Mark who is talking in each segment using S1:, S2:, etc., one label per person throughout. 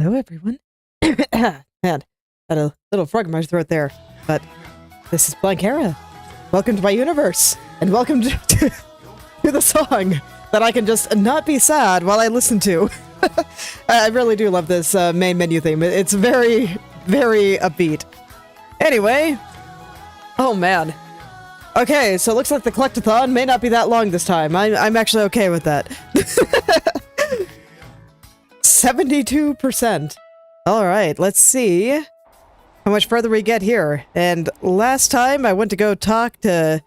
S1: Hello, everyone. Man, had a little frog in my throat there. But this is Planckera. Welcome to my universe, and welcome to the song that I can just not be sad while I listen to. I really do love this main menu theme. It's very, very upbeat. Anyway, oh man. Okay, so it looks like the collectathon may not be that long this time. I'm actually okay with that. 72%. Alright, let's see how much further we get here. And last time I went to go talk to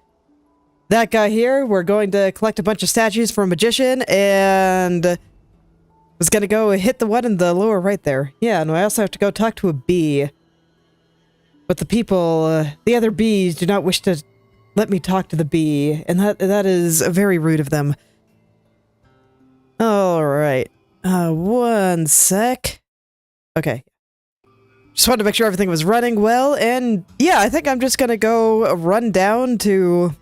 S1: that guy here. We're going to collect a bunch of statues for a magician, and was gonna go hit the one in the lower right there. Yeah, and I also have to go talk to a bee. But the people, the other bees do not wish to let me talk to the bee, and that is very rude of them. Alright. One sec. Okay. Just wanted to make sure everything was running well, and yeah, I think I'm just gonna go run down to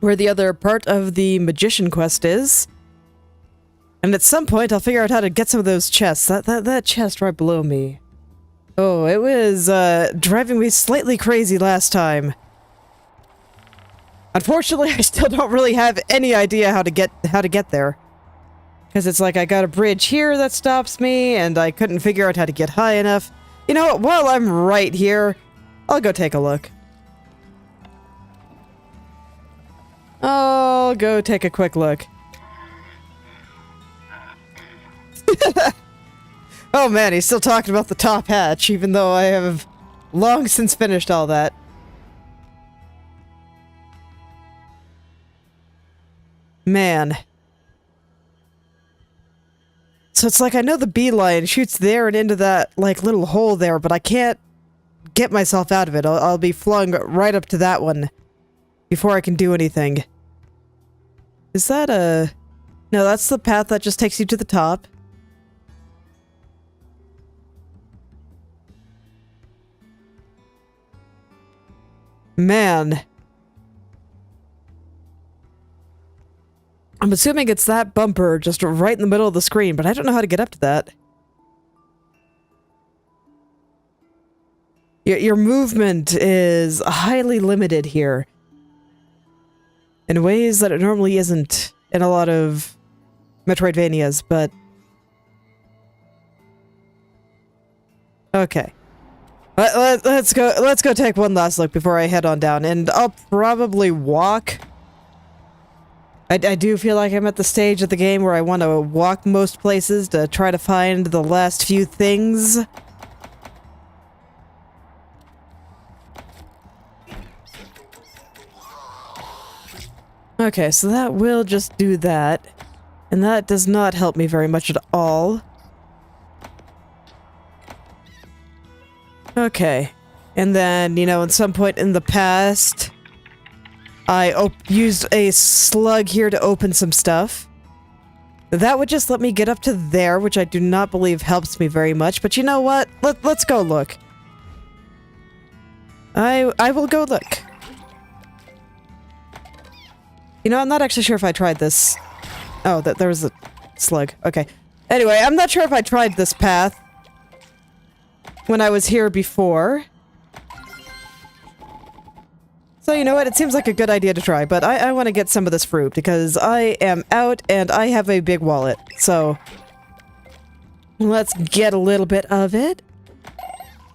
S1: where the other part of the magician quest is. And at some point, I'll figure out how to get some of those chests. That chest right below me. Oh, it was, driving me slightly crazy last time. Unfortunately, I still don't really have any idea how to get there. Because it's like I got a bridge here that stops me, and I couldn't figure out how to get high enough. You know what, while I'm right here, I'll go take a look. I'll go take a quick look. Oh man, he's still talking about the top hatch, even though I have long since finished all that. Man. So it's like I know the bee line shoots there and into that, like, little hole there, but I can't get myself out of it. I'll be flung right up to that one before I can do anything. Is that a... No, that's the path that just takes you to the top. Man. I'm assuming it's that bumper just right in the middle of the screen, but I don't know how to get up to that. Your movement is highly limited here. In ways that it normally isn't in a lot of Metroidvanias, but... Okay. Let's go take one last look before I head on down, and I'll probably walk. I do feel like I'm at the stage of the game where I want to walk most places to try to find the last few things. Okay, so that will just do that. And that does not help me very much at all. Okay. And then, you know, at some point in the past, I used a slug here to open some stuff. That would just let me get up to there, which I do not believe helps me very much. But you know what? Let's go look. I will go look. You know, I'm not actually sure if I tried this. Oh, there was a slug. Okay. Anyway, I'm not sure if I tried this path when I was here before. So you know what, it seems like a good idea to try, but I want to get some of this fruit because I am out and I have a big wallet, so let's get a little bit of it.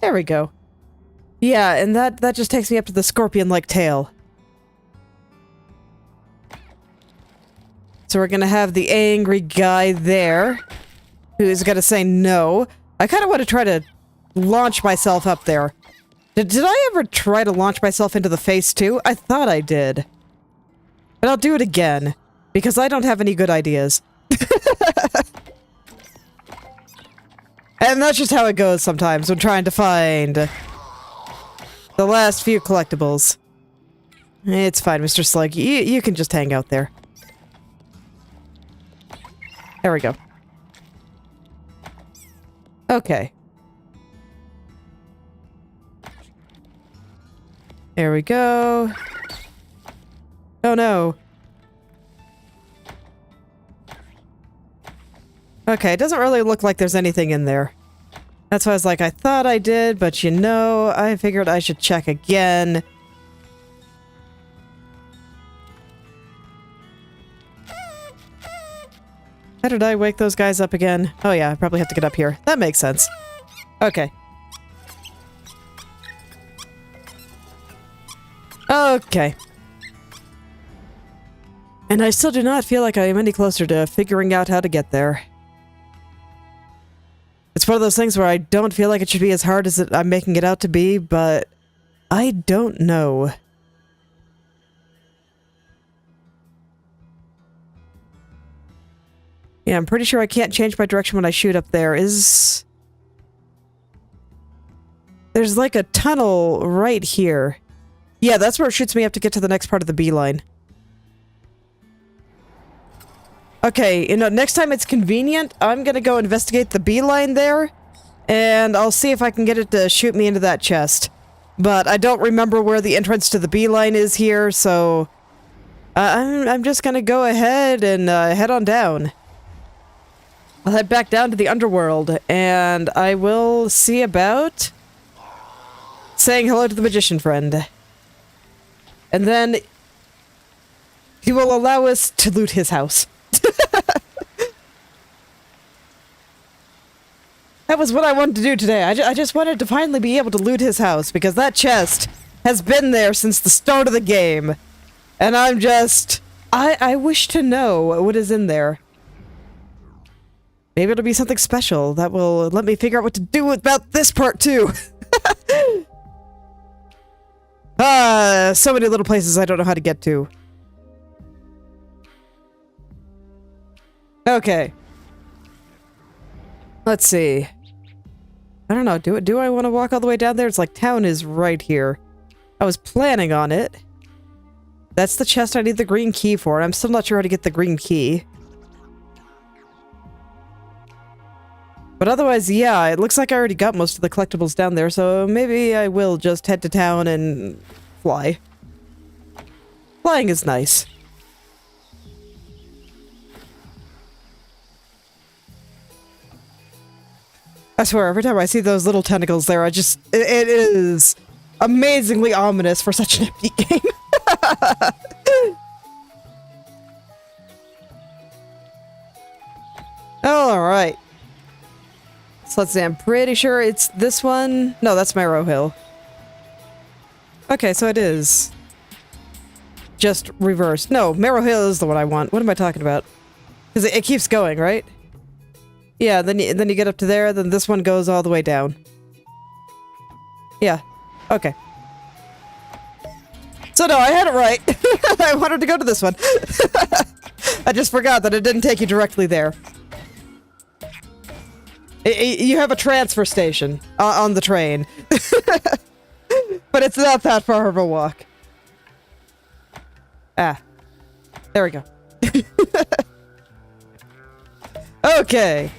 S1: There we go. Yeah, and that just takes me up to the scorpion-like tail. So we're gonna have the angry guy there, who's gonna say no. I kind of want to try to launch myself up there. Did I ever try to launch myself into the face too? I thought I did. But I'll do it again, because I don't have any good ideas. And that's just how it goes sometimes when trying to find the last few collectibles. It's fine, Mr. Slug. You can just hang out there. There we go. Okay. There we go. Oh no. Okay, it doesn't really look like there's anything in there. That's why I was like, I thought I did, but you know, I figured I should check again. How did I wake those guys up again? Oh yeah, I probably have to get up here. That makes sense. Okay. Okay. And I still do not feel like I am any closer to figuring out how to get there. It's one of those things where I don't feel like it should be as hard as I'm making it out to be, but I don't know. Yeah, I'm pretty sure I can't change my direction when I shoot up there. There's like a tunnel right here. Yeah, that's where it shoots me up to get to the next part of the beeline. Okay, you know, next time it's convenient, I'm gonna go investigate the beeline there, and I'll see if I can get it to shoot me into that chest. But I don't remember where the entrance to the beeline is here, so I'm just gonna go ahead and head on down. I'll head back down to the underworld, and I will see about saying hello to the magician friend. And then he will allow us to loot his house. That was what I wanted to do today. I just wanted to finally be able to loot his house, because that chest has been there since the start of the game. And I'm just... I wish to know what is in there. Maybe it'll be something special that will let me figure out what to do about this part too. So many little places I don't know how to get to. Okay. Let's see. I don't know, do I want to walk all the way down there? It's like town is right here. I was planning on it. That's the chest I need the green key for, and I'm still not sure how to get the green key. But otherwise, yeah, it looks like I already got most of the collectibles down there, so maybe I will just head to town and fly. Flying is nice. I swear, every time I see those little tentacles there, it is amazingly ominous for such an empty game. Alright. So let's see, I'm pretty sure it's this one. No, that's Marrow Hill. Okay, so it is just reversed. No, Marrow Hill is the one I want. What am I talking about? Because it keeps going, right? Yeah, then you get up to there, then this one goes all the way down. Yeah. Okay. So no, I had it right. I wanted to go to this one. I just forgot that it didn't take you directly there. You have a transfer station on the train. But it's not that far of a walk. Ah. There we go. Okay.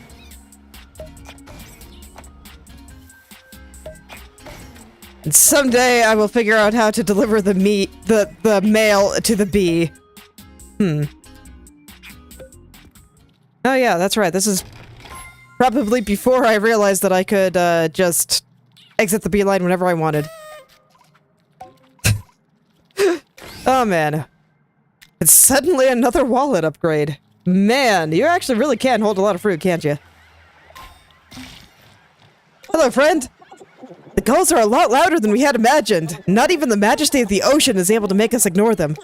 S1: And someday I will figure out how to deliver the mail to the bee. Oh yeah, that's right. This is probably before I realized that I could just exit the beeline whenever I wanted. Oh man. It's suddenly another wallet upgrade. Man, you actually really can hold a lot of fruit, can't you? Hello, friend! The gulls are a lot louder than we had imagined. Not even the majesty of the ocean is able to make us ignore them.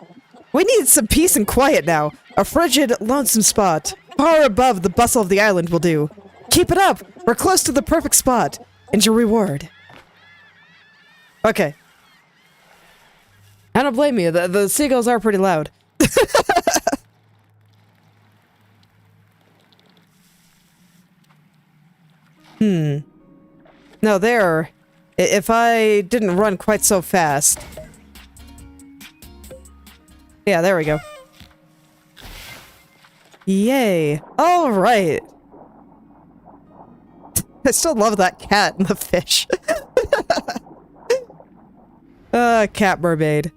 S1: We need some peace and quiet now. A frigid, lonesome spot. Far above the bustle of the island will do. Keep it up! We're close to the perfect spot. And your reward. Okay. I don't blame you. The seagulls are pretty loud. No, there. If I didn't run quite so fast. Yeah, there we go. Yay. Alright. I still love that cat and the fish. Cat mermaid.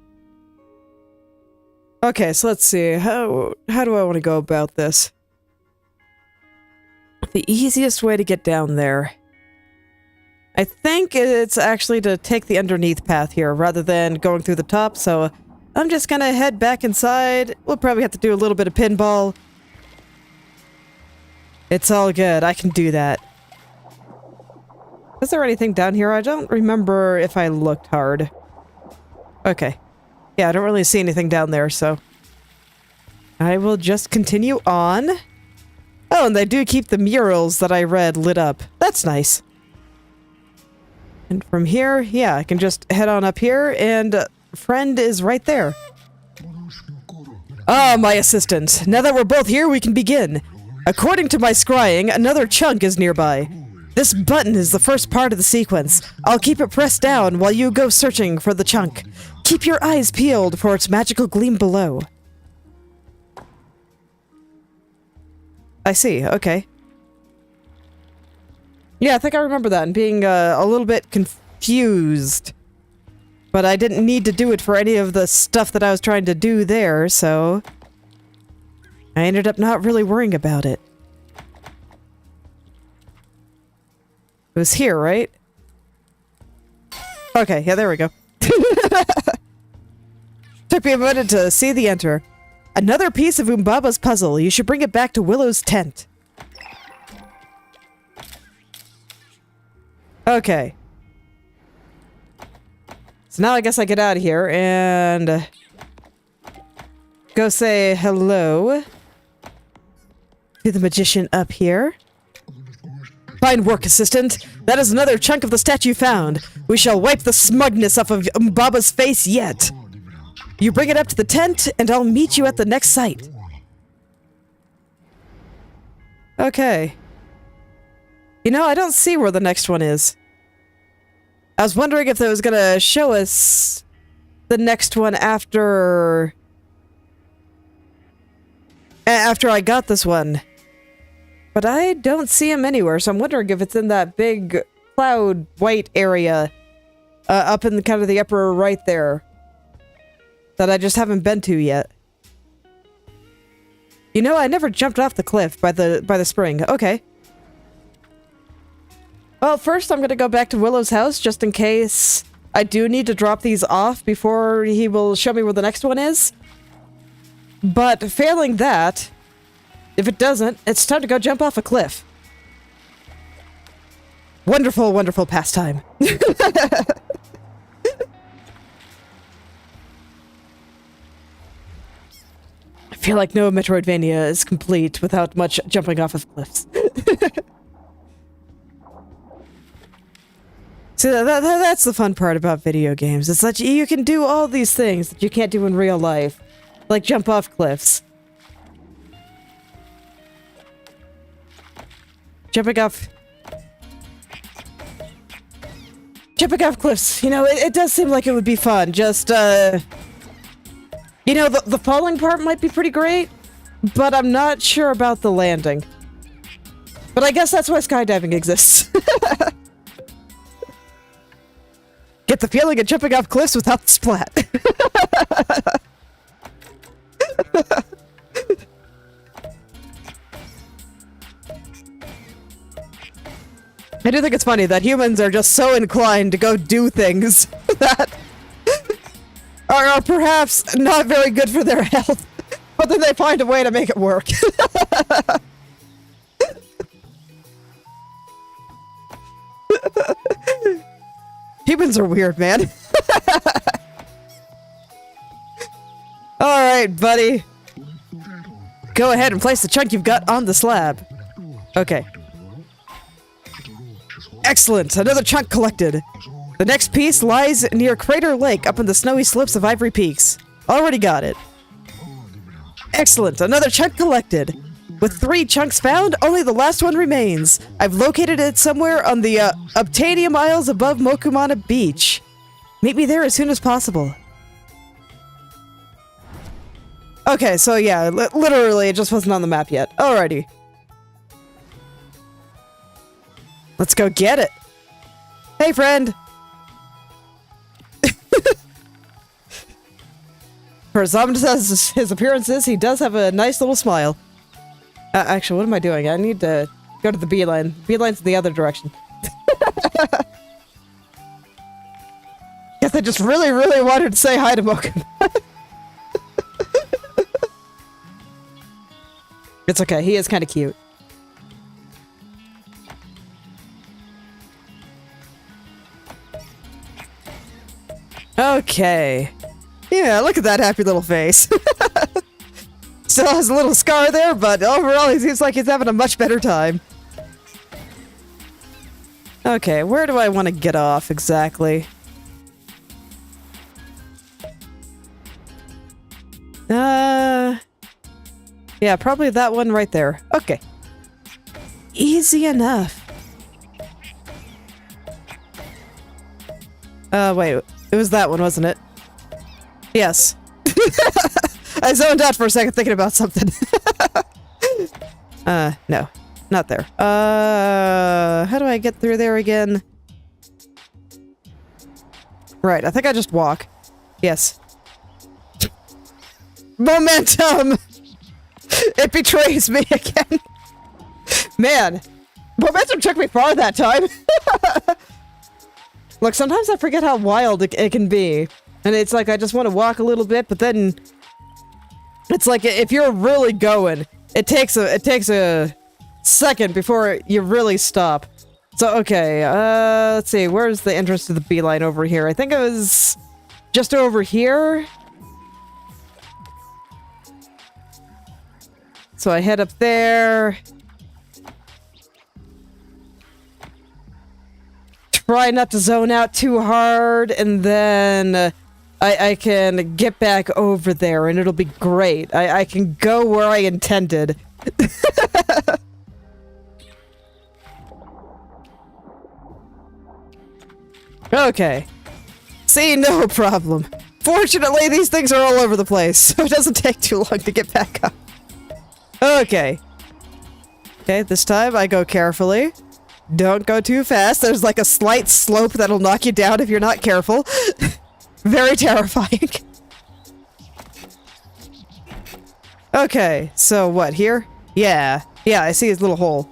S1: Okay, so let's see. How do I want to go about this? The easiest way to get down there. I think it's actually to take the underneath path here rather than going through the top, so I'm just gonna head back inside. We'll probably have to do a little bit of pinball. It's all good. I can do that. Is there anything down here? I don't remember if I looked hard. Okay. Yeah, I don't really see anything down there, so I will just continue on. Oh, and they do keep the murals that I read lit up. That's nice. And from here, yeah, I can just head on up here, and friend is right there. Ah, my assistant. Now that we're both here, we can begin. According to my scrying, another chunk is nearby. This button is the first part of the sequence. I'll keep it pressed down while you go searching for the chunk. Keep your eyes peeled for its magical gleam below. I see, okay. Yeah, I think I remember that and being a little bit confused. But I didn't need to do it for any of the stuff that I was trying to do there, so I ended up not really worrying about it. It was here, right? Okay, yeah, there we go. Took me a minute to see the enter. Another piece of Umbaba's puzzle. You should bring it back to Willow's tent. Okay. So now I guess I get out of here and go say hello to the magician up here. Fine work, assistant. That is another chunk of the statue found. We shall wipe the smugness off of Umbaba's face yet. You bring it up to the tent, and I'll meet you at the next site. Okay. You know, I don't see where the next one is. I was wondering if it was gonna show us the next one after I got this one. But I don't see him anywhere, so I'm wondering if it's in that big cloud white area up in kind of the upper right there that I just haven't been to yet. You know, I never jumped off the cliff by the spring. Okay. Well, first I'm gonna go back to Willow's house just in case I do need to drop these off before he will show me where the next one is. But failing that, if it doesn't, it's time to go jump off a cliff. Wonderful, wonderful pastime. I feel like no Metroidvania is complete without much jumping off of cliffs. See, that's the fun part about video games. It's that you can do all these things that you can't do in real life. Like jump off cliffs. Jumping off cliffs. You know, it does seem like it would be fun. Just, you know, the falling part might be pretty great, but I'm not sure about the landing. But I guess that's why skydiving exists. Get the feeling of jumping off cliffs without the splat. I do think it's funny that humans are just so inclined to go do things that are perhaps not very good for their health, but then they find a way to make it work. Humans are weird, man. Alright, buddy. Go ahead and place the chunk you've got on the slab. Okay. Excellent! Another chunk collected. The next piece lies near Crater Lake up in the snowy slopes of Ivory Peaks. Already got it. Excellent! Another chunk collected. With 3 chunks found, only the last one remains. I've located it somewhere on the Obtanium Isles above Mokumana Beach. Meet me there as soon as possible. Okay, so yeah, literally it just wasn't on the map yet. Alrighty. Let's go get it. Hey, friend. For as ominous as his appearance is, he does have a nice little smile. Actually, what am I doing? I need to go to the beeline. Beeline's the other direction. just really, really wanted to say hi to Mokum. It's okay, he is kind of cute. Okay. Yeah, look at that happy little face. Still has a little scar there, but overall he seems like he's having a much better time. Okay, where do I want to get off exactly? Yeah, probably that one right there. Okay. Easy enough. Wait. It was that one, wasn't it? Yes. I zoned out for a second thinking about something. No. Not there. How do I get through there again? Right, I think I just walk. Yes. Momentum! It betrays me again. Man, momentum took me far that time. Look, sometimes I forget how wild it can be. And it's like I just want to walk a little bit, but then it's like if you're really going, it takes a second before you really stop. So okay, let's see, where's the entrance to the beeline over here? I think it was just over here. So I head up there. Try not to zone out too hard, and then I can get back over there, and it'll be great. I can go where I intended. Okay. See, no problem. Fortunately, these things are all over the place, so it doesn't take too long to get back up. Okay. Okay, this time I go carefully. Don't go too fast. There's like a slight slope that'll knock you down if you're not careful. Very terrifying. Okay, so what, here? Yeah. Yeah, I see his little hole.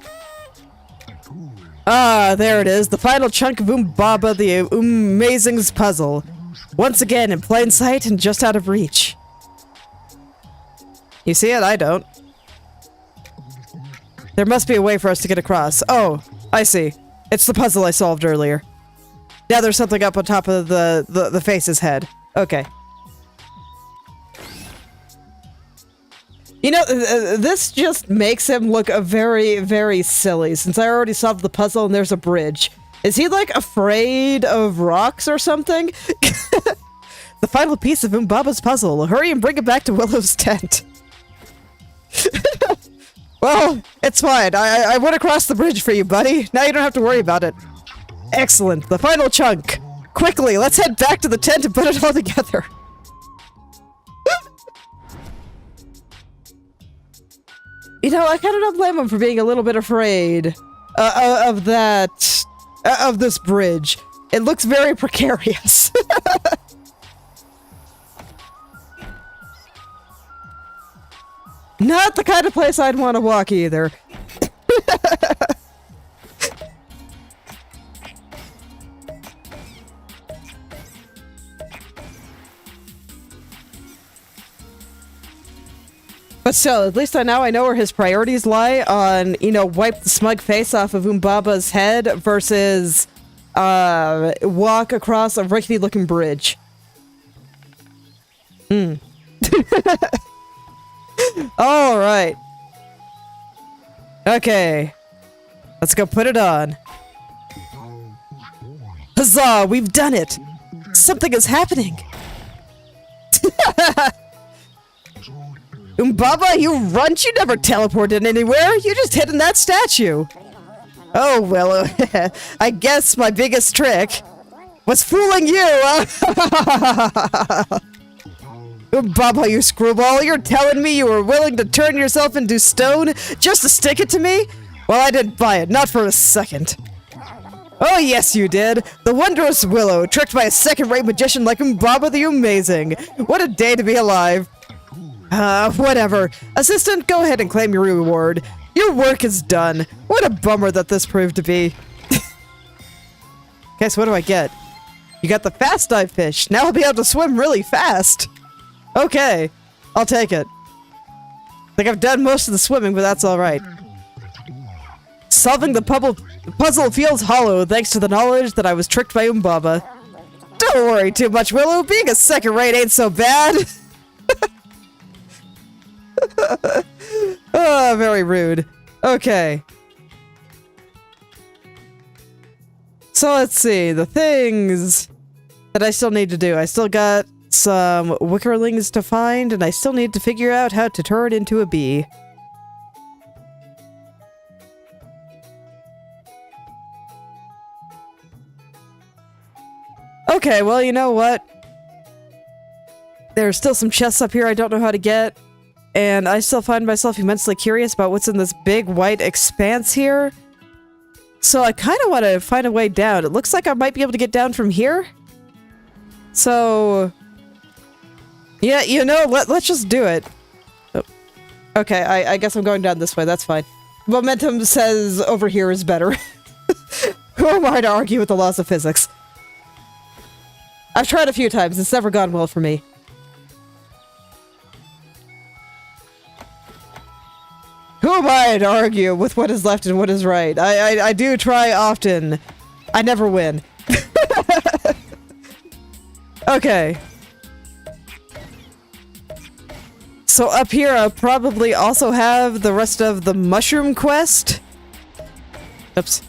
S1: Ah, there it is. The final chunk of Baba the Amazing's puzzle. Once again, in plain sight and just out of reach. You see it? I don't. There must be a way for us to get across. Oh, I see. It's the puzzle I solved earlier. Now there's something up on top of the face's head. Okay. You know, this just makes him look very, very silly, since I already solved the puzzle and there's a bridge. Is he, like, afraid of rocks or something? The final piece of Umbaba's puzzle. Hurry and bring it back to Willow's tent. Well, it's fine. I went across the bridge for you, buddy. Now you don't have to worry about it. Excellent. The final chunk. Quickly, let's head back to the tent and put it all together. You know, I kind of don't blame him for being a little bit afraid of that, of this bridge. It looks very precarious. Not the kind of place I'd want to walk either. But still, at least I know where his priorities lie on, you know, wipe the smug face off of Umbaba's head versus, walk across a rickety-looking bridge. Alright. Okay. Let's go put it on. Huzzah! We've done it! Something is happening! Umbaba, you runt! You never teleported anywhere! You just hid in that statue! Oh, well, I guess my biggest trick was fooling you! Umbaba, you screwball! You're telling me you were willing to turn yourself into stone just to stick it to me? Well, I didn't buy it, not for a second. Oh, yes, you did! The wondrous Willow, tricked by a second-rate magician like Umbaba the Amazing! What a day to be alive! Whatever. Assistant, go ahead and claim your reward. Your work is done. What a bummer that this proved to be. Okay, so what do I get? You got the fast dive fish. Now I'll be able to swim really fast. Okay, I'll take it. I think I've done most of the swimming, but that's alright. Solving the puzzle feels hollow thanks to the knowledge that I was tricked by Umbaba. Don't worry too much, Willow. Being a second rate ain't so bad. Oh, very rude. Okay. So let's see. The things that I still need to do. I still got some wickerlings to find, and I still need to figure out how to turn it into a bee. Okay, well, you know what? There's still some chests up here I don't know how to get, and I still find myself immensely curious about what's in this big white expanse here. So I kind of want to find a way down. It looks like I might be able to get down from here. So... yeah, you know, let's just do it. Oh. Okay, I guess I'm going down this way. That's fine. Momentum says over here is better. Who am I to argue with the laws of physics? I've tried a few times. It's never gone well for me. Who am I to argue with what is left and what is right? I do try often. I never win. Okay. So up here, I'll probably also have the rest of the mushroom quest. Oops.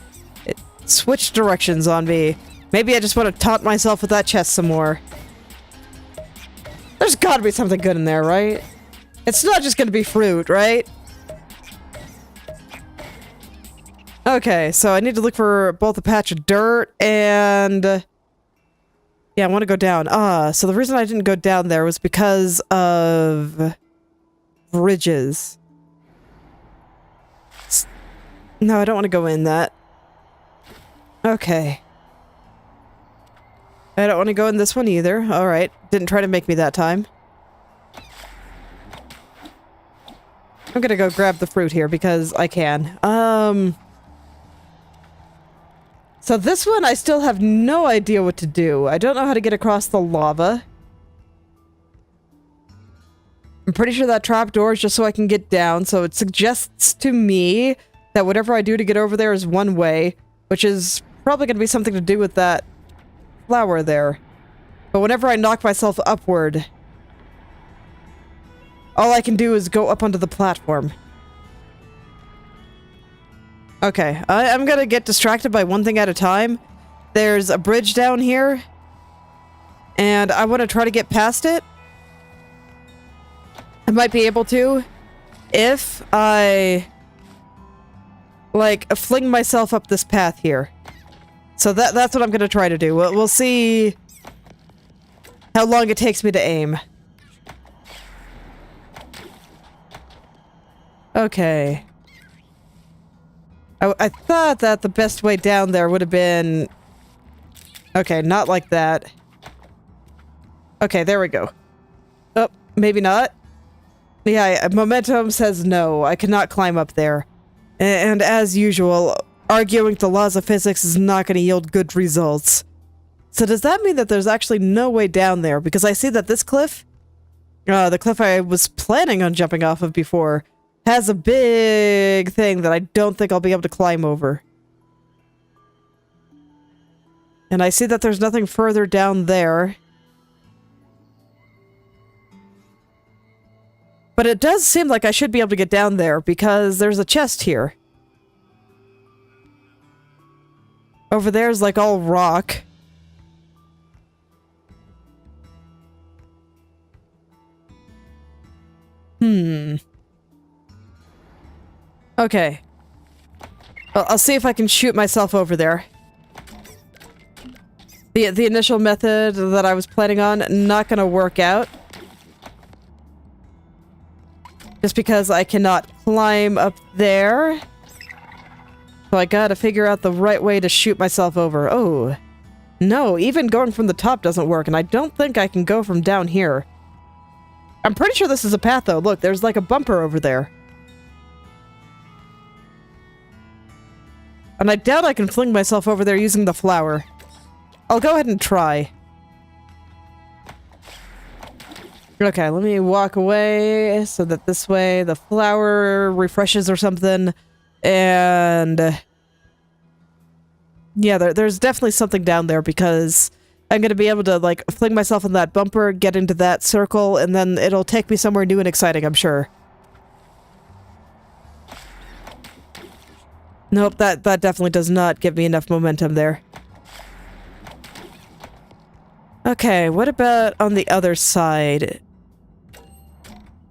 S1: It switched directions on me. Maybe I just want to taunt myself with that chest some more. There's gotta be something good in there, right? It's not just gonna be fruit, right? Okay, so I need to look for both a patch of dirt and... yeah, I want to go down. So the reason I didn't go down there was because of... bridges. No, I don't want to go in that. Okay. I don't want to go in this one either. Alright. Didn't try to make me that time. I'm gonna go grab the fruit here because I can. So this one I still have no idea what to do. I don't know how to get across the lava. I'm pretty sure that trapdoor is just so I can get down, so it suggests to me that whatever I do to get over there is one way, which is probably going to be something to do with that flower there. But whenever I knock myself upward, all I can do is go up onto the platform. Okay, I'm gonna get distracted by one thing at a time. There's a bridge down here, and I want to try to get past it. I might be able to if I like fling myself up this path here. So that's what I'm gonna try to do. We'll see how long it takes me to aim. Okay. I thought that the best way down there would have been... okay, not like that. Okay, there we go. Oh, maybe not. Yeah, momentum says no. I cannot climb up there. And as usual, arguing the laws of physics is not going to yield good results. So does that mean that there's actually no way down there? Because I see that this cliff, the cliff I was planning on jumping off of before, has a big thing that I don't think I'll be able to climb over. And I see that there's nothing further down there. But it does seem like I should be able to get down there because there's a chest here. Over there is like all rock. Okay. Well, I'll see if I can shoot myself over there. The initial method that I was planning on, not gonna work out. Just because I cannot climb up there. So I gotta figure out the right way to shoot myself over. Oh. No, even going from the top doesn't work, and I don't think I can go from down here. I'm pretty sure this is a path, though. Look, there's like a bumper over there. And I doubt I can fling myself over there using the flower. I'll go ahead and try. Okay, let me walk away so that this way the flower refreshes or something. And yeah, there's definitely something down there because I'm gonna be able to like fling myself on that bumper, get into that circle, and then it'll take me somewhere new and exciting, I'm sure. Nope, that definitely does not give me enough momentum there. Okay, what about on the other side?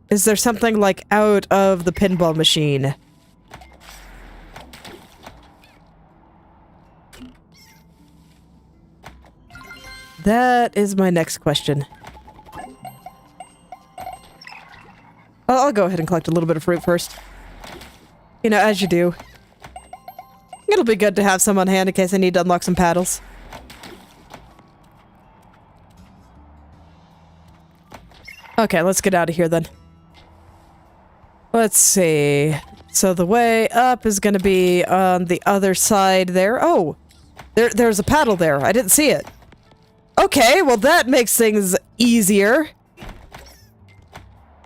S1: Is there something like out of the pinball machine? That is my next question. I'll go ahead and collect a little bit of fruit first. You know, as you do. It'll be good to have some on hand in case I need to unlock some paddles. Okay, let's get out of here then. Let's see. So the way up is going to be on the other side there. Oh! There's a paddle there. I didn't see it. Okay, well that makes things easier.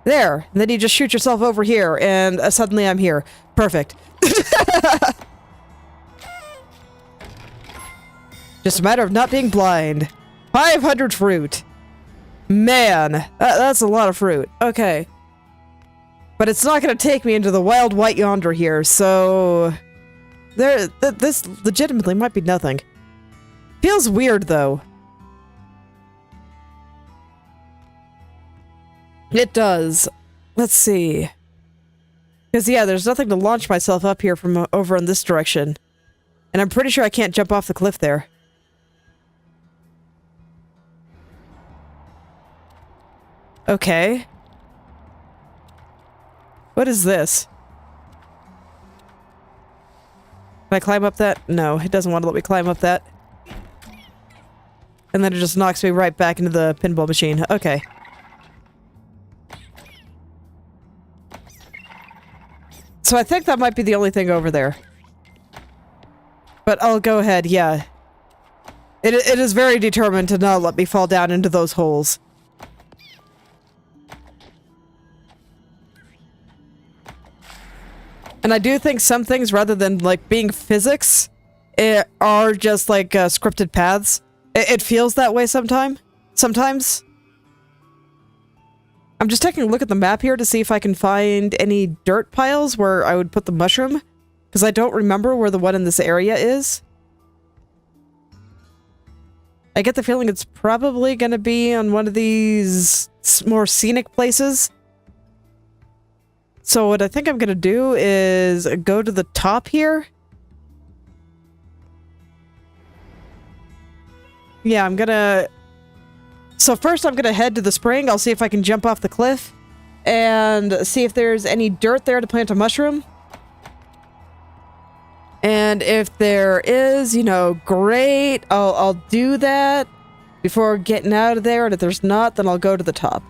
S1: There. Then you just shoot yourself over here, and suddenly I'm here. Perfect. Just a matter of not being blind. 500 fruit. Man, that's a lot of fruit. Okay. But it's not going to take me into the wild white yonder here, so... this legitimately might be nothing. Feels weird, though. It does. Let's see. Because, yeah, there's nothing to launch myself up here from over in this direction. And I'm pretty sure I can't jump off the cliff there. Okay. What is this? Can I climb up that? No, it doesn't want to let me climb up that. And then it just knocks me right back into the pinball machine. Okay. So I think that might be the only thing over there. But I'll go ahead, yeah. It is very determined to not let me fall down into those holes. And I do think some things, rather than, like, being physics, are just, like, scripted paths. It feels that way sometimes. I'm just taking a look at the map here to see if I can find any dirt piles where I would put the mushroom. Because I don't remember where the one in this area is. I get the feeling it's probably going to be on one of these more scenic places. So what I think I'm going to do is go to the top here. Yeah, I'm going to... So first I'm going to head to the spring. I'll see if I can jump off the cliff. And see if there's any dirt there to plant a mushroom. And if there is, you know, great. I'll do that before getting out of there. And if there's not, then I'll go to the top.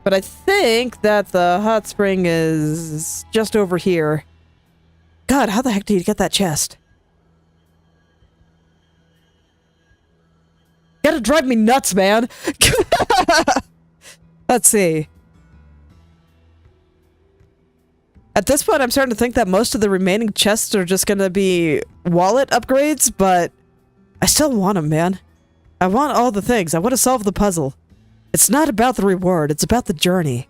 S1: But I think that the hot spring is just over here. God, how the heck do you get that chest? You gotta drive me nuts, man. Let's see. At this point, I'm starting to think that most of the remaining chests are just gonna be wallet upgrades, but I still want them, man. I want all the things. I want to solve the puzzle. It's not about the reward, it's about the journey.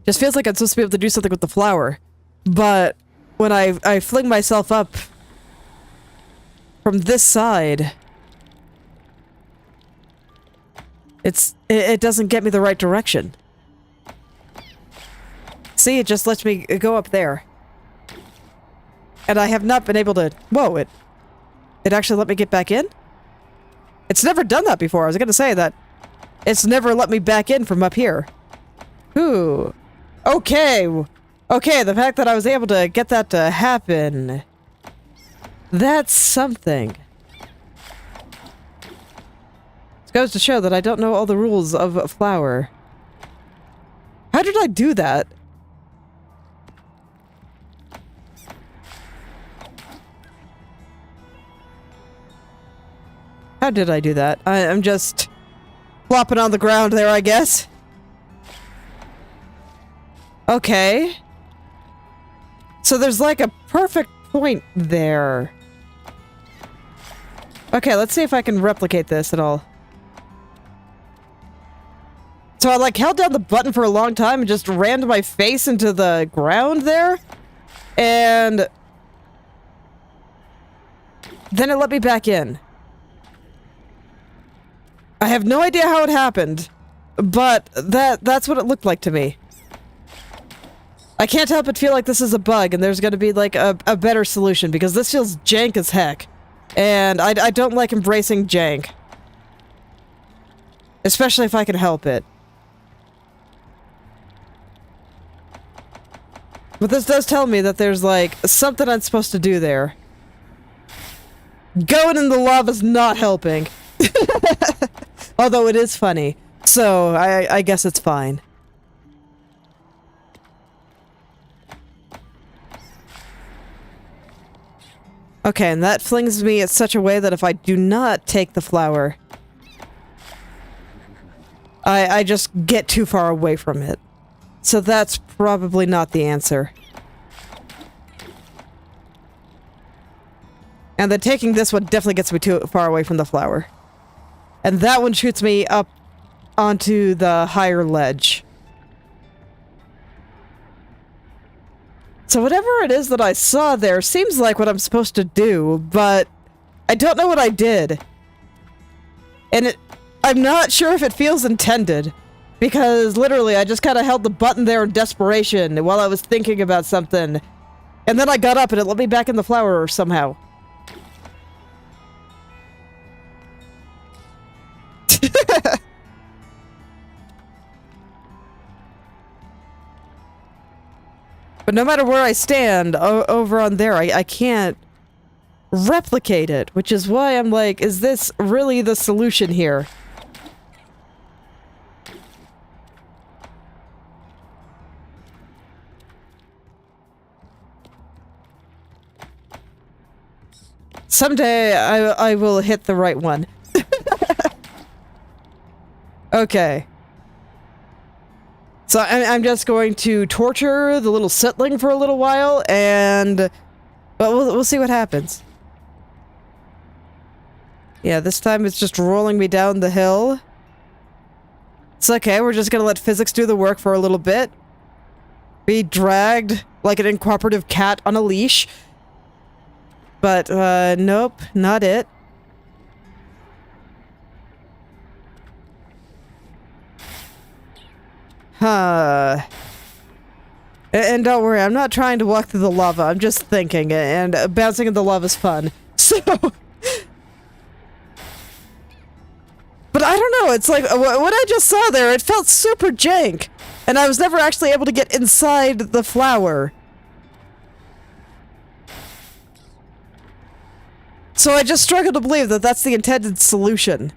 S1: Just feels like I'm supposed to be able to do something with the flower. But when I fling myself up from this side, it doesn't get me the right direction. See, it just lets me go up there. And I have not been able to... Whoa, it actually let me get back in? It's never done that before. I was gonna say that it's never let me back in from up here. Ooh. Okay. Okay, the fact that I was able to get that to happen. That's something. This goes to show that I don't know all the rules of a flower. How did I do that? How did I do that? I'm just flopping on the ground there, I guess. Okay. So there's like a perfect point there. Okay, let's see if I can replicate this at all. So I like held down the button for a long time and just rammed my face into the ground there. And then it let me back in. I have no idea how it happened, but that's what it looked like to me. I can't help but feel like this is a bug and there's gonna be like a better solution because this feels jank as heck. And I don't like embracing jank. Especially if I can help it. But this does tell me that there's like something I'm supposed to do there. Going in the lava's not helping. Although it is funny. So I guess it's fine. Okay, and that flings me in such a way that if I do not take the flower, I just get too far away from it. So that's probably not the answer. And then taking this one definitely gets me too far away from the flower. And that one shoots me up onto the higher ledge. So whatever it is that I saw there seems like what I'm supposed to do, but I don't know what I did. And I'm not sure if it feels intended, because literally I just kind of held the button there in desperation while I was thinking about something. And then I got up and it let me back in the flower somehow. But no matter where I stand over on there, I can't replicate it, which is why I'm like, is this really the solution here? Someday I will hit the right one. Okay. So I'm just going to torture the little settling for a little while, and but we'll see what happens. Yeah, this time it's just rolling me down the hill. It's okay, we're just gonna let physics do the work for a little bit. Be dragged like an uncooperative cat on a leash. But, nope, not it. Huh. And don't worry, I'm not trying to walk through the lava, I'm just thinking, and bouncing in the lava's fun. So... But I don't know, it's like, what I just saw there, it felt super jank. And I was never actually able to get inside the flower. So I just struggle to believe that that's the intended solution.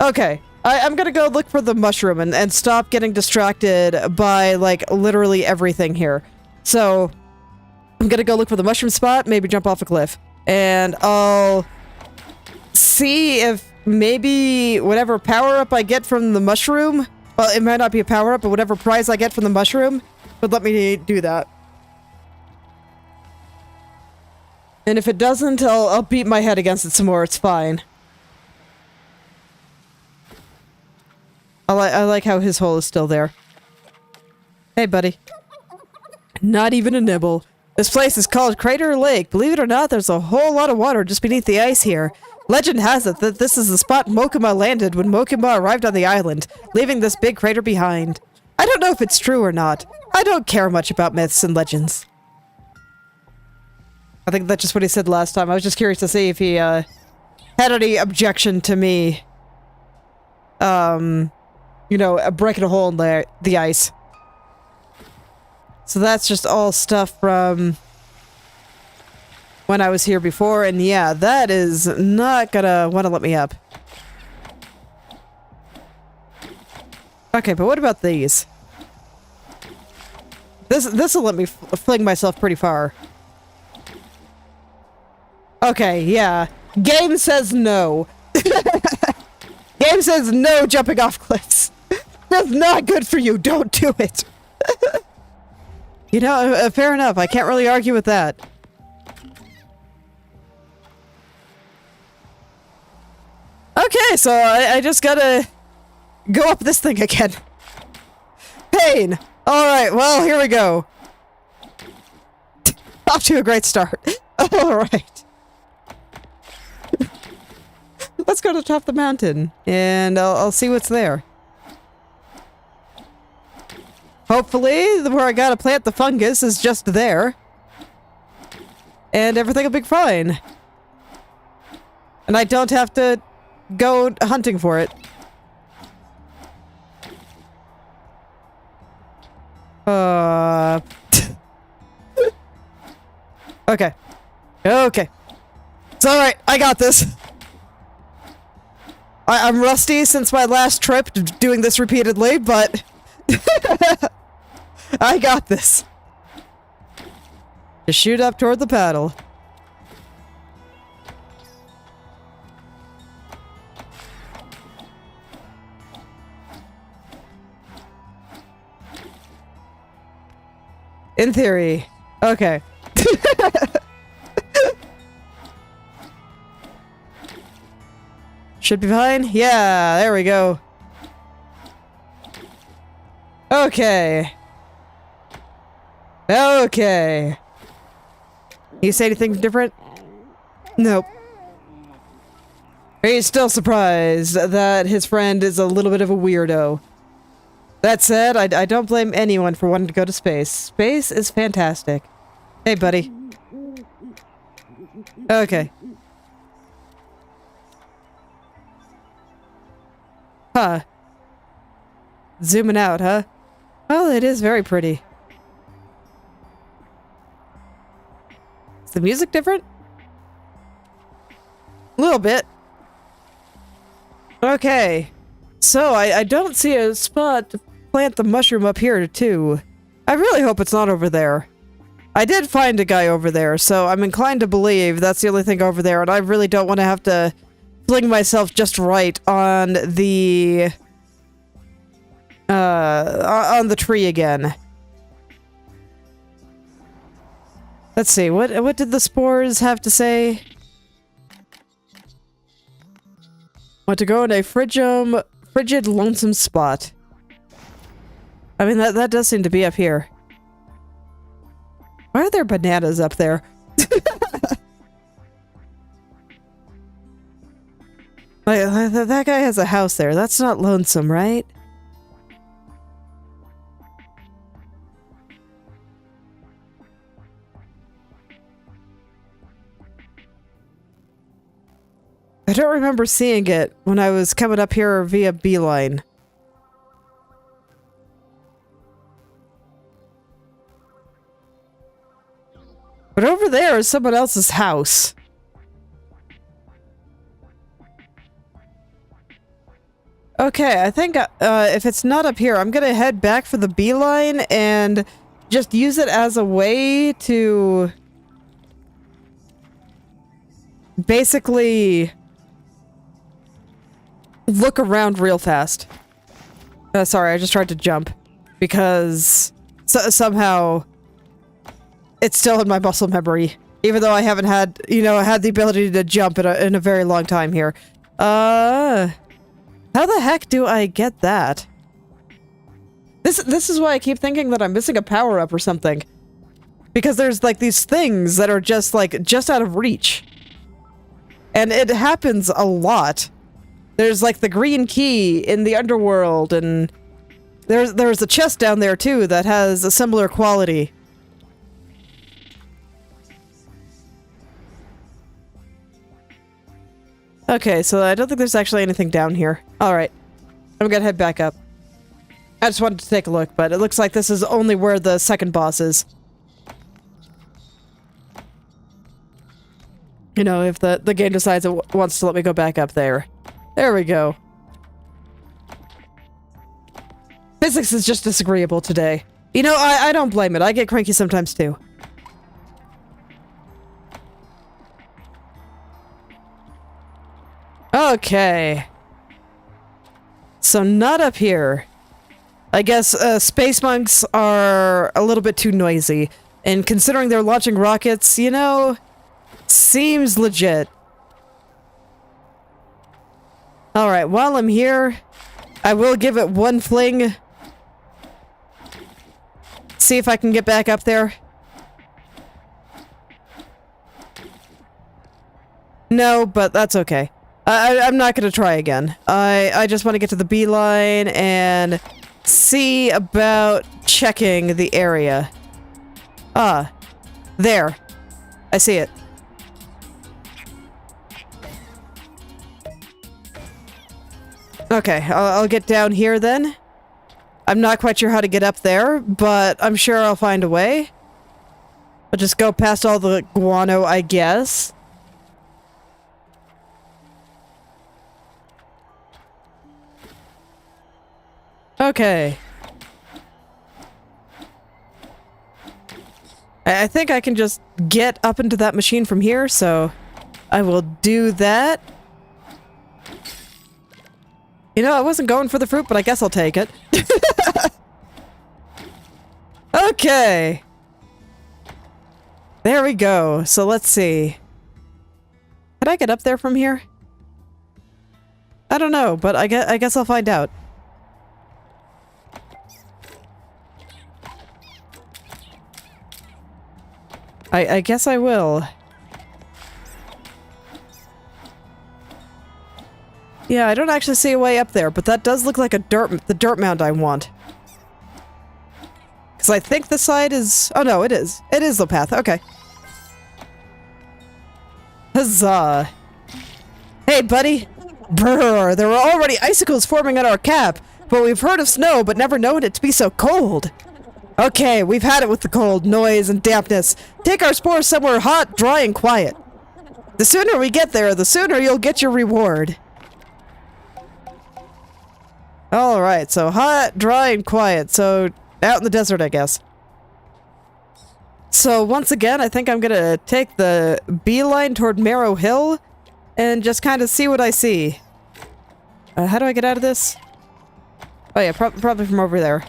S1: Okay, I'm gonna go look for the mushroom and stop getting distracted by, like, literally everything here. So, I'm gonna go look for the mushroom spot, maybe jump off a cliff. And I'll see if maybe whatever power-up I get from the mushroom, well, it might not be a power-up, but whatever prize I get from the mushroom would let me do that. And if it doesn't, I'll beat my head against it some more, it's fine. I like how his hole is still there. Hey, buddy. Not even a nibble. This place is called Crater Lake. Believe it or not, there's a whole lot of water just beneath the ice here. Legend has it that this is the spot Mokima landed when Mokima arrived on the island, leaving this big crater behind. I don't know if it's true or not. I don't care much about myths and legends. I think that's just what he said last time. I was just curious to see if he, had any objection to me, you know, breaking a hole in the ice. So that's just all stuff from when I was here before, and yeah, that is not gonna want to let me up. Okay, but what about these? This'll let me fling myself pretty far. Okay, yeah. Game says no. Game says no jumping off cliffs. That's not good for you. Don't do it. You know, fair enough. I can't really argue with that. Okay, so I just gotta go up this thing again. Pain! Alright, well, here we go. Off to a great start. Alright. Let's go to the top of the mountain, and I'll see what's there. Hopefully, where I gotta plant the fungus is just there. And everything will be fine. And I don't have to go hunting for it. Okay. Okay. It's alright, I got this. I'm rusty since my last trip doing this repeatedly, but I got this. Just shoot up toward the paddle. In theory. Okay. Should be fine. Yeah, there we go. Okay. Okay. You say anything different? Nope. He's still surprised that his friend is a little bit of a weirdo. That said, I don't blame anyone for wanting to go to space. Space is fantastic. Hey, buddy. Okay. Huh. Zooming out, huh? Well, it is very pretty. Is the music different? A little bit. Okay. So, I don't see a spot to plant the mushroom up here, too. I really hope it's not over there. I did find a guy over there, so I'm inclined to believe that's the only thing over there, and I really don't want to have to fling myself just right on the tree again. Let's see, what did the spores have to say? Want to go in a frigid, lonesome spot. I mean, that does seem to be up here. Why are there bananas up there? That guy has a house there. That's not lonesome, right? I don't remember seeing it when I was coming up here via Beeline. But over there is someone else's house. Okay, I think if it's not up here, I'm gonna head back for the Beeline and just use it as a way to basically look around real fast. Sorry, I just tried to jump because somehow it's still in my muscle memory, even though I haven't had, you know, had the ability to jump in a very long time here. How the heck do I get that? This is why I keep thinking that I'm missing a power-up or something. Because there's like these things that are just like, just out of reach. And it happens a lot. There's like the green key in the underworld, and there's a chest down there too that has a similar quality. Okay, so I don't think there's actually anything down here. Alright. I'm gonna head back up. I just wanted to take a look, but it looks like this is only where the second boss is. You know, if the game decides it wants to let me go back up there. There we go. Physics is just disagreeable today. You know, I don't blame it. I get cranky sometimes too. Okay. So not up here. I guess space monks are a little bit too noisy. And considering they're launching rockets, you know, seems legit. Alright, while I'm here, I will give it one fling. See if I can get back up there. No, but that's okay. I'm not gonna try again. I just want to get to the beeline and see about checking the area. Ah, there. I see it. Okay, I'll get down here then. I'm not quite sure how to get up there, but I'm sure I'll find a way. I'll just go past all the guano, I guess. Okay. I think I can just get up into that machine from here, so I will do that. You know, I wasn't going for the fruit, but I guess I'll take it. Okay. There we go. So let's see. Can I get up there from here? I don't know, but I guess I'll find out. I guess I will. Yeah, I don't actually see a way up there, but that does look like the dirt mound I want. Because I think the side is... Oh no, it is. It is the path. Okay. Huzzah. Hey, buddy. Brr, there were already icicles forming on our cap, but we've heard of snow, but never known it to be so cold. Okay, we've had it with the cold, noise, and dampness. Take our spores somewhere hot, dry, and quiet. The sooner we get there, the sooner you'll get your reward. Alright, so hot, dry, and quiet. So, out in the desert, I guess. So, once again, I think I'm gonna take the beeline toward Marrow Hill and just kind of see what I see. How do I get out of this? Oh yeah, probably from over there.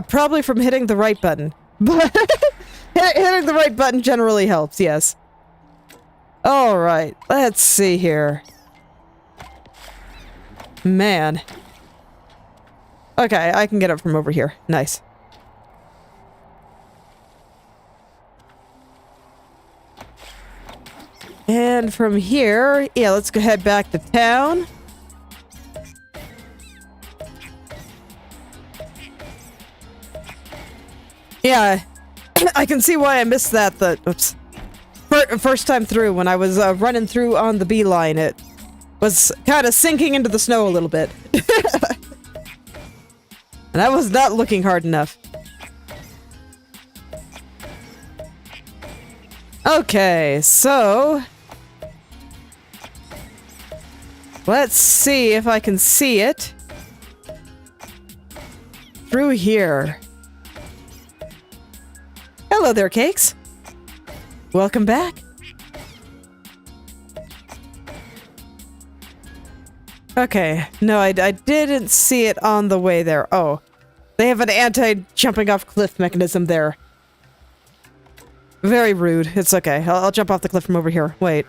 S1: Probably from hitting the right button. But hitting the right button generally helps, yes. Alright, let's see here. Man. Okay, I can get up from over here. Nice. And from here, yeah, let's go head back to town. Yeah, I can see why I missed that. Oops. First time through, when I was running through on the beeline, it was kind of sinking into the snow a little bit. And I was not looking hard enough. Okay, so... let's see if I can see it. Through here. Hello there, Cakes. Welcome back. Okay, no, I didn't see it on the way there. Oh, they have an anti-jumping off cliff mechanism there. Very rude. It's okay. I'll jump off the cliff from over here. Wait.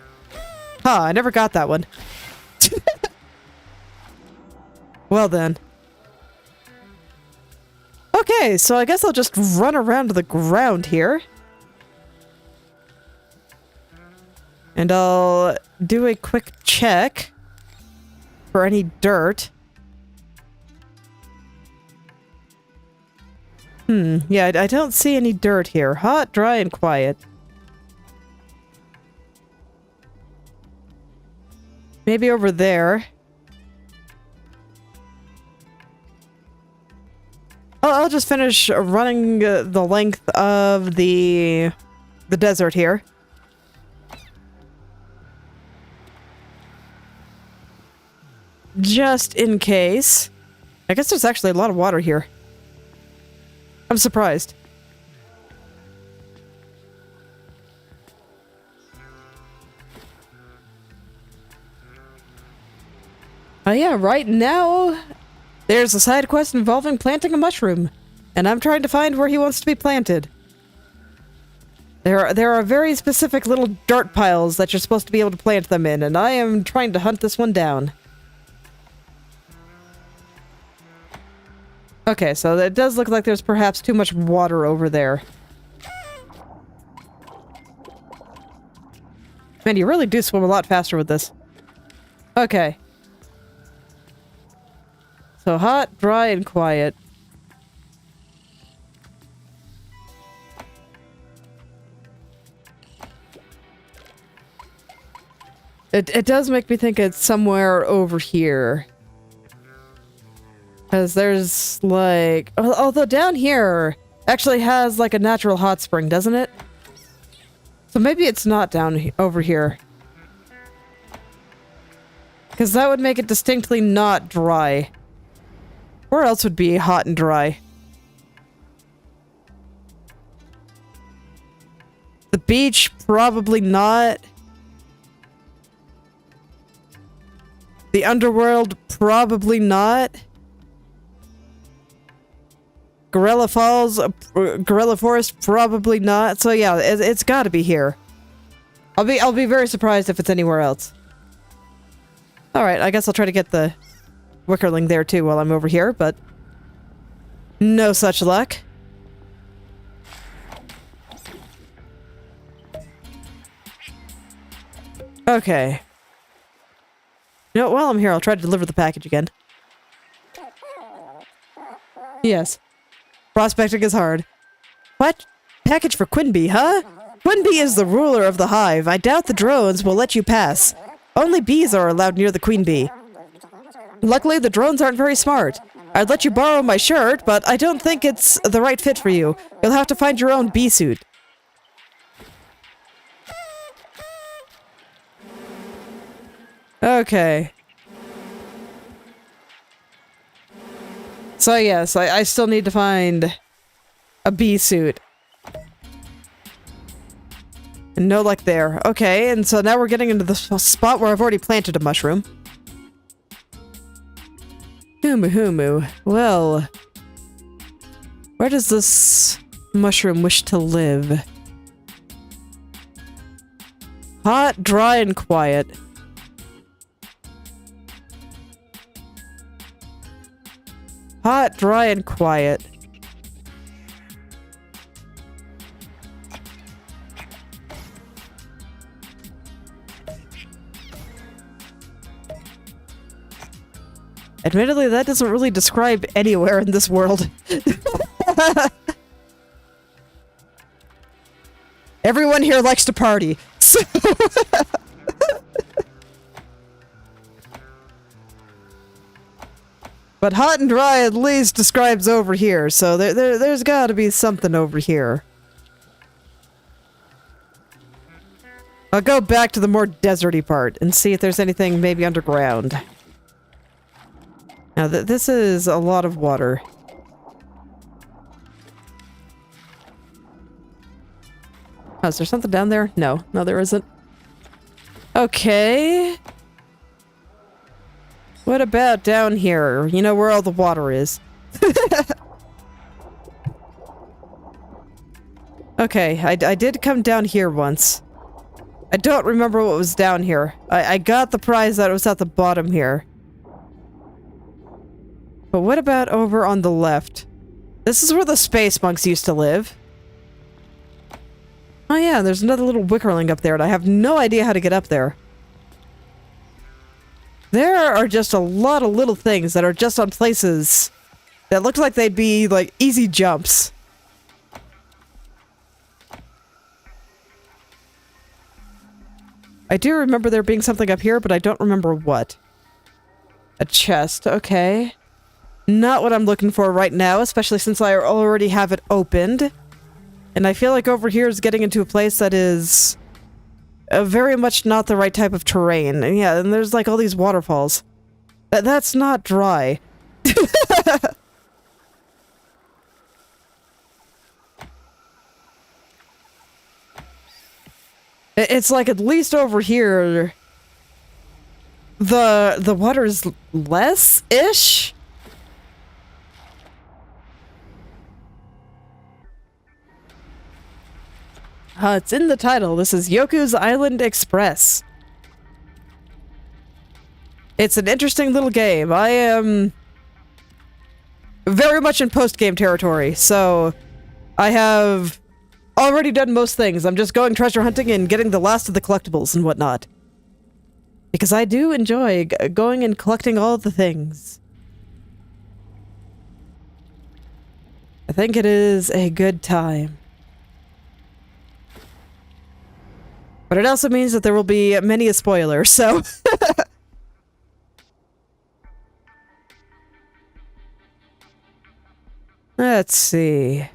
S1: Huh, I never got that one. Well then. Okay, so I guess I'll just run around the ground here. And I'll do a quick check for any dirt. Yeah, I don't see any dirt here. Hot, dry, and quiet. Maybe over there. I'll just finish running the length of the desert here. Just in case. I guess there's actually a lot of water here. I'm surprised. Oh yeah, right now there's a side quest involving planting a mushroom, and I'm trying to find where he wants to be planted. There are very specific little dirt piles that you're supposed to be able to plant them in, and I am trying to hunt this one down. Okay, so it does look like there's perhaps too much water over there. Man, you really do swim a lot faster with this. Okay. So hot, dry, and quiet. It does make me think it's somewhere over here. Because there's like... Although down here actually has like a natural hot spring, doesn't it? So maybe it's not down over here. Because that would make it distinctly not dry. Where else would be hot and dry? The beach? Probably not. The underworld? Probably not. Gorilla Falls? Gorilla Forest? Probably not. So yeah, it's gotta be here. I'll be very surprised if it's anywhere else. Alright, I guess I'll try to get the Wickerling there too while I'm over here, but no such luck. Okay. You know, while I'm here, I'll try to deliver the package again. Yes. Prospecting is hard. What? Package for Quinby, huh? Quinby is the ruler of the hive. I doubt the drones will let you pass. Only bees are allowed near the queen bee. Luckily, the drones aren't very smart. I'd let you borrow my shirt, but I don't think it's the right fit for you. You'll have to find your own bee suit. Okay. So yes, I still need to find a bee suit. And no luck there. Okay, and so now we're getting into the spot where I've already planted a mushroom. Humu. Well, where does this mushroom wish to live? Hot, dry, and quiet. Hot, dry, and quiet. Admittedly, that doesn't really describe anywhere in this world. Everyone here likes to party, so... But hot and dry at least describes over here, so there's gotta be something over here. I'll go back to the more deserty part and see if there's anything maybe underground. Now, this is a lot of water. Oh, is there something down there? No, there isn't. Okay. What about down here? You know, where all the water is. Okay, I did come down here once. I don't remember what was down here. I got the prize that was at the bottom here. But what about over on the left? This is where the space monks used to live. Oh yeah, there's another little wickerling up there, and I have no idea how to get up there. There are just a lot of little things that are just on places that look like they'd be, like, easy jumps. I do remember there being something up here, but I don't remember what. A chest, okay. Not what I'm looking for right now, especially since I already have it opened. And I feel like over here is getting into a place that is very much not the right type of terrain. And yeah, and there's like all these waterfalls. That's not dry. It's like at least over here the water is less-ish? It's in the title. This is Yoku's Island Express. It's an interesting little game. I am very much in post-game territory, so I have already done most things. I'm just going treasure hunting and getting the last of the collectibles and whatnot. Because I do enjoy going and collecting all the things. I think it is a good time. But it also means that there will be many a spoiler, so... Let's see.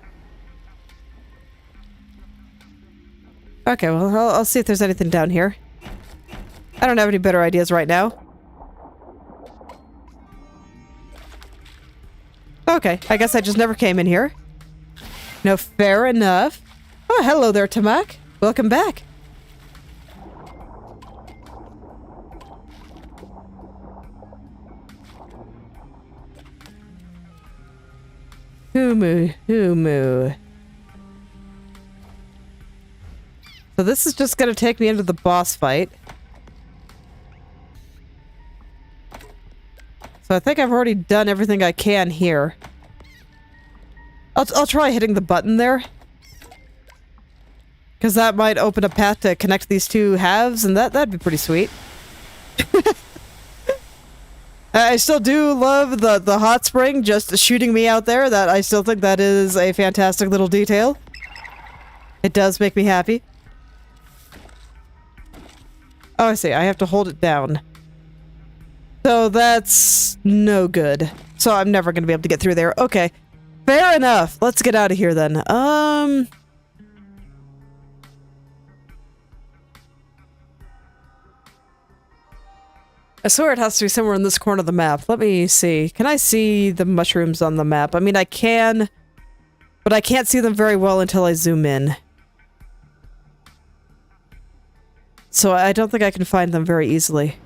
S1: Okay, well, I'll see if there's anything down here. I don't have any better ideas right now. Okay, I guess I just never came in here. No, fair enough. Oh, hello there, Tamak. Welcome back. Humu. So this is just gonna take me into the boss fight. So I think I've already done everything I can here. I'll try hitting the button there. Because that might open a path to connect these two halves, and that'd be pretty sweet. I still do love the hot spring just shooting me out there. That I still think that is a fantastic little detail. It does make me happy. Oh, I see. I have to hold it down. So that's no good. So I'm never going to be able to get through there. Okay. Fair enough. Let's get out of here then. I swear it has to be somewhere in this corner of the map. Let me see. Can I see the mushrooms on the map? I mean, I can, but I can't see them very well until I zoom in. So I don't think I can find them very easily.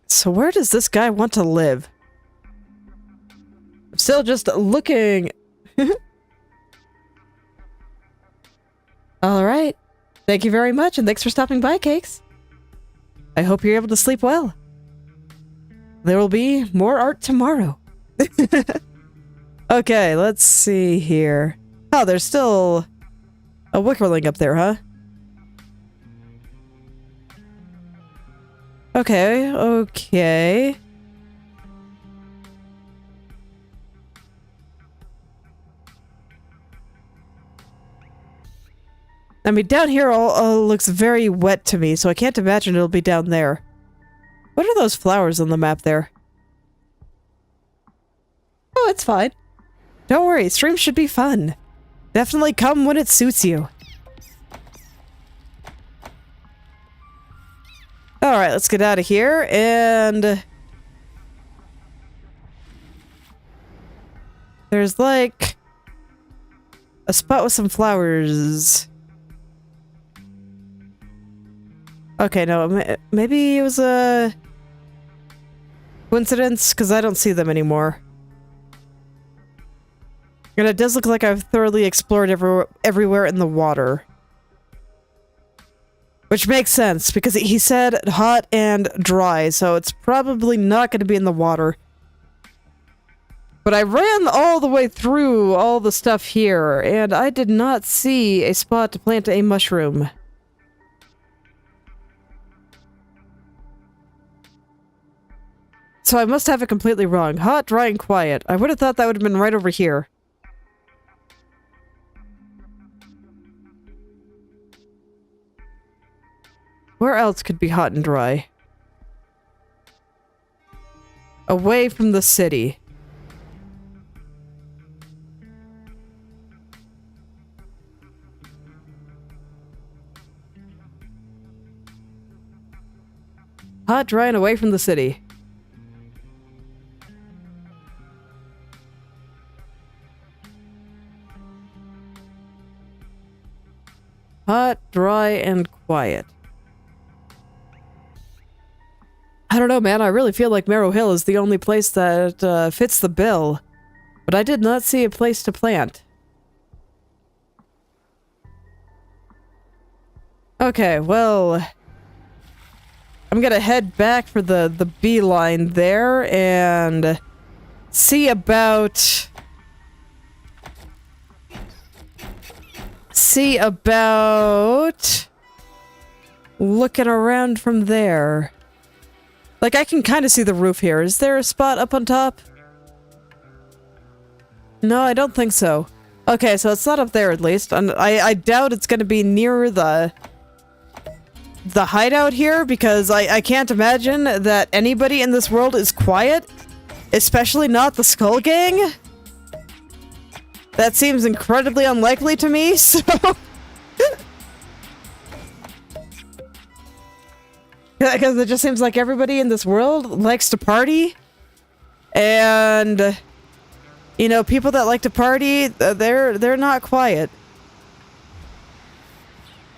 S1: So where does this guy want to live? I'm still just looking. All right. Thank you very much, and thanks for stopping by, Cakes. I hope you're able to sleep well. There will be more art tomorrow. Okay, let's see here. Oh, there's still a wickerling up there, huh? Okay. I mean, down here all looks very wet to me, so I can't imagine it'll be down there. What are those flowers on the map there? Oh, it's fine. Don't worry, streams should be fun. Definitely come when it suits you. Alright, let's get out of here, and... there's like... a spot with some flowers. Okay, no, maybe it was a... coincidence, because I don't see them anymore. And it does look like I've thoroughly explored everywhere in the water. Which makes sense, because he said hot and dry, so it's probably not going to be in the water. But I ran all the way through all the stuff here, and I did not see a spot to plant a mushroom. So I must have it completely wrong. Hot, dry, and quiet. I would have thought that would have been right over here. Where else could be hot and dry? Away from the city. Hot, dry, and away from the city. Hot, dry, and quiet. I don't know, man. I really feel like Marrow Hill is the only place that fits the bill. But I did not see a place to plant. Okay, well... I'm gonna head back for the beeline there and see about looking around from there. Like, I can kind of see the roof here. Is there a spot up on top? No, I don't think so. Okay, so it's not up there at least. And I doubt it's gonna be near the hideout here, because I can't imagine that anybody in this world is quiet, especially not the Skull Gang. That seems incredibly unlikely to me, so... Because it just seems like everybody in this world likes to party, and, you know, people that like to party, they're not quiet.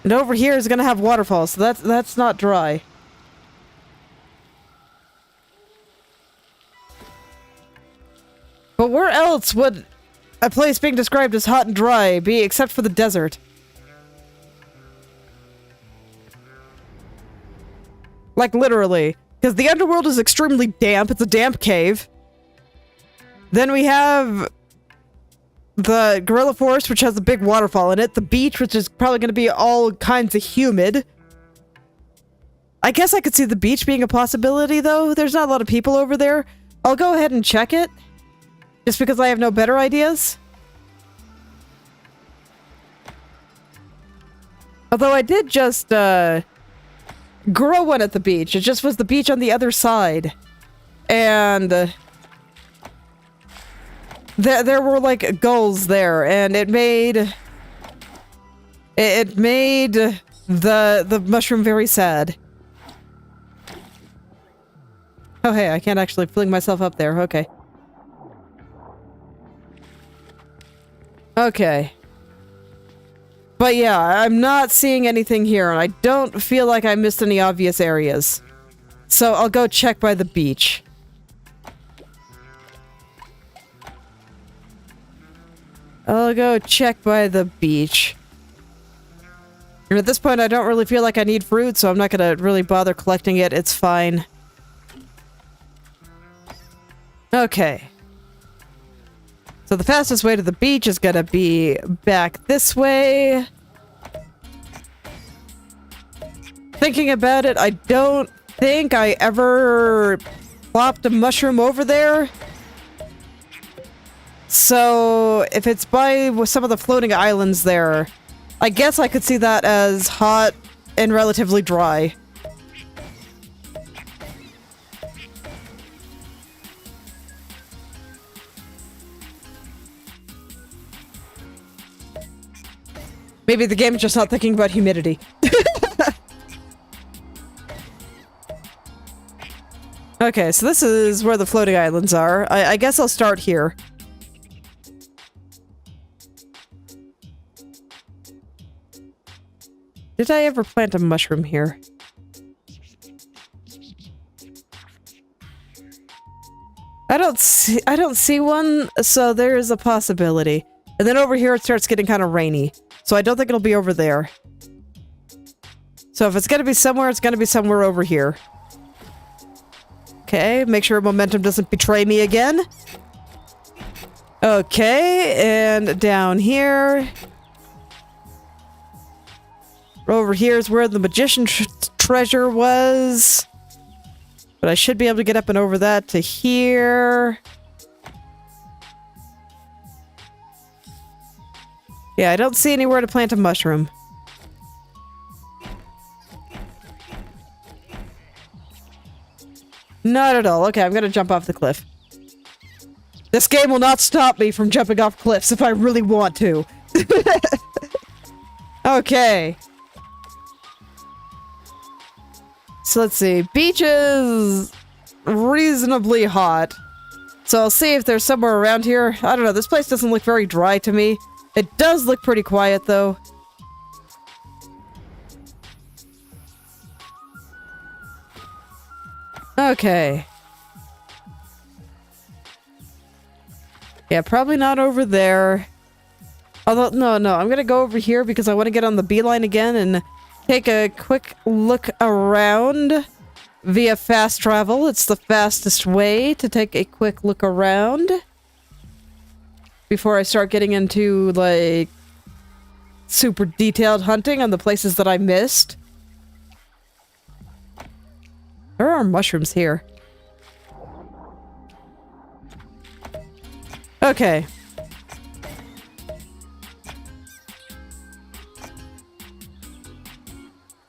S1: And over here is gonna have waterfalls, so that's not dry. But where else would a place being described as hot and dry be except for the desert? Like, literally. Because the underworld is extremely damp. It's a damp cave. Then we have the Gorilla Forest, which has a big waterfall in it. The beach, which is probably going to be all kinds of humid. I guess I could see the beach being a possibility, though. There's not a lot of people over there. I'll go ahead and check it. Just because I have no better ideas. Although I did just, grow one at the beach. It just was the beach on the other side. And there were like gulls there, and it made the mushroom very sad. Oh hey, I can't actually fling myself up there. Okay. Okay. But yeah, I'm not seeing anything here, and I don't feel like I missed any obvious areas. So I'll go check by the beach. I'll go check by the beach. And at this point, I don't really feel like I need fruit, so I'm not gonna really bother collecting it. It's fine. Okay. So the fastest way to the beach is gonna be back this way. Thinking about it, I don't think I ever plopped a mushroom over there. So if it's by some of the floating islands there, I guess I could see that as hot and relatively dry. Maybe the game is just not thinking about humidity. Okay, so this is where the floating islands are. I guess I'll start here. Did I ever plant a mushroom here? I don't see one, so there is a possibility. And then over here it starts getting kind of rainy. So I don't think it'll be over there. So if it's gonna be somewhere, it's gonna be somewhere over here. Okay, make sure momentum doesn't betray me again. Okay, and down here. Over here is where the magician treasure was. But I should be able to get up and over that to here. Yeah, I don't see anywhere to plant a mushroom. Not at all. Okay, I'm gonna jump off the cliff. This game will not stop me from jumping off cliffs if I really want to. Okay. So let's see. Beach is reasonably hot. So I'll see if there's somewhere around here. I don't know. This place doesn't look very dry to me. It does look pretty quiet, though. Okay. Yeah, probably not over there. Although, no, I'm gonna go over here because I want to get on the beeline again and take a quick look around via fast travel. It's the fastest way to take a quick look around before I start getting into, like, super detailed hunting on the places that I missed. There are mushrooms here. Okay.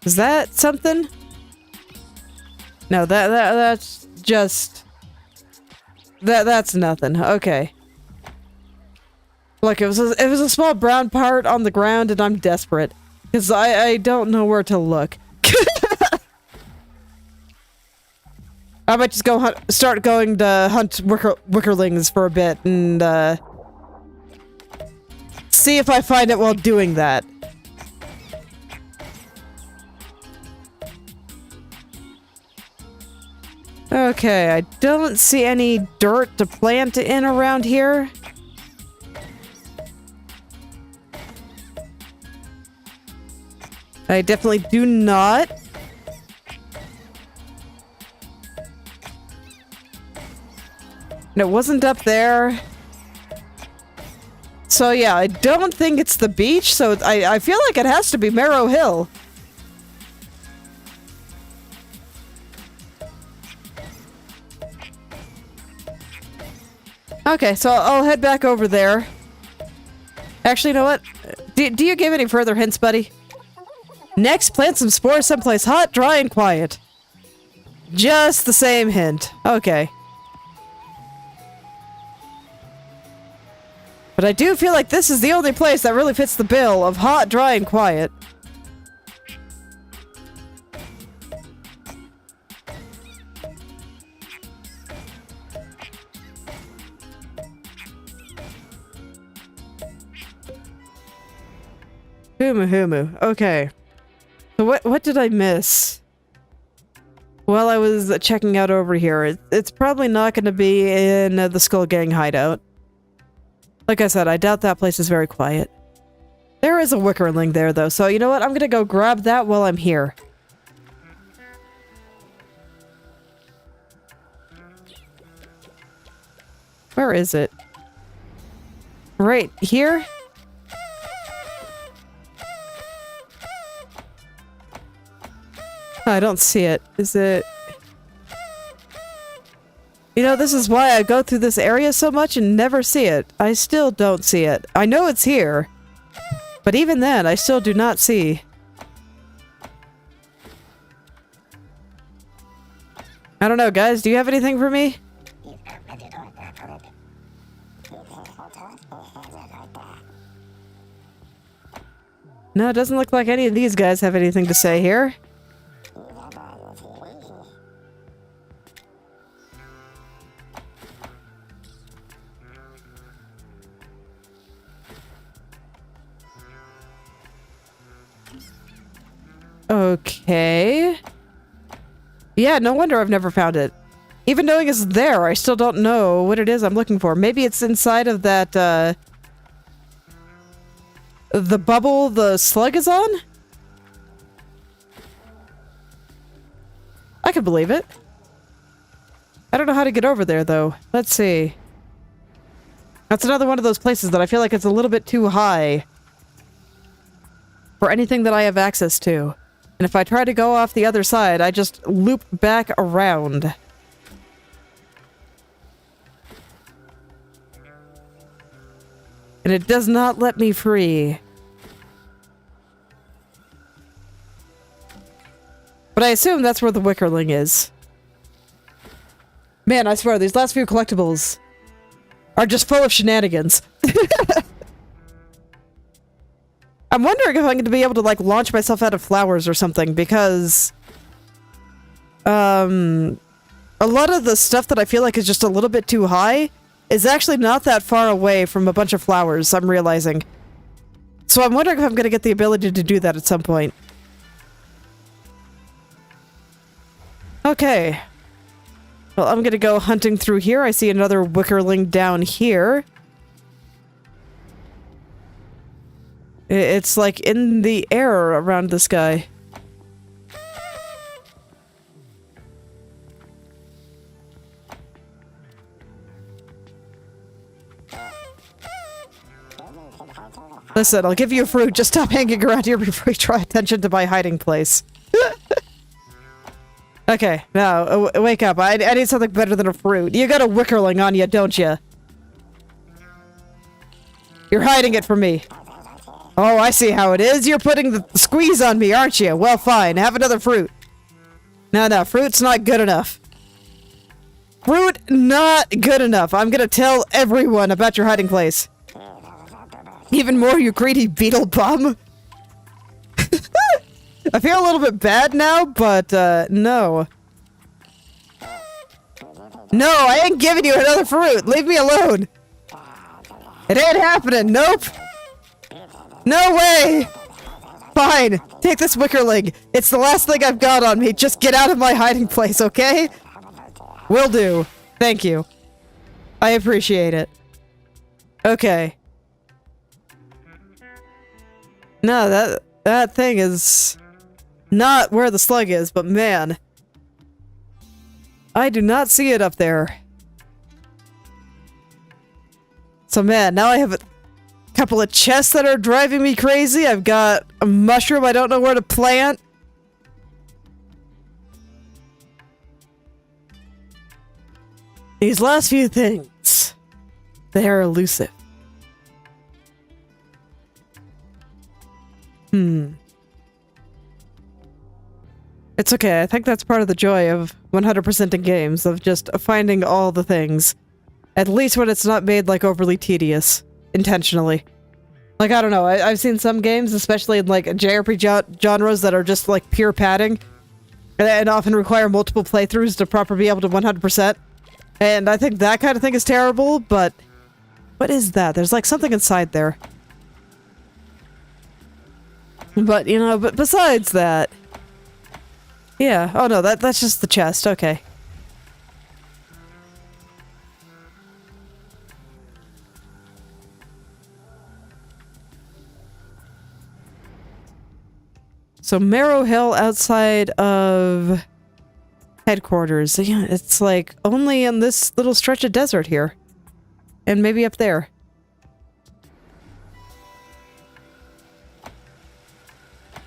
S1: Is that something? No, that's just... That's nothing. Okay. Look, it was a small brown part on the ground and I'm desperate. Because I don't know where to look. I might just go start going to hunt wickerlings for a bit and see if I find it while doing that. Okay, I don't see any dirt to plant in around here. I definitely do not. And it wasn't up there. So yeah, I don't think it's the beach, so I feel like it has to be Marrow Hill. Okay, so I'll head back over there. Actually, you know what? Do you give any further hints, buddy? Next, plant some spores someplace hot, dry, and quiet. Just the same hint. Okay. But I do feel like this is the only place that really fits the bill of hot, dry, and quiet. Humu. Okay. So what did I miss? While I was checking out over here, it's probably not going to be in the Skull Gang hideout. Like I said, I doubt that place is very quiet. There is a wickerling there, though, so you know what? I'm gonna go grab that while I'm here. Where is it? Right here? I don't see it. Is it... You know, this is why I go through this area so much and never see it. I still don't see it. I know it's here. But even then, I still do not see. I don't know, guys. Do you have anything for me? No, it doesn't look like any of these guys have anything to say here. Okay. Yeah, no wonder I've never found it. Even knowing it's there, I still don't know what it is I'm looking for. Maybe it's inside of that, the bubble the slug is on? I can believe it. I don't know how to get over there, though. Let's see. That's another one of those places that I feel like it's a little bit too high for anything that I have access to. And if I try to go off the other side, I just loop back around. And it does not let me free. But I assume that's where the wickerling is. Man, I swear, these last few collectibles are just full of shenanigans. I'm wondering if I'm going to be able to, like, launch myself out of flowers or something, because a lot of the stuff that I feel like is just a little bit too high is actually not that far away from a bunch of flowers, I'm realizing. So I'm wondering if I'm going to get the ability to do that at some point. Okay. Well, I'm gonna go hunting through here. I see another wickerling down here. It's like in the air around this guy. Listen, I'll give you a fruit. Just stop hanging around here before you draw attention to my hiding place. Okay, now, wake up. I need something better than a fruit. You got a wickerling on you, don't you? You're hiding it from me. Oh, I see how it is. You're putting the squeeze on me, aren't you? Well, fine. Have another fruit. No, fruit's not good enough. Fruit, not good enough. I'm gonna tell everyone about your hiding place. Even more, you greedy beetle bum. I feel a little bit bad now, but, no. No, I ain't giving you another fruit. Leave me alone. It ain't happening. Nope. No way. Fine. Take this wickerling. It's the last thing I've got on me. Just get out of my hiding place, okay? Will do. Thank you. I appreciate it. Okay. No, that thing is not where the slug is, but man. I do not see it up there. So man, now I have a couple of chests that are driving me crazy. I've got a mushroom I don't know where to plant. These last few things, they are elusive. It's okay. I think that's part of the joy of 100% in games, of just finding all the things. At least when it's not made, like, overly tedious. Intentionally. Like, I don't know. I've seen some games, especially in, like, JRPG genres that are just, like, pure padding. And often require multiple playthroughs to properly be able to 100%. And I think that kind of thing is terrible, but... What is that? There's, like, something inside there. But, you know, but besides that... Yeah, oh no, that's just the chest, okay. So Marrow Hill outside of headquarters. Yeah, it's like only in this little stretch of desert here. And maybe up there.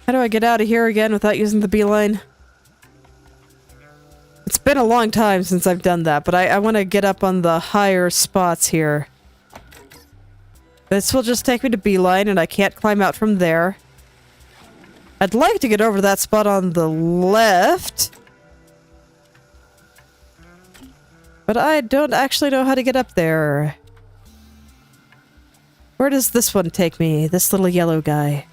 S1: How do I get out of here again without using the beeline? It's been a long time since I've done that, but I want to get up on the higher spots here. This will just take me to beeline, and I can't climb out from there. I'd like to get over to that spot on the left. But I don't actually know how to get up there. Where does this one take me? This little yellow guy.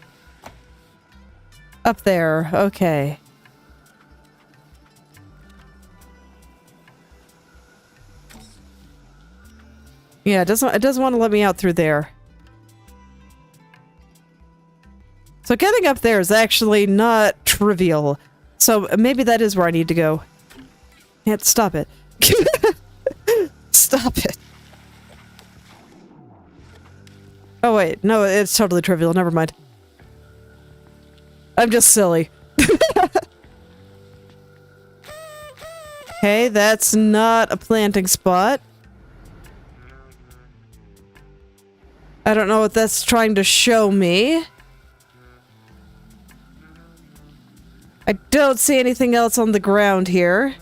S1: Up there, okay. Yeah, it doesn't want to let me out through there. So getting up there is actually not trivial. So maybe that is where I need to go. Can't stop it. Stop it. Oh wait, no, it's totally trivial, never mind. I'm just silly. Okay, that's not a planting spot. I don't know what that's trying to show me. I don't see anything else on the ground here.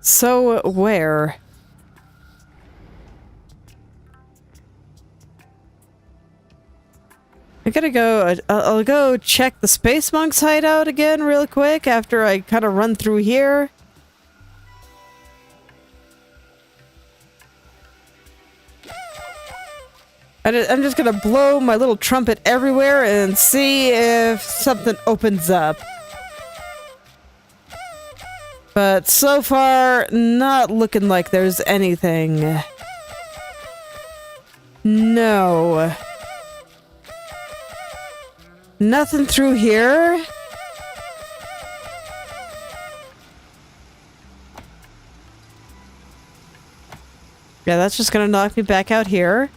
S1: So, where? I gotta go, I'll go check the Space Monk's hideout again real quick after I kind of run through here. I'm just gonna blow my little trumpet everywhere and see if something opens up. But so far, not looking like there's anything. No. Nothing through here. Yeah, that's just gonna knock me back out here.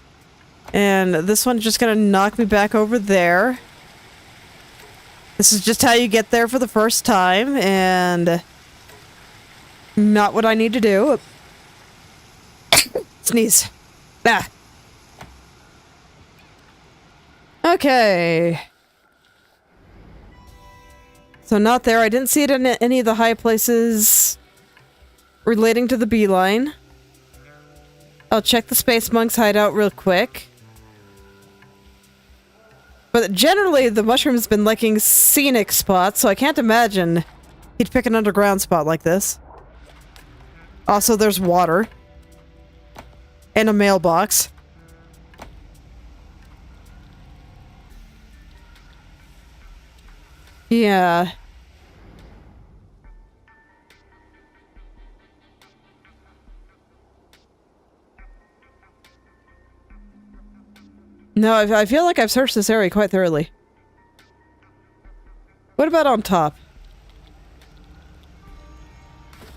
S1: And this one's just gonna knock me back over there. This is just how you get there for the first time, and not what I need to do. Sneeze. Ah. Okay. So not there. I didn't see it in any of the high places relating to the beeline. I'll check the Space Monk's hideout real quick. But generally, the mushroom's been liking scenic spots, so I can't imagine he'd pick an underground spot like this. Also, there's water. And a mailbox. Yeah. No, I feel like I've searched this area quite thoroughly. What about on top?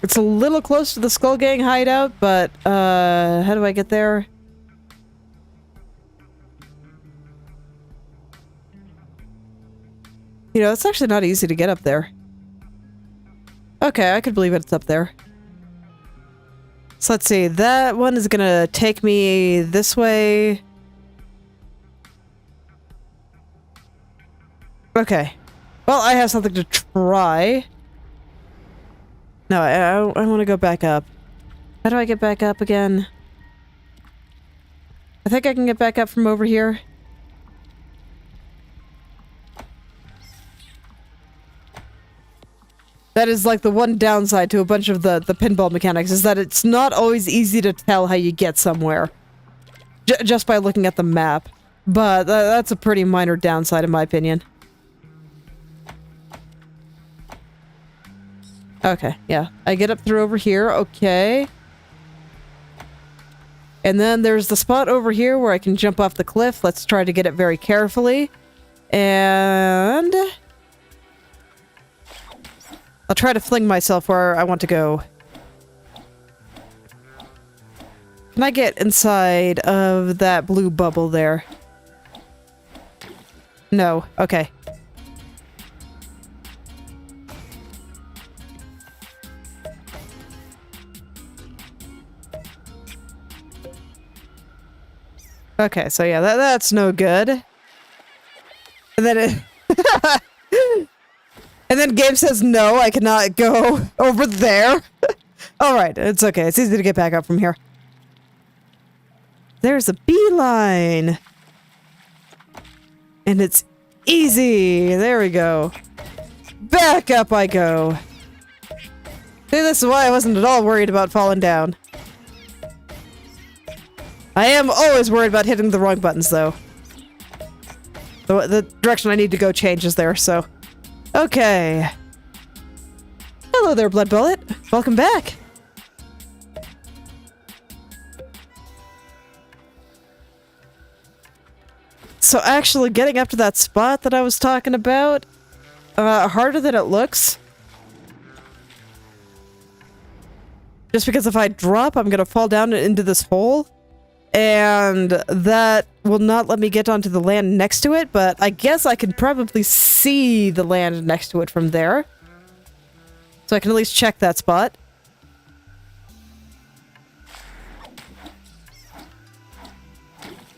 S1: It's a little close to the Skull Gang hideout, but, how do I get there? You know, it's actually not easy to get up there. Okay, I could believe it's up there. So let's see, that one is gonna take me this way. Okay. Well, I have something to try. No, I want to go back up. How do I get back up again? I think I can get back up from over here. That is like the one downside to a bunch of the pinball mechanics, is that it's not always easy to tell how you get somewhere. Just by looking at the map. But that's a pretty minor downside in my opinion. Okay, yeah. I get up through over here, okay. And then there's the spot over here where I can jump off the cliff. Let's try to get it very carefully. And I'll try to fling myself where I want to go. Can I get inside of that blue bubble there? No, okay. Okay, so yeah, that's no good. And then it and then game says no, I cannot go over there. Alright, it's okay. It's easy to get back up from here. There's a beeline. And it's easy. There we go. Back up I go. See, this is why I wasn't at all worried about falling down. I am always worried about hitting the wrong buttons, though. The direction I need to go changes there, so... Okay. Hello there, Blood Bullet. Welcome back. So actually getting up to that spot that I was talking about, harder than it looks. Just because if I drop, I'm gonna fall down into this hole. And that will not let me get onto the land next to it, but I guess I can probably see the land next to it from there. So I can at least check that spot.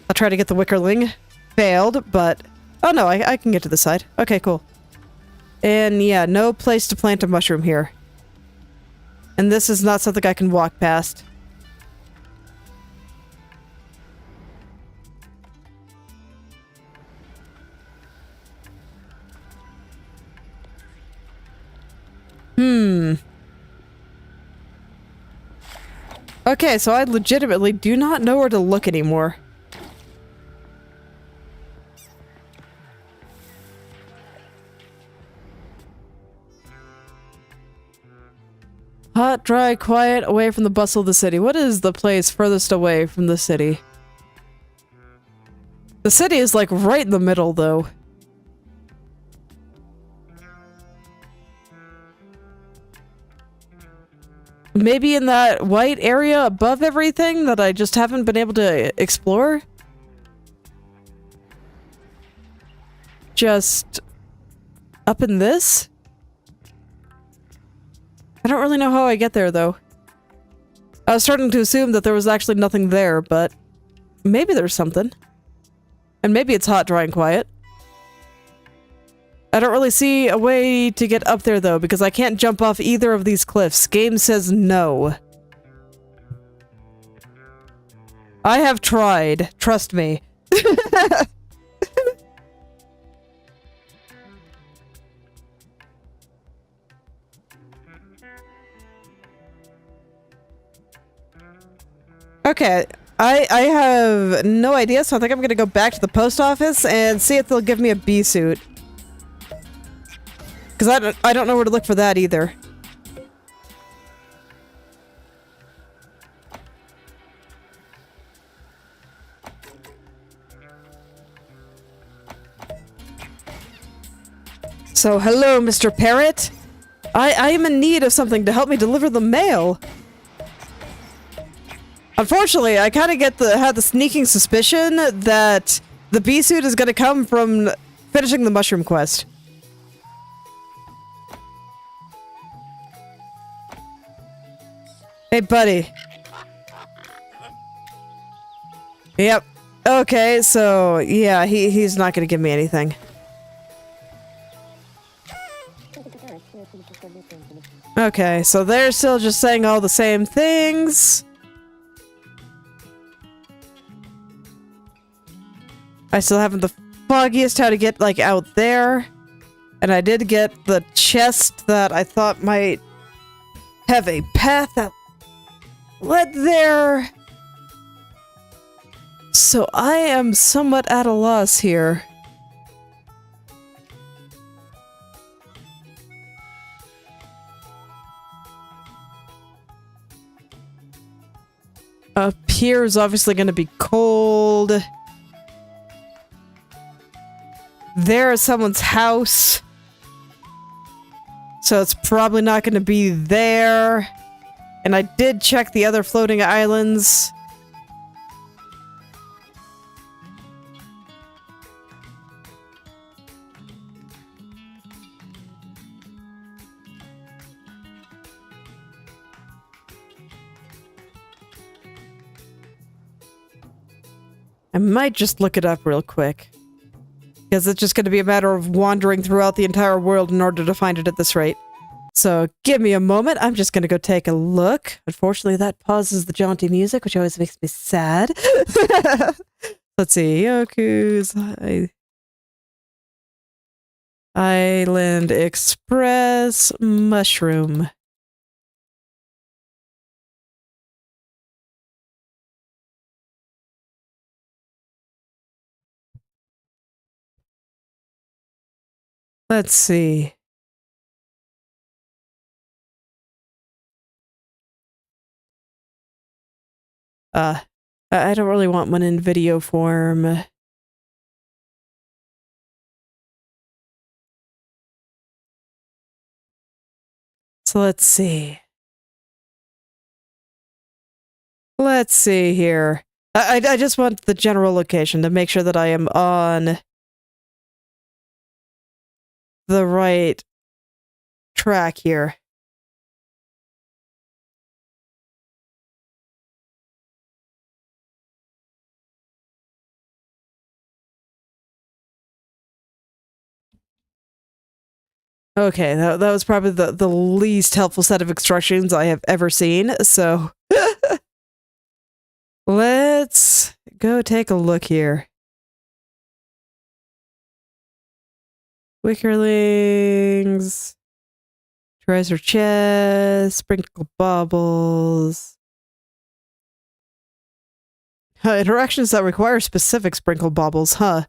S1: I'll try to get the Wickerling. Failed, but... Oh no, I can get to the side. Okay, cool. And yeah, no place to plant a mushroom here. And this is not something I can walk past. Okay, so I legitimately do not know where to look anymore. Hot, dry, quiet, away from the bustle of the city. What is the place furthest away from the city? The city is like right in the middle, though. Maybe in that white area above everything that I just haven't been able to explore? Just up in this? I don't really know how I get there, though. I was starting to assume that there was actually nothing there, but maybe there's something. And maybe it's hot, dry, and quiet. I don't really see a way to get up there, though, because I can't jump off either of these cliffs. Game says no. I have tried. Trust me. Okay, I have no idea, so I think I'm gonna go back to the post office and see if they'll give me a bee suit. Because I don't know where to look for that either. So, hello, Mr. Parrot. I am in need of something to help me deliver the mail. Unfortunately, I kind of had the sneaking suspicion that the bee suit is going to come from finishing the mushroom quest. Hey, buddy. Yep. Okay, so yeah, he's not going to give me anything. Okay, so they're still just saying all the same things. I still haven't the foggiest how to get, like, out there. And I did get the chest that I thought might have a path that led there. So I am somewhat at a loss here. Up here is obviously going to be cold. There is someone's house. So it's probably not going to be there. And I did check the other floating islands. I might just look it up real quick. Because it's just going to be a matter of wandering throughout the entire world in order to find it at this rate. So give me a moment. I'm just going to go take a look. Unfortunately, that pauses the jaunty music, which always makes me sad. Let's see. Yoku's Island Express Mushroom. Let's see. I don't really want one in video form. So let's see. Let's see here. I just want the general location to make sure that I am on the right track here. Okay, that was probably the least helpful set of instructions I have ever seen, so... Let's go take a look here. Wickerlings... Treasure chest... Sprinkle baubles... Interactions that require specific sprinkle baubles, huh?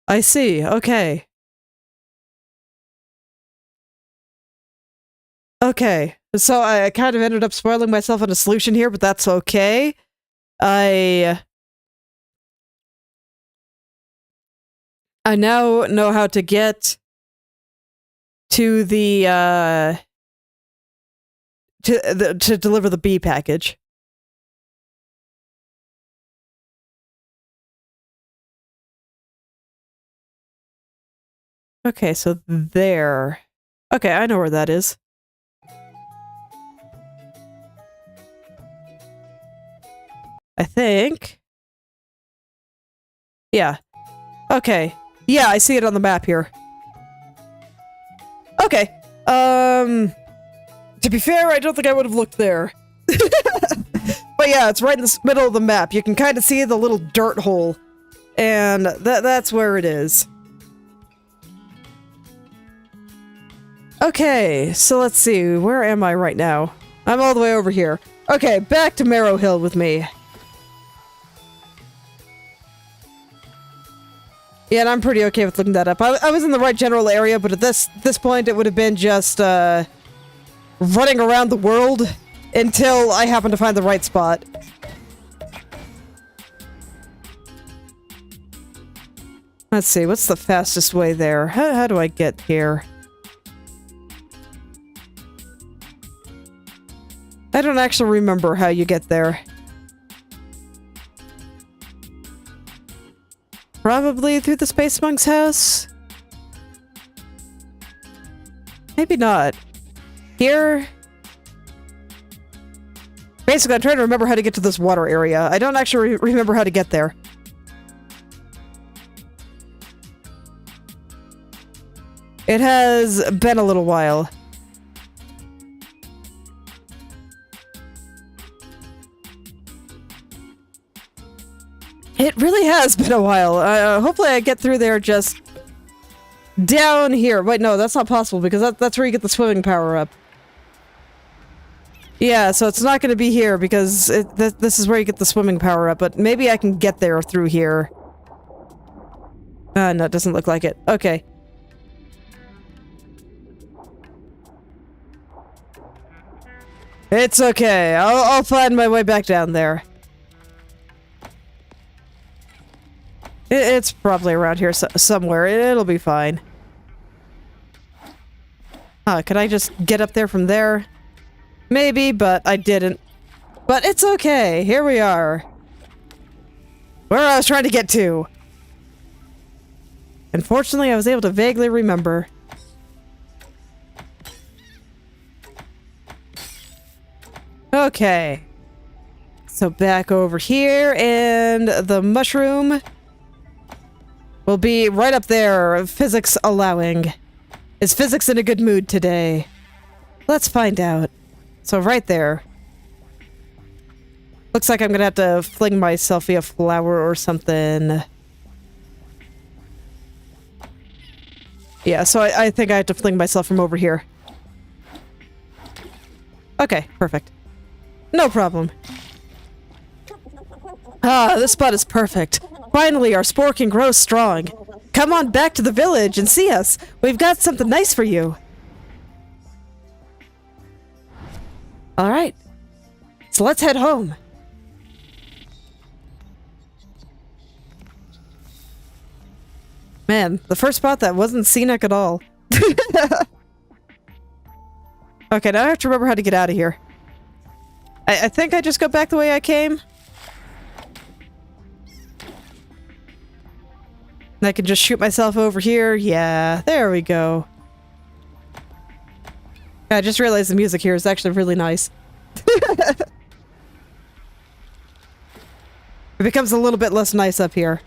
S1: I see, okay. Okay, so I kind of ended up spoiling myself on a solution here, but that's okay. I now know how to get to the to deliver the B package. Okay, so there. Okay, I know where that is. I think. Yeah. Okay. Yeah, I see it on the map here. Okay. To be fair, I don't think I would have looked there. But yeah, it's right in the middle of the map. You can kind of see the little dirt hole. And that's where it is. Okay, so let's see. Where am I right now? I'm all the way over here. Okay, back to Marrow Hill with me. Yeah, and I'm pretty okay with looking that up. I was in the right general area, but at this point it would have been just running around the world until I happen to find the right spot. Let's see, what's the fastest way there? How do I get here? I don't actually remember how you get there. Probably through the Space Monk's house? Maybe not. Here? Basically, I'm trying to remember how to get to this water area. I don't actually remember how to get there. It has been a little while. It really has been a while. Hopefully I get through there just down here. Wait, no, that's not possible because that's where you get the swimming power up. Yeah, so it's not going to be here because this is where you get the swimming power up, but maybe I can get there through here. No, it doesn't look like it. Okay. It's okay. I'll find my way back down there. It's probably around here somewhere. It'll be fine. Could I just get up there from there? Maybe, but I didn't. But it's okay. Here we are. Where I was trying to get to. Unfortunately, I was able to vaguely remember. Okay. So back over here, and the mushroom will be right up there, physics allowing. Is physics in a good mood today? Let's find out. So right there. Looks like I'm gonna have to fling myself a flower or something. Yeah, so I think I have to fling myself from over here. Okay, perfect. No problem. Ah, this spot is perfect. Finally, our spore can grow strong. Come on back to the village and see us. We've got something nice for you. Alright. So let's head home. Man, the first spot that wasn't scenic at all. Okay, now I have to remember how to get out of here. I think I just go back the way I came. And I can just shoot myself over here. Yeah, there we go. I just realized the music here is actually really nice. It becomes a little bit less nice up here.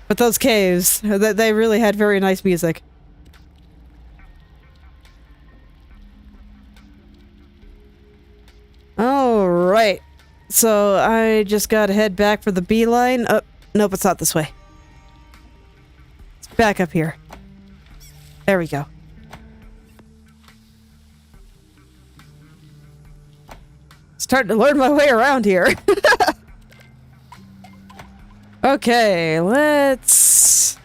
S1: But those caves, they really had very nice music. Alright. So I just gotta head back for the beeline. Oh, nope, it's not this way. It's back up here. There we go. Starting to learn my way around here. Okay, let's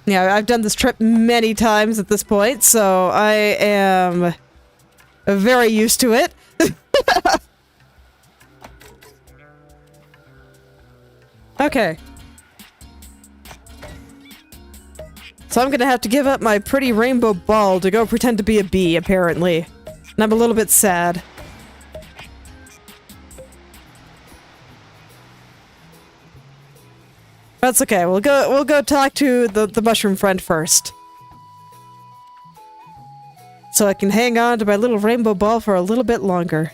S1: Yeah, I've done this trip many times at this point, so I am very used to it. Okay. So I'm gonna have to give up my pretty rainbow ball to go pretend to be a bee, apparently. And I'm a little bit sad. That's okay. We'll go talk to the mushroom friend first. So I can hang on to my little rainbow ball for a little bit longer.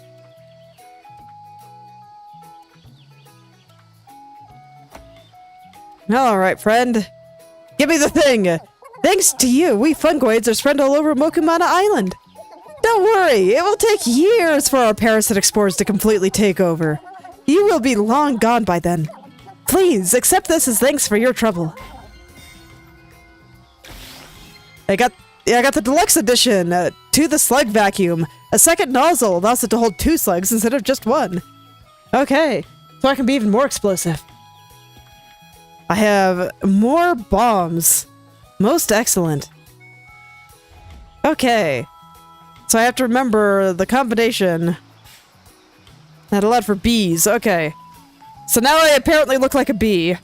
S1: Alright, friend. Give me the thing! Thanks to you, we fungoids are spread all over Mokumana Island. Don't worry, it will take years for our parasitic spores to completely take over. You will be long gone by then. Please, accept this as thanks for your trouble. I got the deluxe edition, to the slug vacuum. A second nozzle allows it to hold 2 slugs instead of just 1. Okay, so I can be even more explosive. I have more bombs. Most excellent. Okay. So I have to remember the combination that allowed for bees. Okay. So now I apparently look like a bee.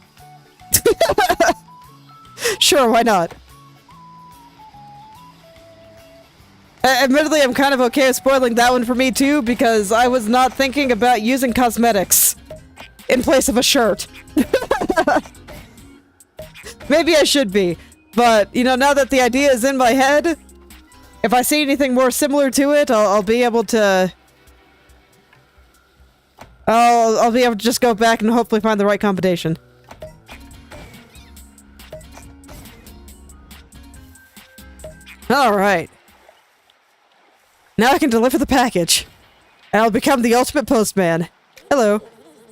S1: Sure, why not? Admittedly, I'm kind of okay with spoiling that one for me too, because I was not thinking about using cosmetics in place of a shirt. Maybe I should be, but, you know, now that the idea is in my head, if I see anything more similar to it, I'll be able to... I'll be able to just go back and hopefully find the right combination. Alright. Now I can deliver the package. And I'll become the ultimate postman. Hello.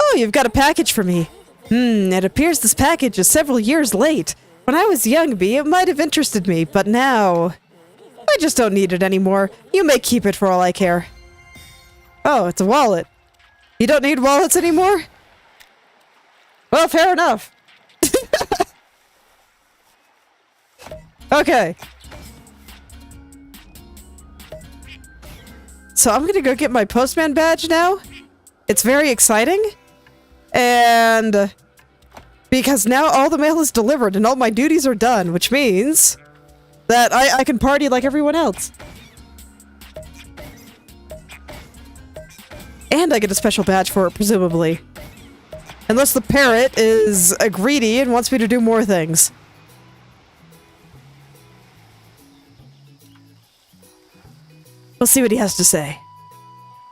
S1: Oh, you've got a package for me. It appears this package is several years late. When I was young, Bee, it might have interested me, but now... I just don't need it anymore. You may keep it for all I care. Oh, it's a wallet. You don't need wallets anymore? Well, fair enough. Okay. So I'm gonna go get my postman badge now. It's very exciting. And because now all the mail is delivered and all my duties are done, which means that I can party like everyone else. And I get a special badge for it, presumably. Unless the parrot is greedy and wants me to do more things. We'll see what he has to say.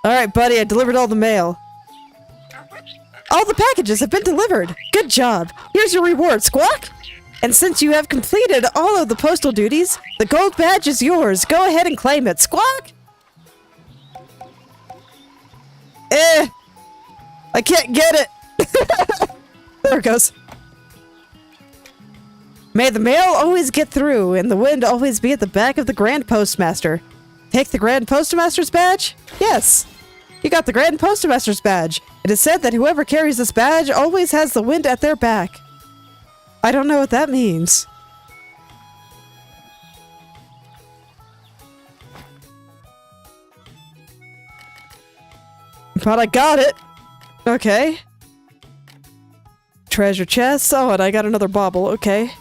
S1: Alright, buddy, I delivered all the mail. All the packages have been delivered! Good job! Here's your reward, Squawk! And since you have completed all of the postal duties, the gold badge is yours. Go ahead and claim it, Squawk! I can't get it! There it goes. May the mail always get through, and the wind always be at the back of the Grand Postmaster. Take the Grand Postmaster's badge? Yes. You got the Grand Postmaster's badge. It is said that whoever carries this badge always has the wind at their back. I don't know what that means. But I got it. Okay. Treasure chest. Oh, and I got another bauble. Okay.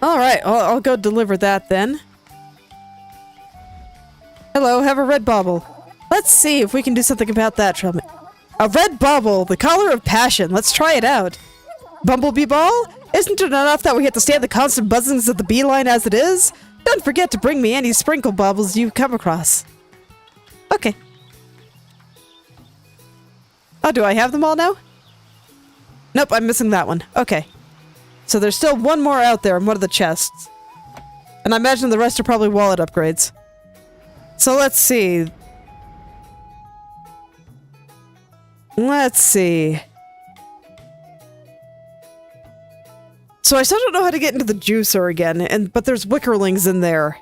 S1: Alright, I'll go deliver that then. Hello, have a red bauble. Let's see if we can do something about that trouble. A red bauble, the color of passion. Let's try it out. Bumblebee ball? Isn't it enough that we have to stand the constant buzzings of the beeline as it is? Don't forget to bring me any sprinkle baubles you come across. Okay. Oh, do I have them all now? Nope, I'm missing that one. Okay. So there's still one more out there in one of the chests. And I imagine the rest are probably wallet upgrades. So let's see. Let's see. So I still don't know how to get into the juicer again, but there's wickerlings in there.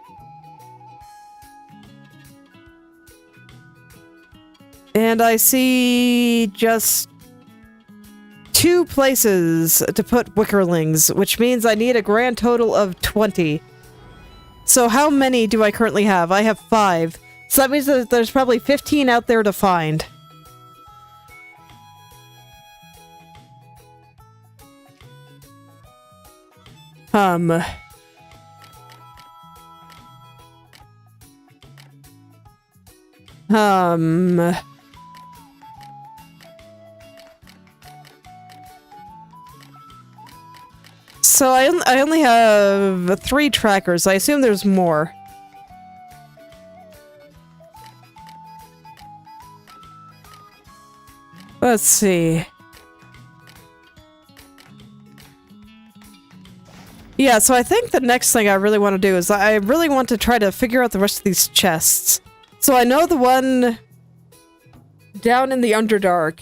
S1: And I see just 2 places to put wickerlings, which means I need a grand total of 20. So how many do I currently have? I have 5. So that means that there's probably 15 out there to find. So I only have 3 trackers. I assume there's more. Let's see. Yeah, so I think the next thing I really want to do is I really want to try to figure out the rest of these chests. So I know the one down in the Underdark.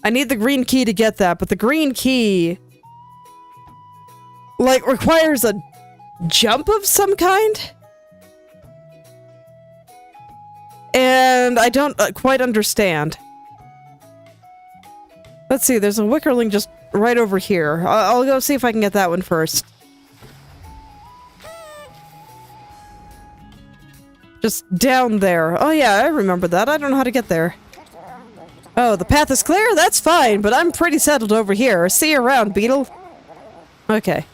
S1: I need the green key to get that, but the green key, like, requires a jump of some kind? And I don't quite understand. Let's see, there's a wickerling just right over here. I'll go see if I can get that one first. Just down there. Oh yeah, I remember that. I don't know how to get there. Oh, the path is clear? That's fine, but I'm pretty settled over here. See you around, Beetle. Okay.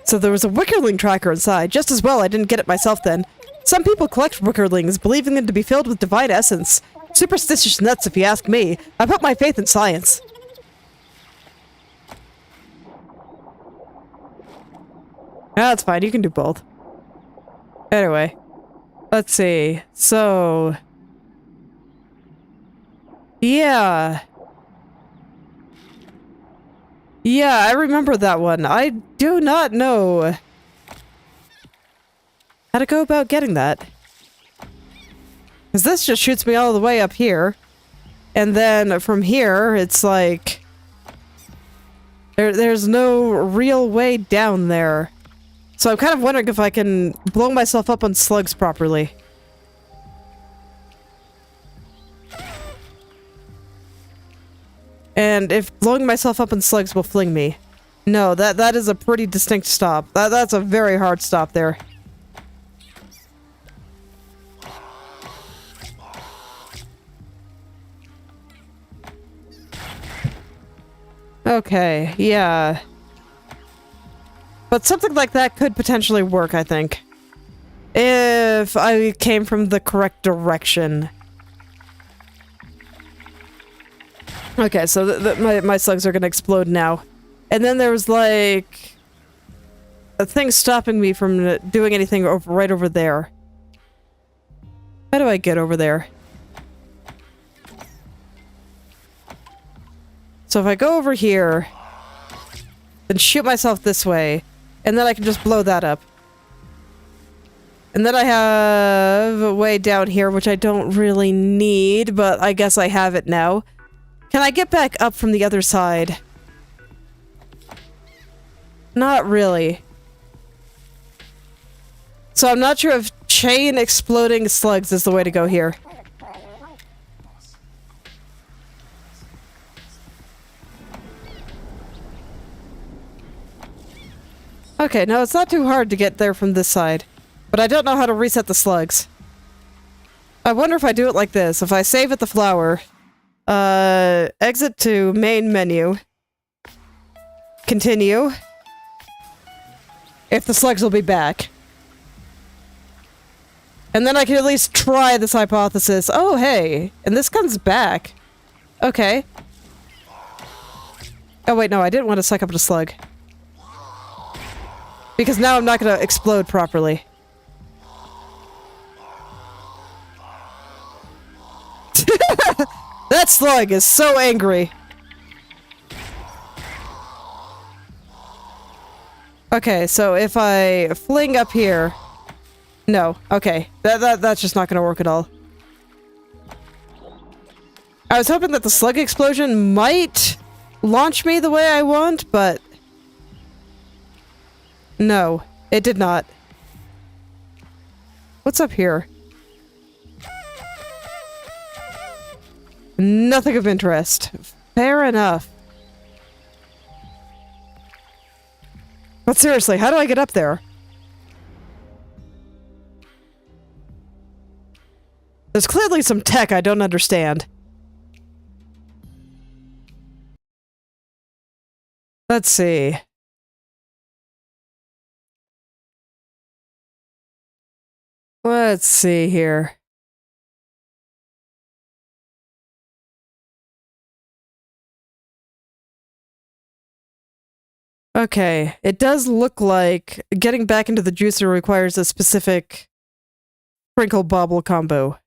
S1: So there was a wickerling tracker inside. Just as well I didn't get it myself then. Some people collect wickerlings, believing them to be filled with divine essence. Superstitious nuts, if you ask me. I put my faith in science. That's fine, you can do both. Anyway. Let's see. So... yeah. Yeah, I remember that one. I do not know how to go about getting that. Because this just shoots me all the way up here. And then from here, it's like... there's no real way down there. So I'm kind of wondering if I can blow myself up on slugs properly. And if blowing myself up on slugs will fling me. No, that is a pretty distinct stop. That's a very hard stop there. Okay, yeah. But something like that could potentially work, I think. If I came from the correct direction. Okay, so my slugs are gonna explode now. And then there was, like... a thing stopping me from doing anything right over there. How do I get over there? So if I go over here, then shoot myself this way, and then I can just blow that up. And then I have a way down here, which I don't really need, but I guess I have it now. Can I get back up from the other side? Not really. So I'm not sure if chain exploding slugs is the way to go here. Okay, no, it's not too hard to get there from this side. But I don't know how to reset the slugs. I wonder if I do it like this. If I save at the flower, exit to main menu, continue, if the slugs will be back. And then I can at least try this hypothesis. Oh, hey, and this comes back. Okay. Oh, wait, no, I didn't want to suck up a slug. Because now I'm not going to explode properly. That slug is so angry. Okay, so if I fling up here... no, okay. That's just not going to work at all. I was hoping that the slug explosion might launch me the way I want, but... no, it did not. What's up here? Nothing of interest. Fair enough. But seriously, how do I get up there? There's clearly some tech I don't understand. Let's see. Let's see here. Okay, it does look like getting back into the juicer requires a specific sprinkle bobble combo.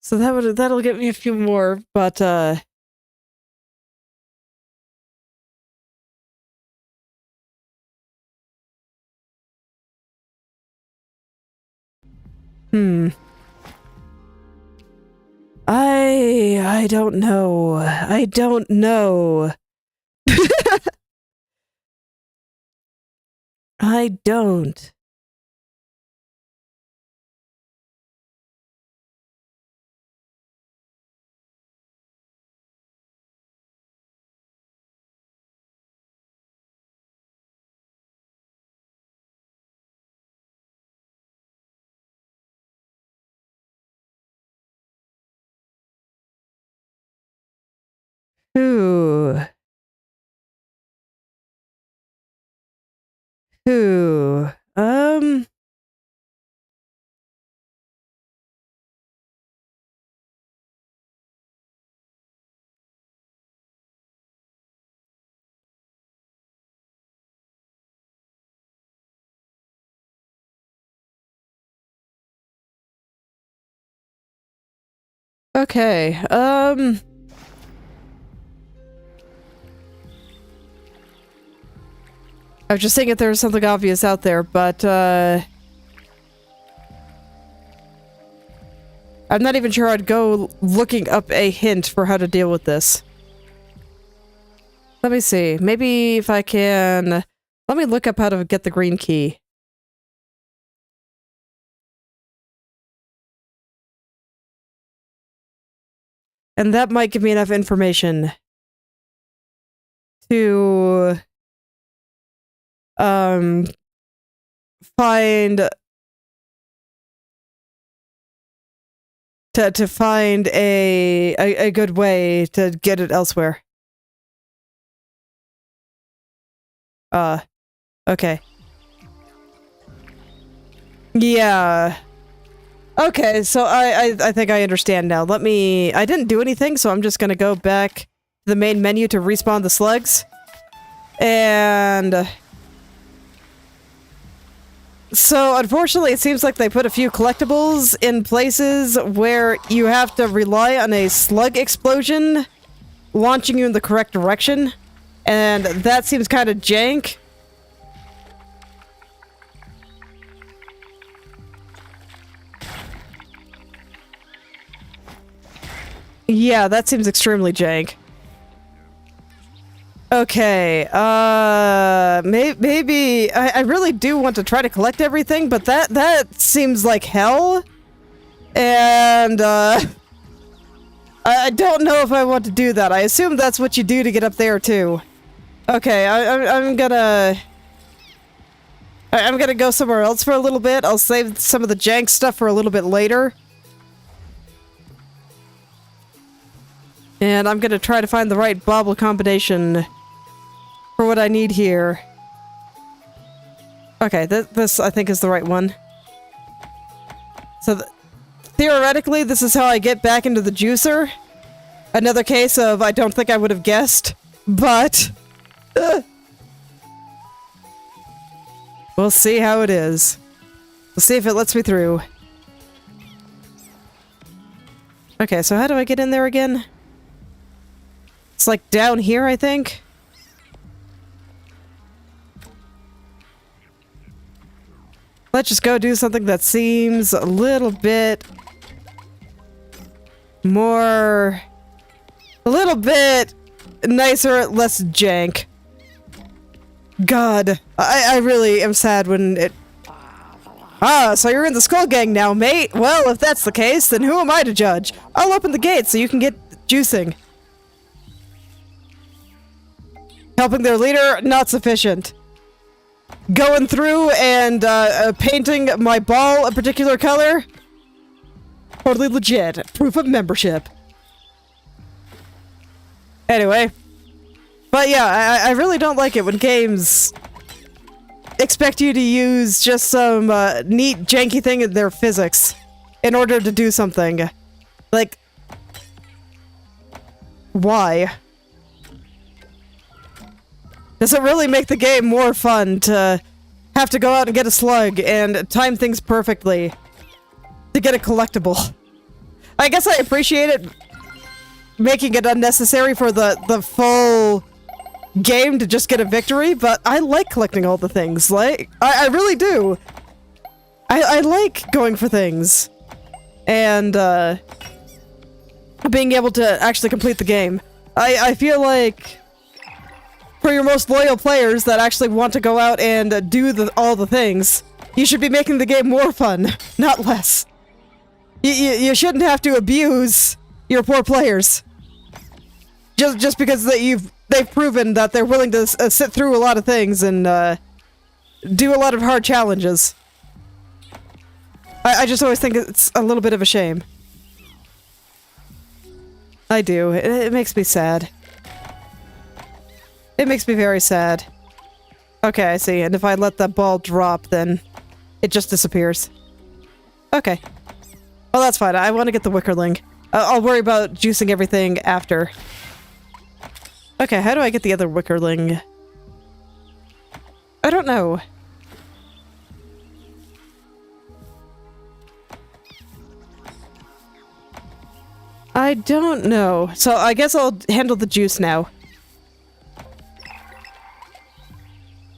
S1: So that'll get me a few more, but I don't know. I don't know. I don't. Who? Who? Okay, I was just saying if there's something obvious out there, but, I'm not even sure I'd go looking up a hint for how to deal with this. Let me see. Maybe if I can... Let me look up how to get the green key. And that might give me enough information to find to find a good way to get it elsewhere. Okay. Yeah. Okay, so I think I understand now. Let me... I didn't do anything, so I'm just gonna go back to the main menu to respawn the slugs. And... So, unfortunately, it seems like they put a few collectibles in places where you have to rely on a slug explosion launching you in the correct direction. And that seems kind of jank. Yeah, that seems extremely jank. Okay, maybe I really do want to try to collect everything, but that seems like hell. And, I don't know if I want to do that. I assume that's what you do to get up there, too. Okay, I'm gonna go somewhere else for a little bit. I'll save some of the jank stuff for a little bit later. And I'm gonna try to find the right bobble combination for what I need here. Okay, this I think is the right one. So theoretically, this is how I get back into the juicer. Another case of I don't think I would have guessed, but we'll see how it is. We'll see if it lets me through. Okay, so how do I get in there again? It's like down here, I think. Let's just go do something that seems a little bit more A little bit nicer, less jank. God, I really am sad when it... Ah, so you're in the Skull Gang now, mate? Well, if that's the case, then who am I to judge? I'll open the gate so you can get juicing. Helping their leader, not sufficient. Going through and painting my ball a particular color? Totally legit. Proof of membership. Anyway. But yeah, I really don't like it when games expect you to use just some neat, janky thing in their physics in order to do something. Like, why? Does it really make the game more fun to have to go out and get a slug and time things perfectly to get a collectible? I guess I appreciate it making it unnecessary for the full game to just get a victory, but I like collecting all the things. Like, I really do. I like going for things and being able to actually complete the game. I feel like for your most loyal players that actually want to go out and do all the things, you should be making the game more fun, not less. You shouldn't have to abuse your poor players just because they've proven that they're willing to sit through a lot of things and do a lot of hard challenges. I just always think it's a little bit of a shame. I do. It makes me sad. It makes me very sad. Okay, I see. And if I let that ball drop, then it just disappears. Okay. Well, that's fine. I want to get the Wickerling. I'll worry about juicing everything after. Okay, how do I get the other Wickerling? I don't know. I don't know. So I guess I'll handle the juice now.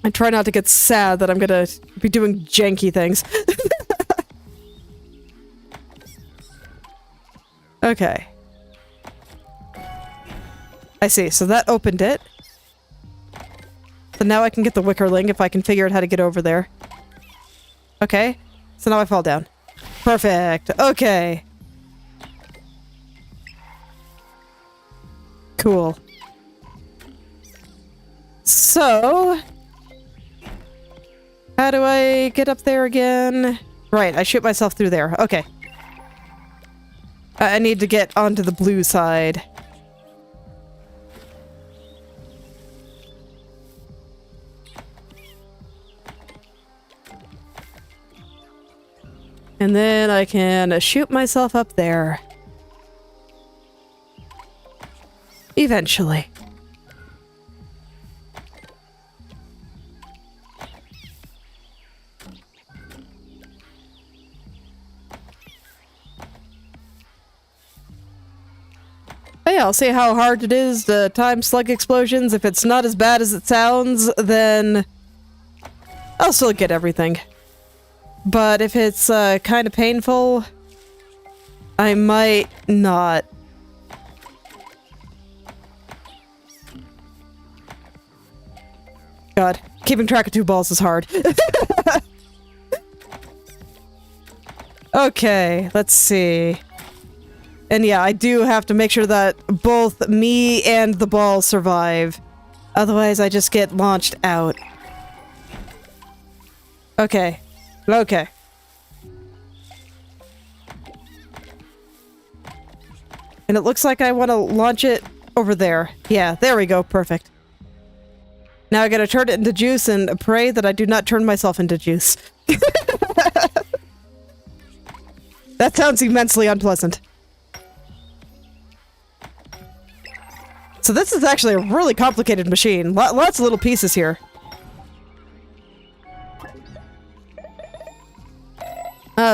S1: I try not to get sad that I'm gonna be doing janky things. Okay. I see, so that opened it. So now I can get the Wickerling if I can figure out how to get over there. Okay, so now I fall down. Perfect, okay. Cool. So... how do I get up there again? Right, I shoot myself through there. Okay. I need to get onto the blue side. And then I can shoot myself up there. Eventually. Hey, I'll see how hard it is to time slug explosions. If it's not as bad as it sounds, then I'll still get everything. But if it's kind of painful, I might not. God, keeping track of two balls is hard. Okay, let's see. And yeah, I do have to make sure that both me and the ball survive. Otherwise, I just get launched out. Okay. Okay. And it looks like I want to launch it over there. Yeah, there we go. Perfect. Now I gotta turn it into juice and pray that I do not turn myself into juice. That sounds immensely unpleasant. So this is actually a really complicated machine. Lots of little pieces here.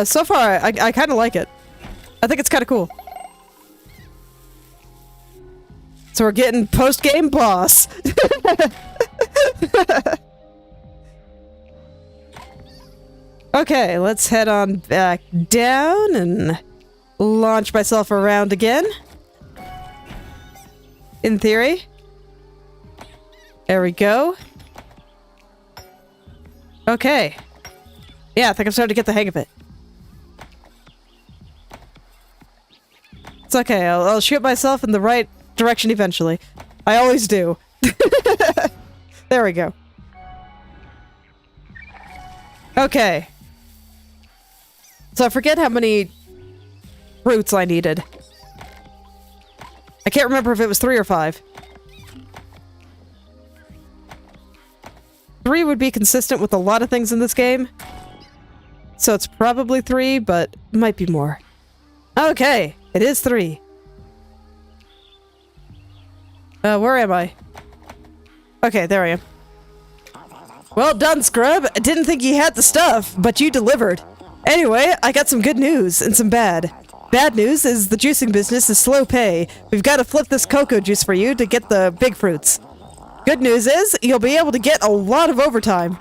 S1: So far, I kind of like it. I think it's kind of cool. So we're getting post-game boss. Okay, let's head on back down and launch myself around again. in theory. There we go. Okay. Yeah, I think I'm starting to get the hang of it. It's okay, I'll shoot myself in the right direction eventually. I always do. There we go. Okay. So I forget how many fruits I needed. I can't remember if it was 3 or 5. 3 would be consistent with a lot of things in this game. So it's probably 3, but might be more. Okay, it is 3. Where am I? Okay, there I am. Well done, Scrub. I didn't think you had the stuff, but you delivered. Anyway, I got some good news and some bad. Bad news is the juicing business is slow pay. We've got to flip this cocoa juice for you to get the big fruits. Good news is you'll be able to get a lot of overtime.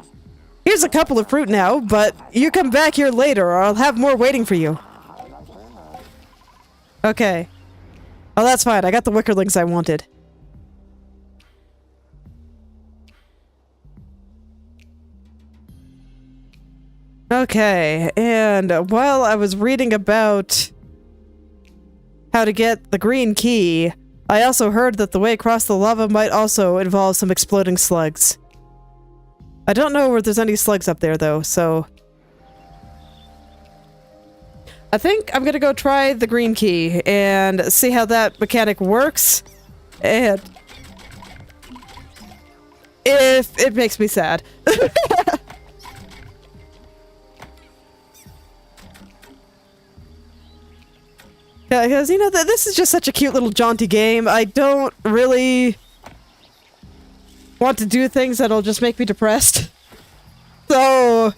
S1: Here's a couple of fruit now, but you come back here later or I'll have more waiting for you. Okay. Oh, that's fine. I got the wickerlings I wanted. Okay, and while I was reading about how to get the green key, I also heard that the way across the lava might also involve some exploding slugs. I don't know where there's any slugs up there, though, so... I think I'm gonna go try the green key and see how that mechanic works, and... if it makes me sad. Because, you know, this is just such a cute little jaunty game. I don't really want to do things that'll just make me depressed. So,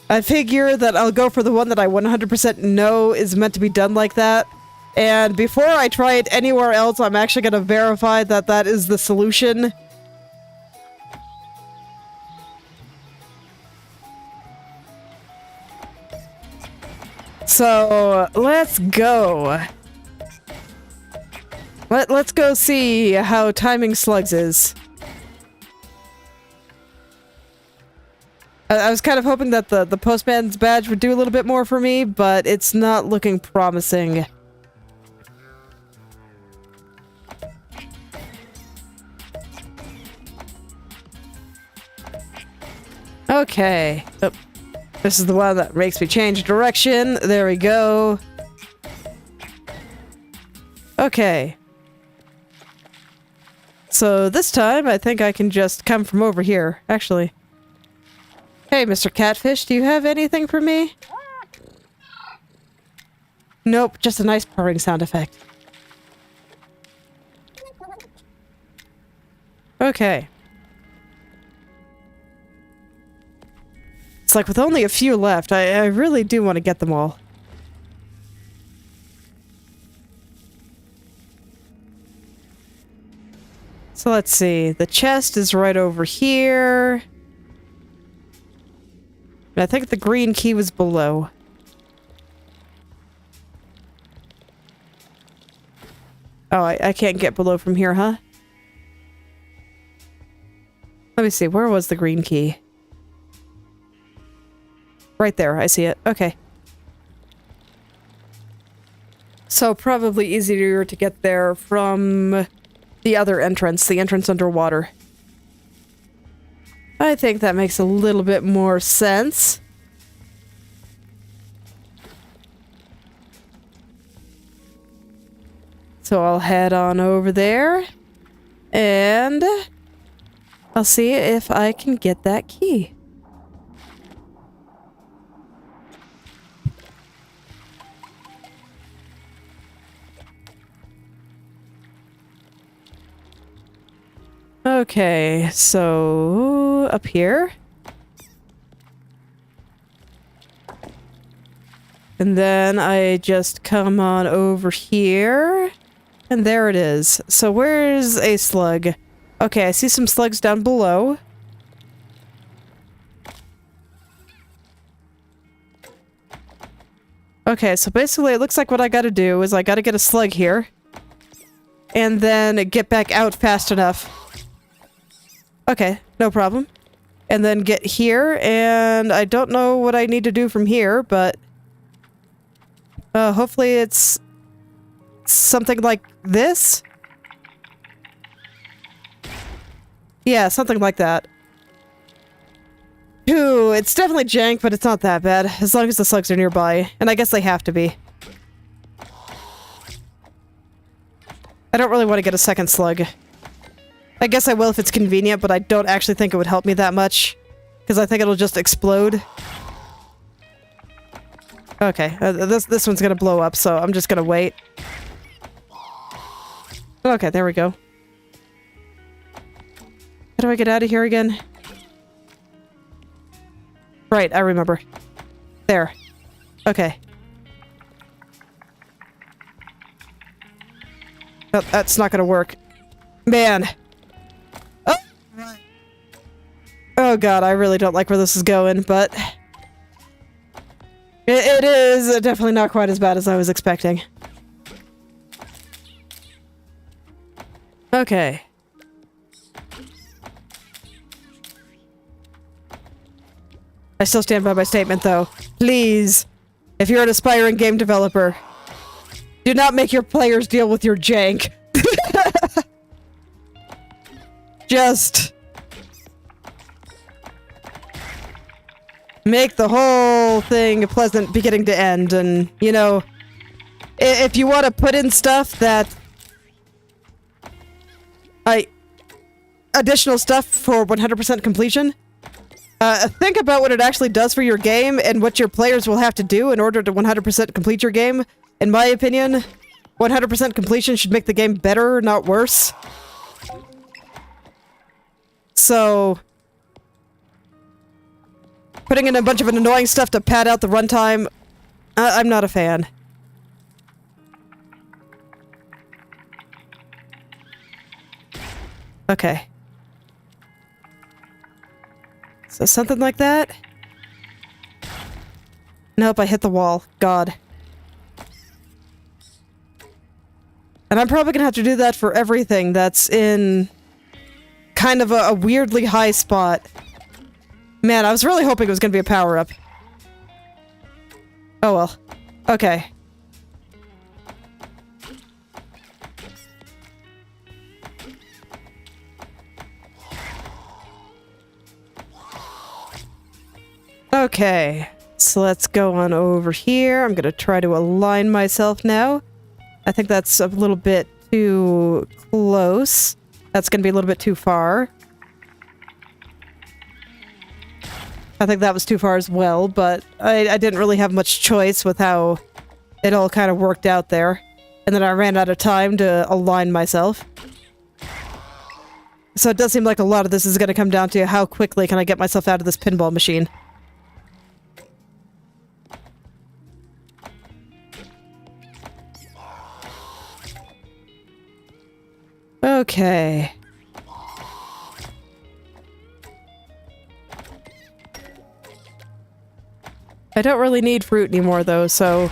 S1: I figure that I'll go for the one that I 100% know is meant to be done like that. And before I try it anywhere else, I'm actually going to verify that that is the solution. So, let's go. Let's go see how timing slugs is. I was kind of hoping that the postman's badge would do a little bit more for me, but it's not looking promising. Okay. Oh. This is the one that makes me change direction. There we go. Okay. So this time, I think I can just come from over here, actually. Hey, Mr. Catfish, do you have anything for me? Nope, just a nice purring sound effect. Okay. It's like with only a few left, I really do want to get them all. So let's see. The chest is right over here. And I think the green key was below. Oh, I can't get below from here, huh? Let me see. Where was the green key? Right there, I see it. Okay. So probably easier to get there from the other entrance, the entrance underwater. I think that makes a little bit more sense. So I'll head on over there, and I'll see if I can get that key. Okay, so up here. And then I just come on over here. And there it is. So where's a slug? Okay, I see some slugs down below. Okay, so basically it looks like what I gotta do is I gotta get a slug here. and then get back out fast enough. Okay, no problem. And then get here, and I don't know what I need to do from here, but hopefully it's something like this? Yeah, something like that. Ooh, it's definitely jank, but it's not that bad, as long as the slugs are nearby, and I guess they have to be. I don't really want to get a second slug. I guess I will if it's convenient, but I don't actually think it would help me that much. Because I think it'll just explode. Okay, this one's gonna blow up, so I'm just gonna wait. Okay, there we go. How do I get out of here again? Right, I remember. There. Okay. Oh, that's not gonna work. Man. Oh! Oh god, I really don't like where this is going, but... It is definitely not quite as bad as I was expecting. Okay. I still stand by my statement, though. Please, if you're an aspiring game developer, do not make your players deal with your jank. Just make the whole thing pleasant beginning to end, and, you know, if you want to put in stuff that... additional stuff for 100% completion, think about what it actually does for your game and what your players will have to do in order to 100% complete your game. In my opinion, 100% completion should make the game better, not worse. So, putting in a bunch of annoying stuff to pad out the runtime, I'm not a fan. Okay. So something like that? Nope, I hit the wall. God. And I'm probably gonna have to do that for everything that's in kind of a weirdly high spot. Man, I was really hoping it was gonna be a power-up. Oh well. Okay. Okay, so let's go on over here. I'm gonna try to align myself now. I think that's a little bit too close. That's gonna be a little bit too far. I think that was too far as well, but I didn't really have much choice with how it all kind of worked out there. And then I ran out of time to align myself. So it does seem like a lot of this is gonna come down to how quickly can I get myself out of this pinball machine. Okay. I don't really need fruit anymore, though, so...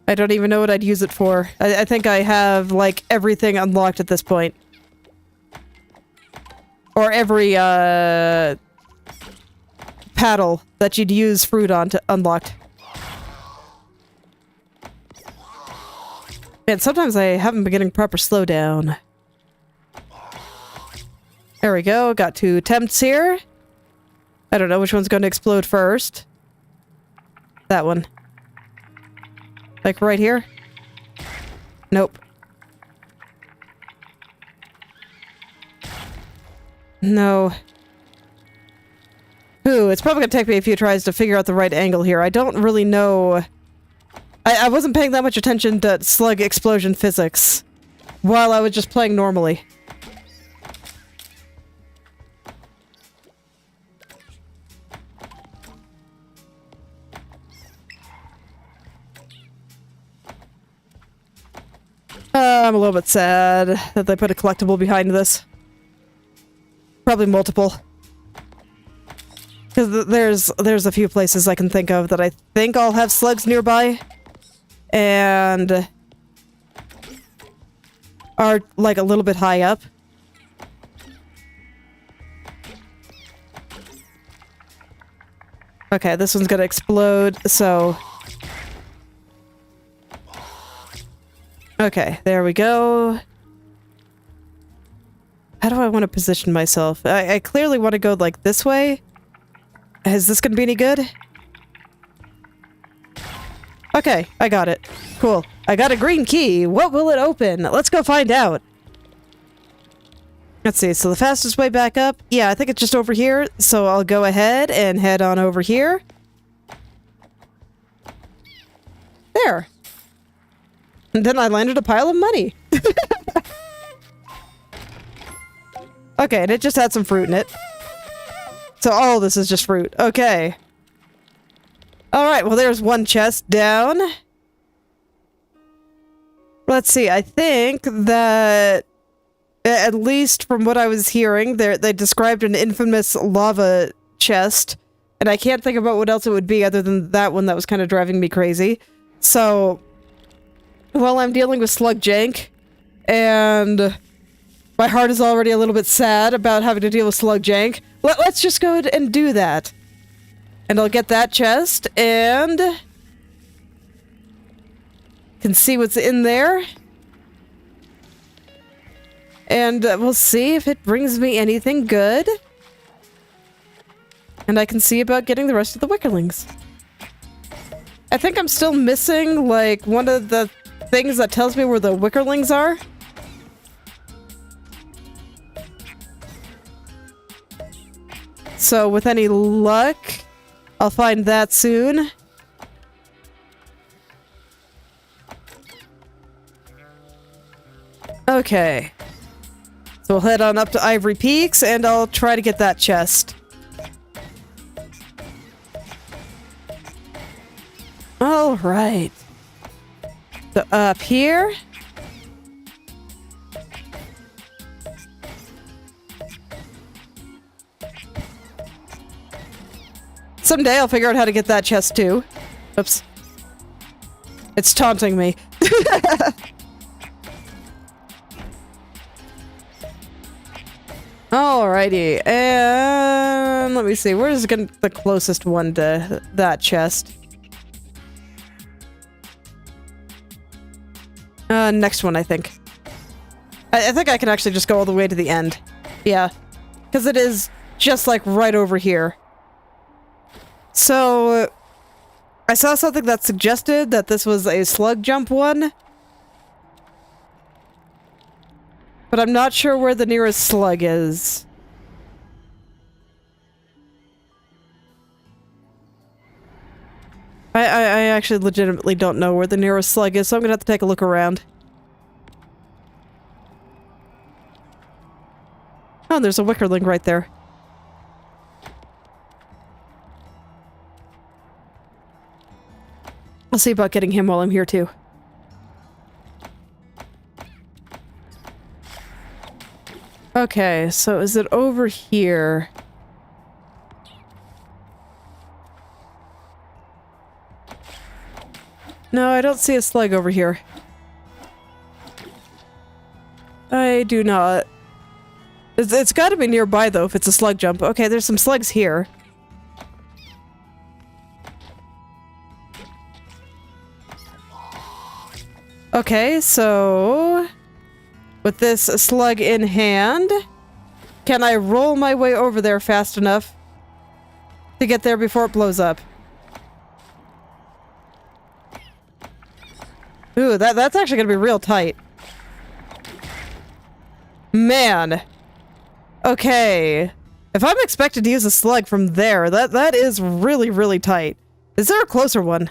S1: I don't even know what I'd use it for. I think I have, like, everything unlocked at this point. Or every, paddle that you'd use fruit on to unlocked. Man, sometimes I haven't been getting proper slowdown. There we go, got 2 attempts here. I don't know which one's going to explode first. That one. Like right here? Nope. No. Ooh, it's probably going to take me a few tries to figure out the right angle here. I don't really know... I wasn't paying that much attention to slug explosion physics while I was just playing normally. I'm a little bit sad that they put a collectible behind this. Probably multiple. Because there's a few places I can think of that I think all have slugs nearby. And are, like, a little bit high up. Okay, this one's gonna explode, so... Okay, there we go. How do I want to position myself? I clearly want to go, like, this way. Is this gonna be any good? Okay, I got it. Cool. I got a green key. What will it open? Let's go find out. Let's see, so the fastest way back up? Yeah, I think it's just over here, so I'll go ahead and head on over here. There. And then I landed a pile of money. Okay, and it just had some fruit in it. So all of this is just fruit. Okay. Alright, well there's one chest down. Let's see, I think that... At least from what I was hearing, they described an infamous lava chest, and I can't think about what else it would be other than that one that was kind of driving me crazy. So, while I'm dealing with slug jank, and my heart is already a little bit sad about having to deal with slug jank, let's just go ahead and do that. And I'll get that chest, and... can see what's in there. And we'll see if it brings me anything good. And I can see about getting the rest of the wickerlings. I think I'm still missing, like, one of the things that tells me where the wickerlings are. So, with any luck, I'll find that soon. Okay. So we'll head on up to Ivory Peaks, and I'll try to get that chest. Alright. So up here. Someday I'll figure out how to get that chest too. Oops. It's taunting me. Alrighty, and let me see, where's the closest one to that chest? Next one, I think. I think I can actually just go all the way to the end. Yeah, because it is just, like, right over here. So, I saw something that suggested that this was a slug jump one. But I'm not sure where the nearest slug is. I actually legitimately don't know where the nearest slug is, so I'm gonna have to take a look around. Oh, there's a wickerling right there. I'll see about getting him while I'm here too. Okay, so is it over here? No, I don't see a slug over here. I do not. It's gotta be nearby though if it's a slug jump. Okay, there's some slugs here. Okay, so... with this slug in hand, can I roll my way over there fast enough to get there before it blows up? Ooh, that's actually gonna be real tight. Man. Okay. If I'm expected to use a slug from there, that is really, really tight. Is there a closer one?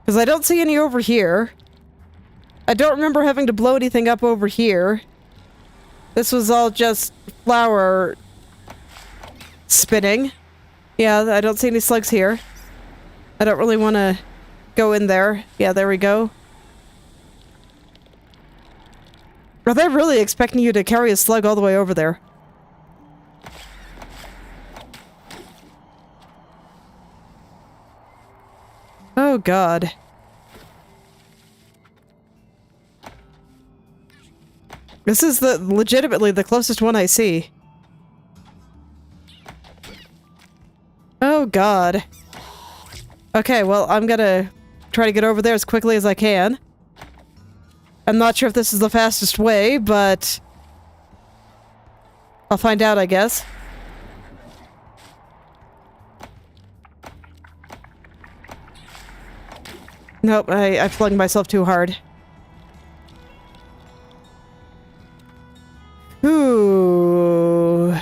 S1: Because I don't see any over here. I don't remember having to blow anything up over here. This was all just flour spinning. Yeah, I don't see any slugs here. I don't really want to go in there. Yeah, there we go. Are they really expecting you to carry a slug all the way over there? Oh, God. This is legitimately the closest one I see. Oh god. Okay, well, I'm gonna try to get over there as quickly as I can. I'm not sure if this is the fastest way, but I'll find out, I guess. Nope, I flung myself too hard. Ooh.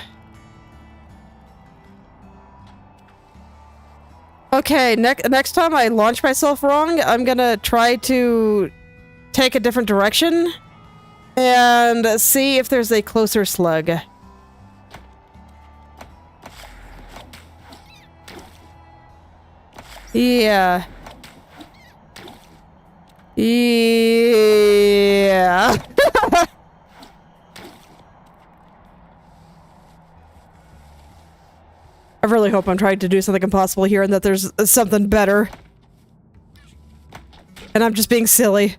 S1: Okay, next time I launch myself wrong, I'm gonna try to take a different direction and see if there's a closer slug. Yeah. Yeah. I really hope I'm trying to do something impossible here and that there's something better. And I'm just being silly.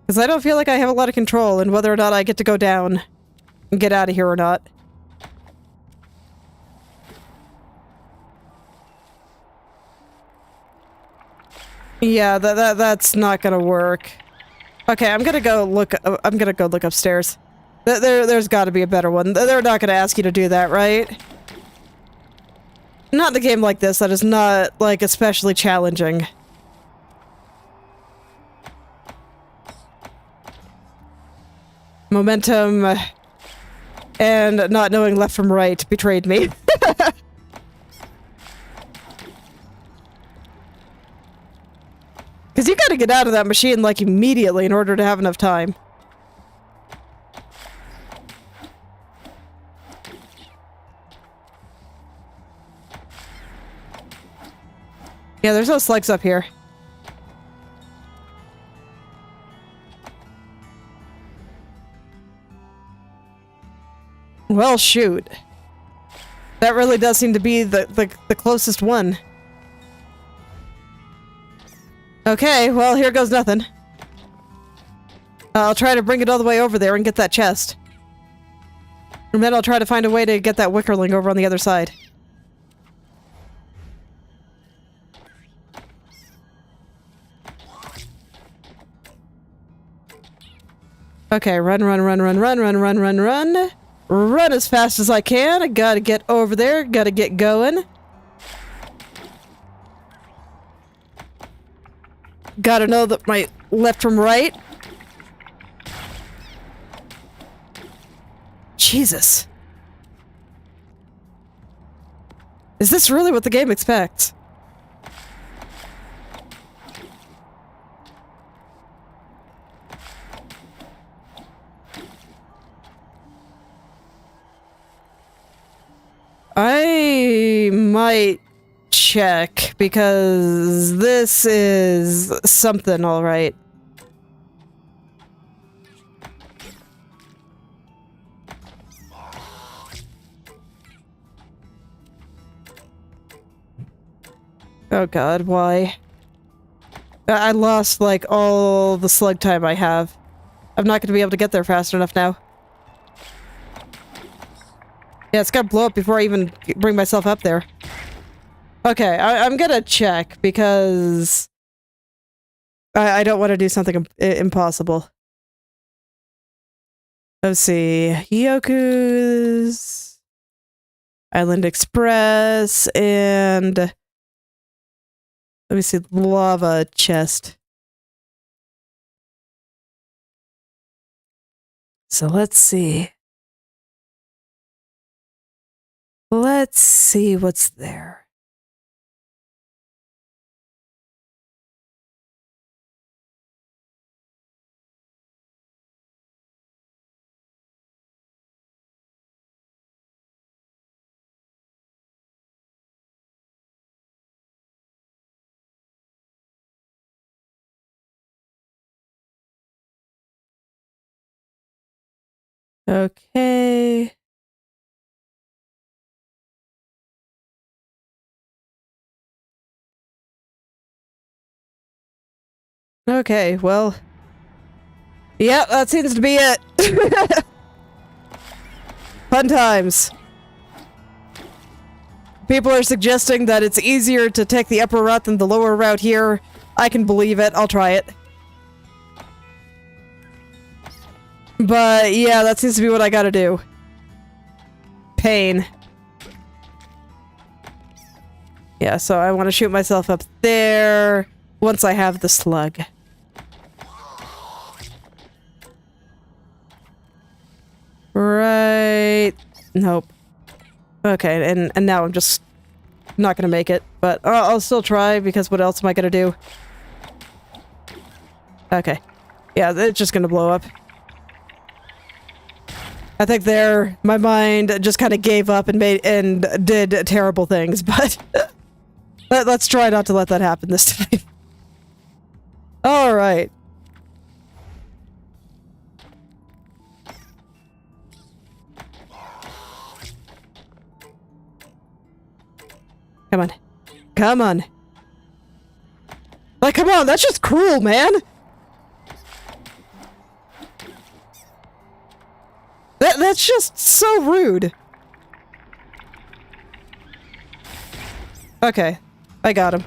S1: Because I don't feel like I have a lot of control in whether or not I get to go down and get out of here or not. Yeah, that's not gonna work. Okay, I'm gonna go look upstairs. There's gotta be a better one. They're not gonna ask you to do that, right? Not in a game like this that is not, like, especially challenging. Momentum and not knowing left from right betrayed me. Because you gotta get out of that machine, like, immediately in order to have enough time. Yeah, there's no slugs up here. Well, shoot. That really does seem to be the closest one. Okay, well, here goes nothing. I'll try to bring it all the way over there and get that chest. And then I'll try to find a way to get that wickerling over on the other side. Okay, run, run, run, run, run, run, run, run, run. Run as fast as I can. I gotta get over there. Gotta get going. Gotta know that my left from right. Jesus. Is this really what the game expects? I might check, because this is something, alright. Oh god, why? I lost, like, all the slug time I have. I'm not gonna be able to get there fast enough now. Yeah, it's gotta blow up before I even bring myself up there. Okay, I'm gonna check, because I don't want to do something impossible. Let's see. Yoku's... Island Express, and... Let me see, lava chest. So let's see. Let's see what's there. Okay. Okay, well... yeah, that seems to be it. Fun times. People are suggesting that it's easier to take the upper route than the lower route here. I can believe it. I'll try it. But yeah, that seems to be what I gotta do. Pain. Yeah, so I want to shoot myself up there once I have the slug. Right. Nope. Okay, and now I'm just not gonna make it, but I'll still try because what else am I gonna do? Okay. Yeah, it's just gonna blow up. I think there, my mind just kind of gave up and did terrible things, but let's try not to let that happen this time. All right. Come on. Come on. Like, come on, that's just cruel, man! That's just so rude. Okay. I got him.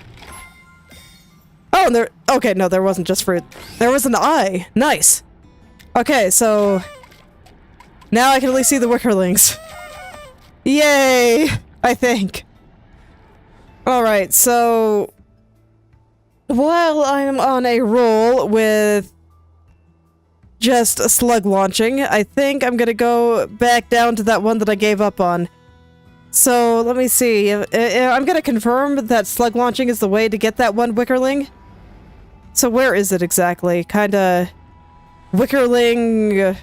S1: Oh, and there- okay, no, there wasn't just fruit. There was an eye. Nice. Okay, so... now I can at least see the wickerlings. Yay! I think. Alright, so... while I'm on a roll with... just slug launching, I think I'm gonna go back down to that one that I gave up on. So, let me see. I'm gonna confirm that slug launching is the way to get that one wickerling. So where is it exactly? Kinda... wickerling...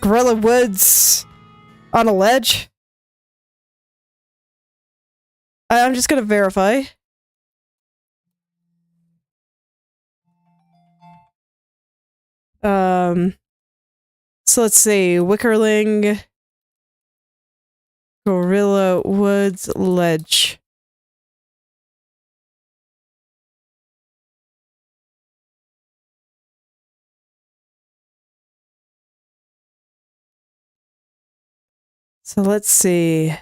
S1: Gorilla Woods... on a ledge? I'm just gonna verify. So let's see, Wickerling, Gorilla Woods Ledge. So let's see.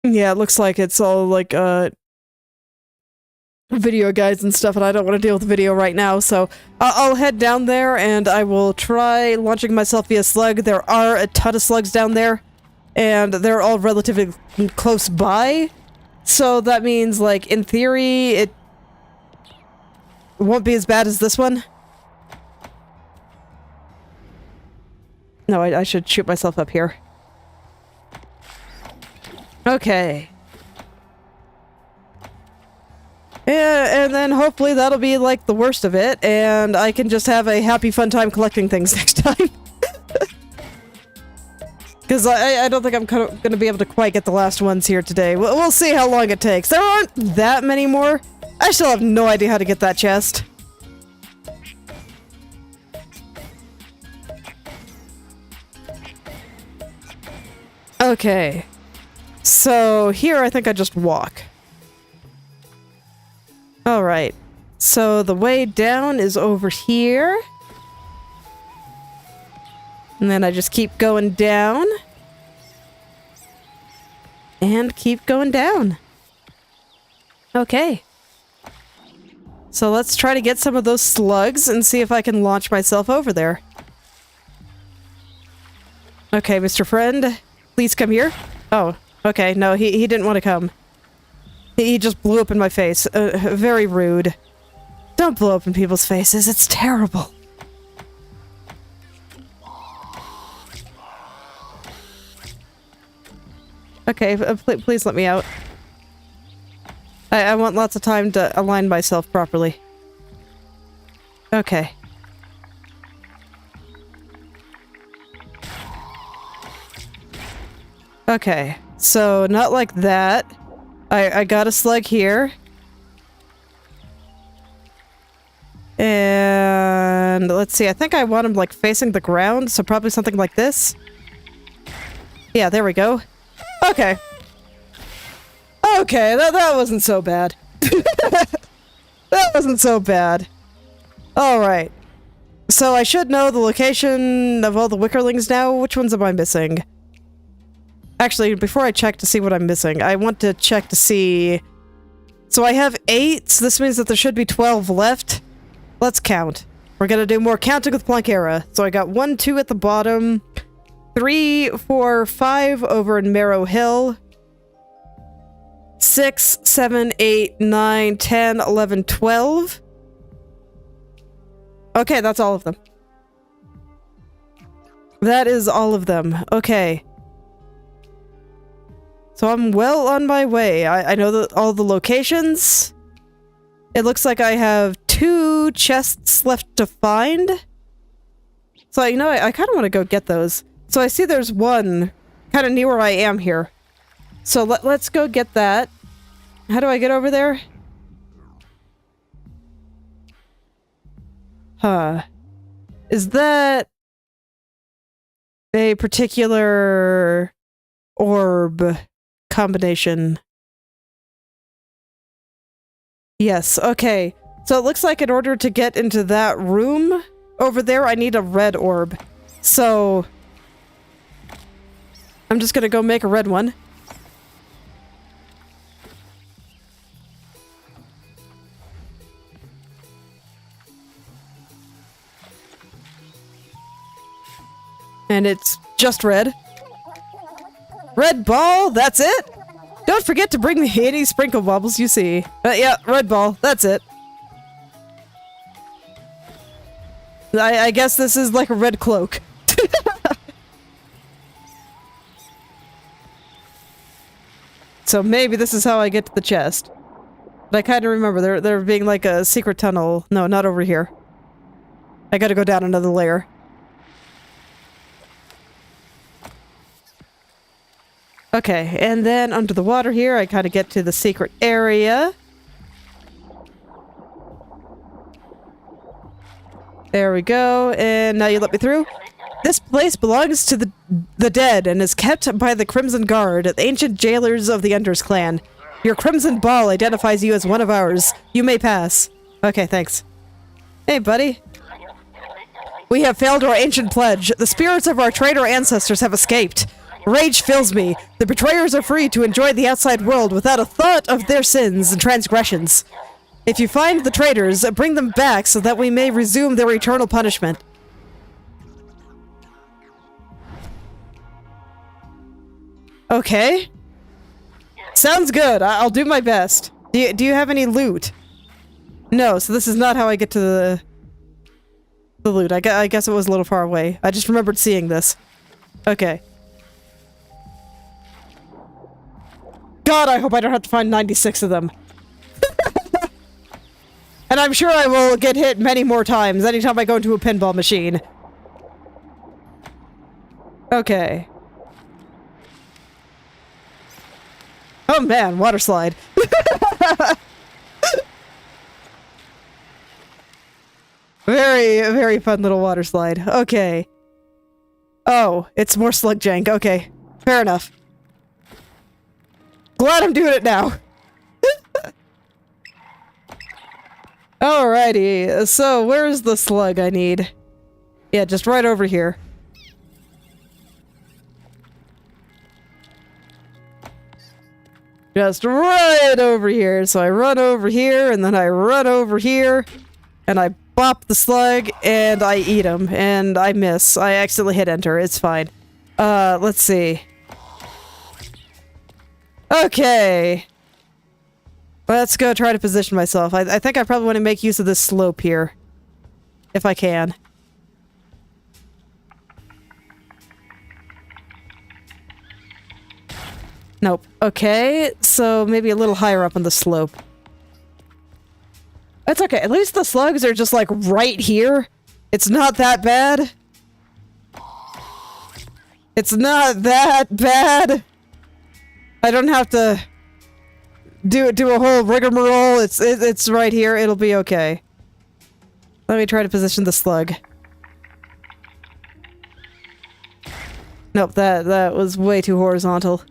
S1: Yeah, it looks like it's all like, video guides and stuff, and I don't want to deal with video right now, so I'll head down there and I will try launching myself via slug. There are a ton of slugs down there, and they're all relatively close by, so that means, like, in theory, it won't be as bad as this one. No, I should shoot myself up here. Okay. Yeah, and then hopefully that'll be like the worst of it, and I can just have a happy fun time collecting things next time. Because I don't think I'm gonna be able to quite get the last ones here today. We'll see how long it takes. There aren't that many more. I still have no idea how to get that chest. Okay. So here I think I just walk. Alright, so the way down is over here. And then I just keep going down. And keep going down. Okay. So let's try to get some of those slugs and see if I can launch myself over there. Okay, Mr. Friend, please come here. Oh, okay, no, he didn't want to come. He just blew up in my face. Very rude. Don't blow up in people's faces, it's terrible. Okay, please let me out. I want lots of time to align myself properly. Okay. Okay, so not like that. I got a slug here. And And let's see, I think I want them like facing the ground, so probably something like this. Yeah, there we go. Okay. Okay, that wasn't so bad. That wasn't so bad. Alright. So I should know the location of all the wickerlings now. Which ones am I missing? Actually, before I check to see what I'm missing, I want to check to see... So I have 8, so this means that there should be 12 left. Let's count. We're gonna do more counting with Planckera. So I got 1, 2 at the bottom, 3, 4, 5 over in Marrow Hill, 6, 7, 8, 9, 10, 11, 12. Okay, that's all of them. That is all of them. Okay. So I'm well on my way. I know all the locations. It looks like I have 2 chests left to find. So, you know, I kind of want to go get those. So I see there's one kind of near where I am here. So let's go get that. How do I get over there? Huh. Is that a particular orb combination? Yes, okay. So it looks like in order to get into that room over there, I need a red orb. So I'm just gonna go make a red one. And it's just red. Red ball, that's it? Don't forget to bring me any sprinkle bubbles you see. Yeah, red ball, that's it. I guess this is like a red cloak. So maybe this is how I get to the chest. But I kind of remember there being like a secret tunnel. No, not over here. I gotta go down another layer. Okay, and then under the water here, I kind of get to the secret area. There we go, and now you let me through. This place belongs to the dead and is kept by the Crimson Guard, the ancient jailers of the Enders clan. Your crimson ball identifies you as one of ours. You may pass. Okay, thanks. Hey, buddy. We have failed our ancient pledge. The spirits of our traitor ancestors have escaped. Rage fills me. The betrayers are free to enjoy the outside world without a thought of their sins and transgressions. If you find the traitors, bring them back so that we may resume their eternal punishment. Okay. Sounds good. I'll do my best. Do you have any loot? No, so this is not how I get to the loot. I guess it was a little far away. I just remembered seeing this. Okay. God, I hope I don't have to find 96 of them. And I'm sure I will get hit many more times anytime I go into a pinball machine. Okay. Oh man, water slide. Very, very fun little water slide. Okay. Oh, it's more slug jank. Okay. Fair enough. Glad I'm doing it now. Alrighty, so where's the slug I need? Yeah, just right over here. Just right over here. So I run over here, and then I run over here, and I bop the slug, and I eat him, and I miss. I accidentally hit enter. It's fine. Let's see. Okay. Let's go try to position myself. I think I probably want to make use of this slope here. If I can. Nope. Okay, so maybe a little higher up on the slope. That's okay. At least the slugs are just like right here. It's not that bad. It's not that bad. I don't have to do a whole rigmarole. It's right here. It'll be okay. Let me try to position the slug. Nope, that was way too horizontal.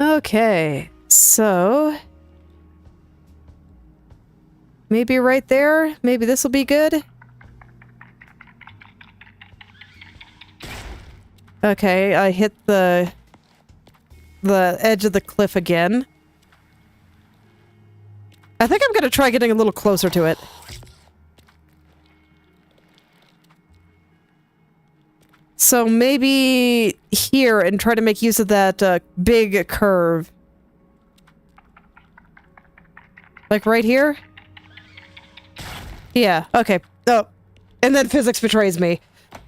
S1: Okay, so maybe right there? Maybe this will be good? Okay, I hit the edge of the cliff again. I think I'm gonna try getting a little closer to it. So maybe here and try to make use of that big curve. Like right here? Yeah, okay. Oh, and then physics betrays me.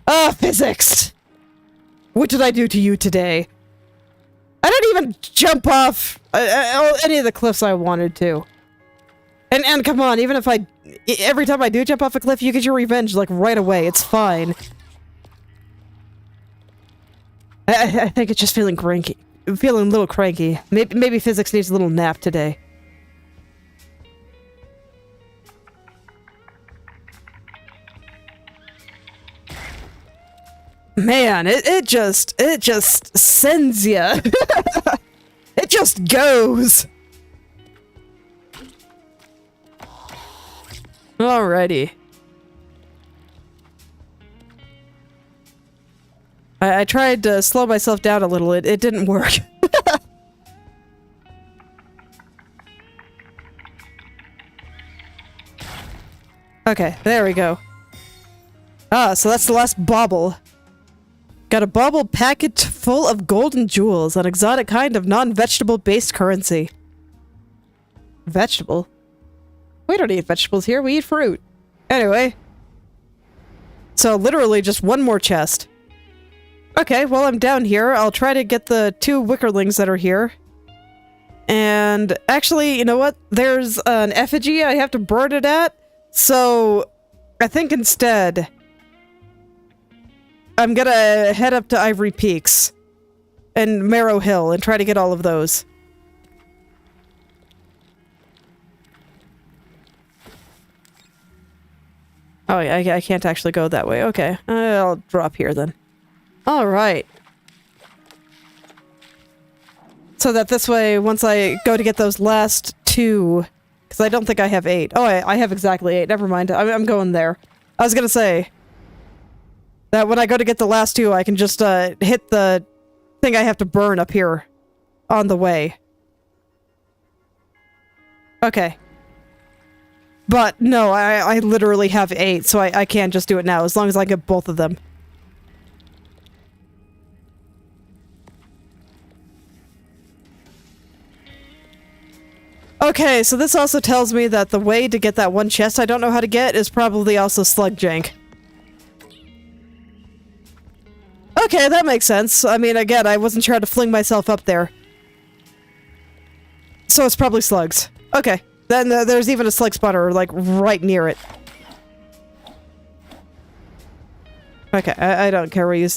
S1: Ah, physics! What did I do to you today? I didn't even jump off any of the cliffs I wanted to. And come on, even if every time I do jump off a cliff, you get your revenge, like, right away. It's fine. I think it's just feeling cranky. I'm feeling a little cranky. Maybe physics needs a little nap today. Man, it just sends ya. It just goes. Alrighty. I tried to slow myself down a little. It didn't work. Okay, there we go. Ah, so that's the last bauble. Got a bauble packet full of golden jewels, an exotic kind of non-vegetable based currency. Vegetable? We don't eat vegetables here, we eat fruit. Anyway. So literally just one more chest. Okay, well I'm down here. I'll try to get the 2 wickerlings that are here. And actually, you know what? There's an effigy I have to burn it at. So I think instead I'm gonna head up to Ivory Peaks and Marrow Hill and try to get all of those. Oh, I can't actually go that way. Okay, I'll drop here then. Alright. So that this way, once I go to get those last 2... Because I don't think I have 8. Oh, I have exactly 8. Never mind. I'm going there. I was gonna say that when I go to get the last 2, I can just hit the thing I have to burn up here on the way. Okay. But no, I literally have 8, so I can't just do it now, as long as I get both of them. Okay, so this also tells me that the way to get that one chest I don't know how to get is probably also slug jank. Okay, that makes sense. I mean, again, I wasn't sure how to fling myself up there. So it's probably slugs. Okay, then there's even a slug spawner, like, right near it. Okay, I don't care where you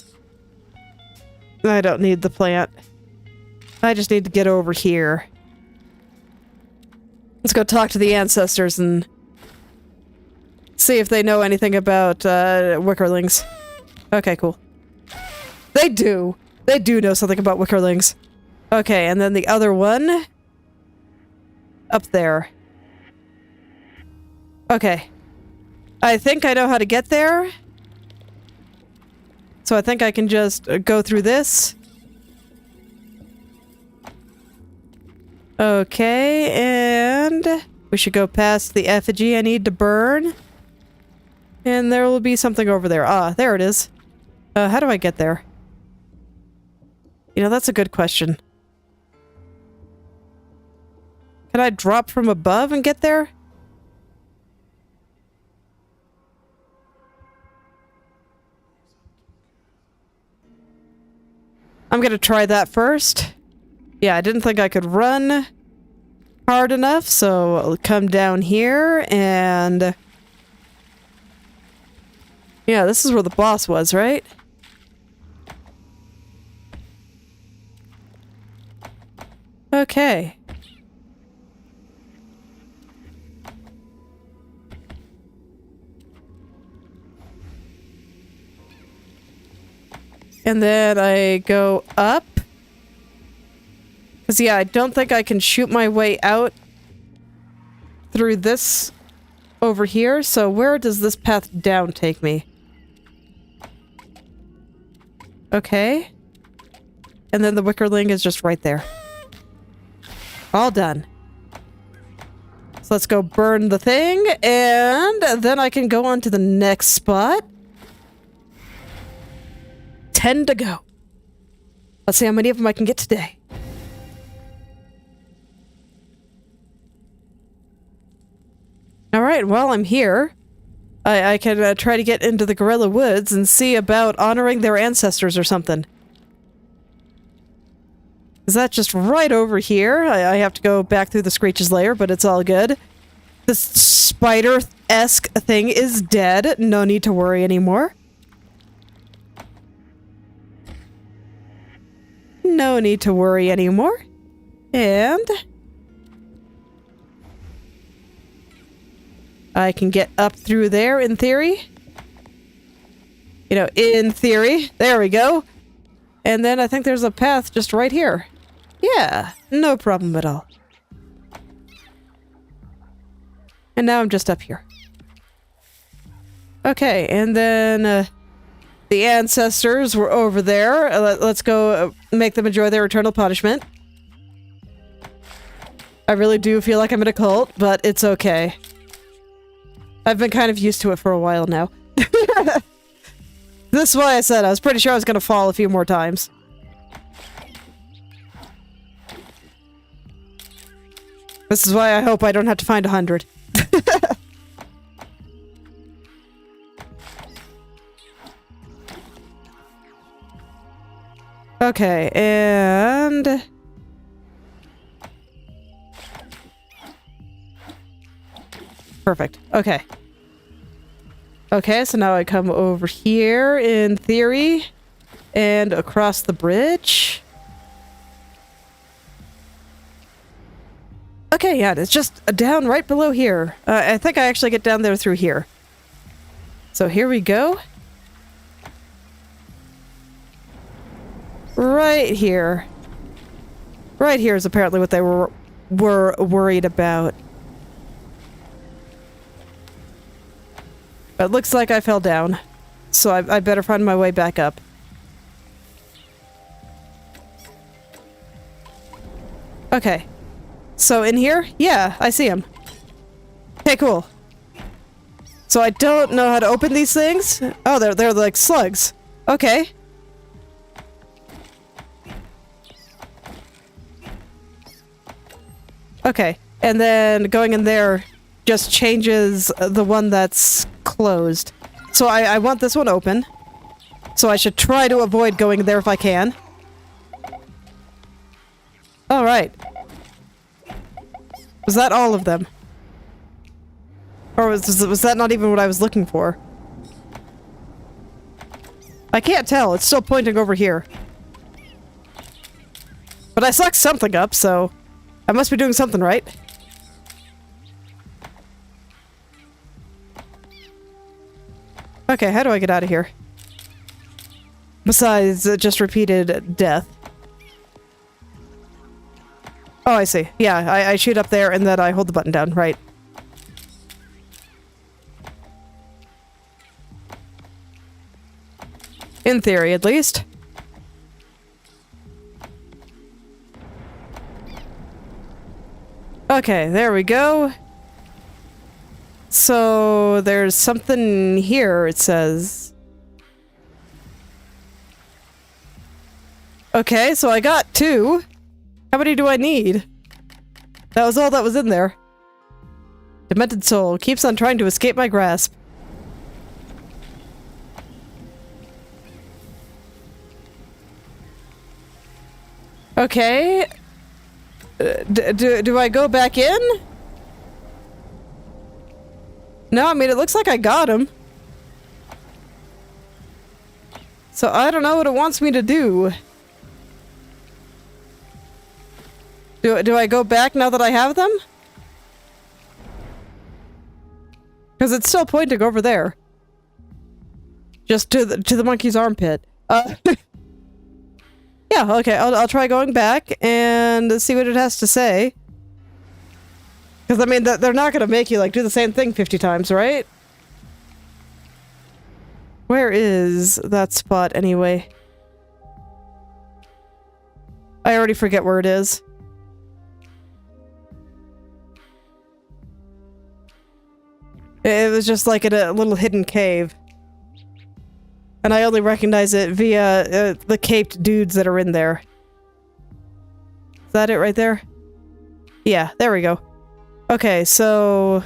S1: I don't need the plant. I just need to get over here. Let's go talk to the ancestors and see if they know anything about wickerlings. Okay, cool. They do. They do know something about wickerlings. Okay, and then the other one up there. Okay. I think I know how to get there. So I think I can just go through this. Okay, and we should go past the effigy I need to burn. And there will be something over there. Ah, there it is. How do I get there? You know, that's a good question. Can I drop from above and get there? I'm gonna try that first. Yeah, I didn't think I could run hard enough, so I'll come down here and... Yeah, this is where the boss was, right? Okay. And then I go up. Because, yeah, I don't think I can shoot my way out through this over here. So where does this path down take me? Okay. And then the Wickerling is just right there. All done. So let's go burn the thing, and then I can go on to the next spot. 10 to go. Let's see how many of them I can get today. Alright, while I'm here, I can try to get into the Gorilla Woods and see about honoring their ancestors or something. Is that just right over here? I have to go back through the Screech's lair, but it's all good. This spider-esque thing is dead. No need to worry anymore. No need to worry anymore. And I can get up through there in theory. You know, in theory. There we go. And then I think there's a path just right here. Yeah, no problem at all. And now I'm just up here. Okay, and then the ancestors were over there. Let's go make them enjoy their eternal punishment. I really do feel like I'm in a cult, but it's okay. I've been kind of used to it for a while now. This is why I said I was pretty sure I was going to fall a few more times. This is why I hope I don't have to find 100. Okay, and perfect. Okay. Okay, so now I come over here in theory and across the bridge. Okay, yeah, it's just down right below here. I think I actually get down there through here. So here we go. Right here. Right here is apparently what they were worried about. But it looks like I fell down. So I better find my way back up. Okay. So in here? Yeah, I see him. Okay, cool. So I don't know how to open these things? Oh, they're like slugs. Okay. Okay, and then going in there just changes the one that's closed. So I want this one open. So I should try to avoid going there if I can. Alright. Was that all of them? Or was that not even what I was looking for? I can't tell. It's still pointing over here. But I sucked something up, so I must be doing something right. Okay, how do I get out of here? Besides just repeated death. Oh, I see. Yeah, I shoot up there and then I hold the button down, right. In theory, at least. Okay, there we go. So, there's something here, it says. Okay, so I got 2. How many do I need? That was all that was in there. Demented soul keeps on trying to escape my grasp. Okay. Do I go back in? No, I mean, it looks like I got him. So I don't know what it wants me to do. Do I go back now that I have them? Because it's still pointing over there. Just to the monkey's armpit. Yeah, okay, I'll try going back and see what it has to say. Because, I mean, they're not gonna make you, like, do the same thing 50 times, right? Where is that spot, anyway? I already forget where it is. It was just, like, in a little hidden cave. And I only recognize it via the caped dudes that are in there. Is that it right there? Yeah, there we go. Okay, so...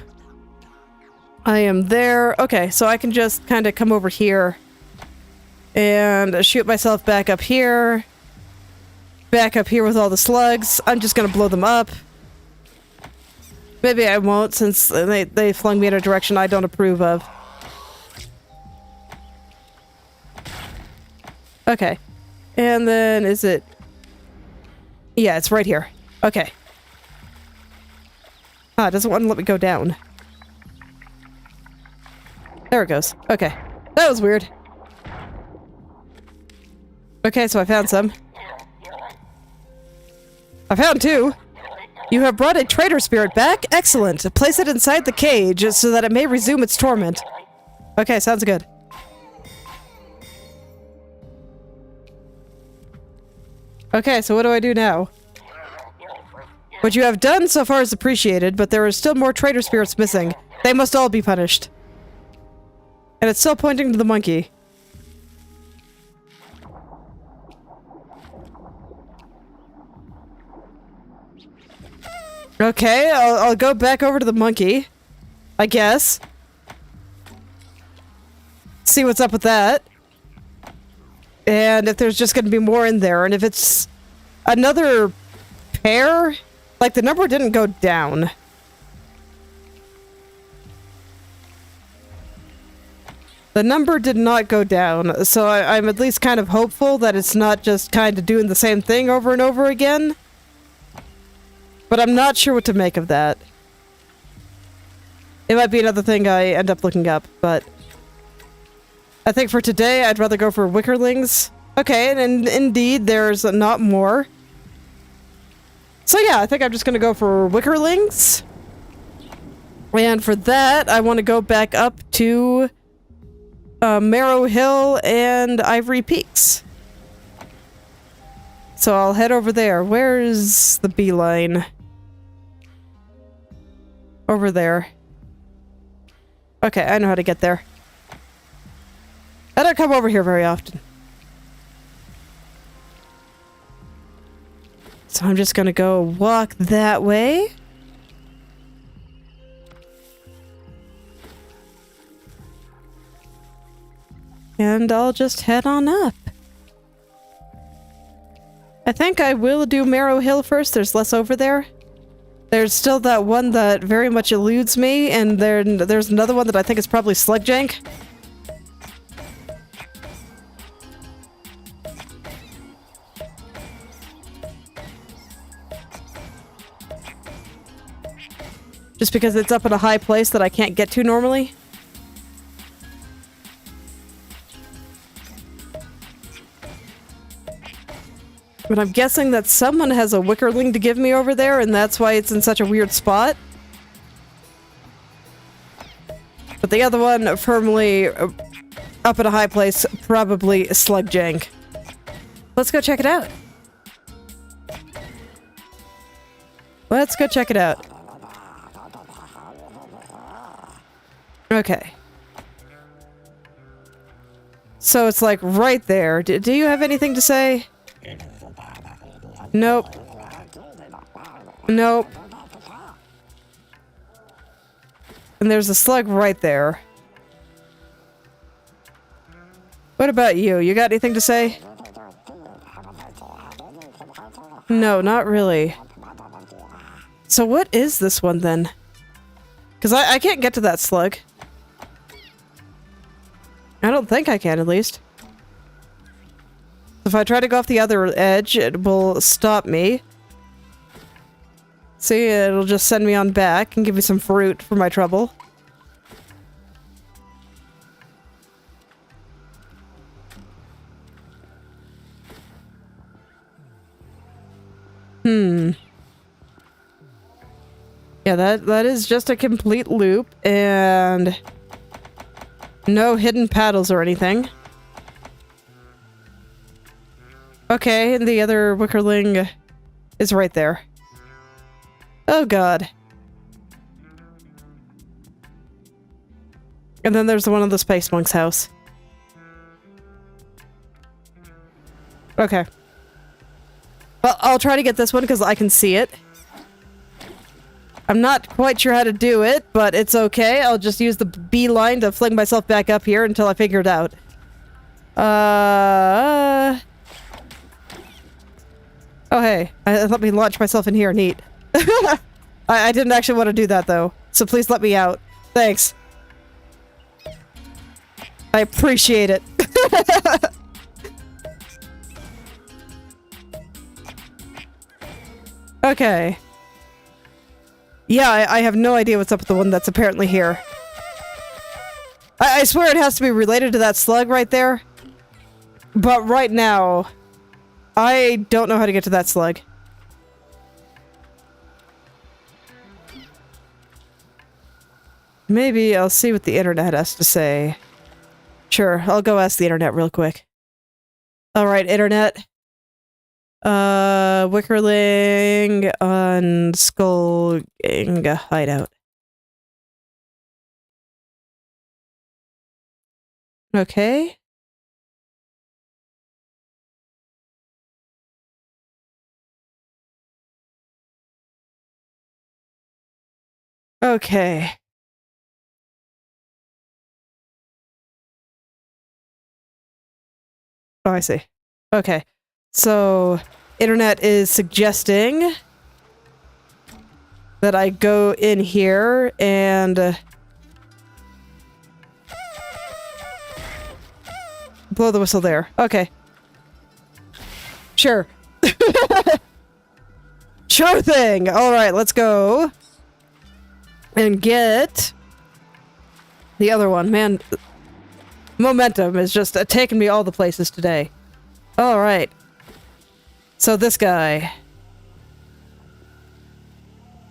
S1: I am there. Okay, so I can just kind of come over here. And shoot myself back up here. Back up here with all the slugs. I'm just gonna blow them up. Maybe I won't, since they flung me in a direction I don't approve of. Okay. And then is it... Yeah, it's right here. Okay. Ah, it doesn't want to let me go down. There it goes. Okay. That was weird. Okay, so I found some. I found two. You have brought a traitor spirit back? Excellent. Place it inside the cage so that it may resume its torment. Okay, sounds good. Okay, so what do I do now? What you have done so far is appreciated, but there are still more traitor spirits missing. They must all be punished. And it's still pointing to the monkey. Okay, I'll go back over to the monkey. I guess. See what's up with that. And if there's just going to be more in there. And if it's another pair, like the number didn't go down. The number did not go down. So I'm at least kind of hopeful that it's not just kind of doing the same thing over and over again. But I'm not sure what to make of that. It might be another thing I end up looking up, but... I think for today, I'd rather go for wickerlings. Okay, and indeed, there's not more. So yeah, I think I'm just gonna go for wickerlings. And for that, I want to go back up to Marrow Hill and Ivory Peaks. So I'll head over there. Where's the beeline? Over there. Okay, I know how to get there. I don't come over here very often. So I'm just gonna go walk that way. And I'll just head on up. I think I will do Marrow Hill first. There's less over there. There's still that one that very much eludes me, and there's another one that I think is probably Slugjank. Just because it's up in a high place that I can't get to normally. But I'm guessing that someone has a wickerling to give me over there, and that's why it's in such a weird spot. But the other one, firmly up in a high place, probably Slugjank. Let's go check it out. Let's go check it out. Okay. So it's like right there. Do you have anything to say? Nope. Nope. And there's a slug right there. What about you? You got anything to say? No, not really. So what is this one then? Because I can't get to that slug. I don't think I can, at least. If I try to go off the other edge, it will stop me. See, it'll just send me on back and give me some fruit for my trouble. Yeah, that is just a complete loop, and no hidden paddles or anything. Okay, and the other wickerling is right there. Oh god. And then there's the one in the Space Monk's house. Okay. Well, I'll try to get this one because I can see it. I'm not quite sure how to do it, but it's okay. I'll just use the beeline to fling myself back up here until I figure it out. Oh, hey. Let me launch myself in here. Neat. I didn't actually want to do that, though. So please let me out. Thanks. I appreciate it. Okay. Yeah, I have no idea what's up with the one that's apparently here. I swear it has to be related to that slug right there. But right now, I don't know how to get to that slug. Maybe I'll see what the internet has to say. Sure, I'll go ask the internet real quick. Alright, internet. Wickerling on Skullgang hideout. Okay. Okay. Oh, I see. Okay. So, internet is suggesting that I go in here and blow the whistle there. Okay. Sure. Sure thing! Alright, let's go and get the other one. Man, momentum is just taking me all the places today. Alright. So this guy.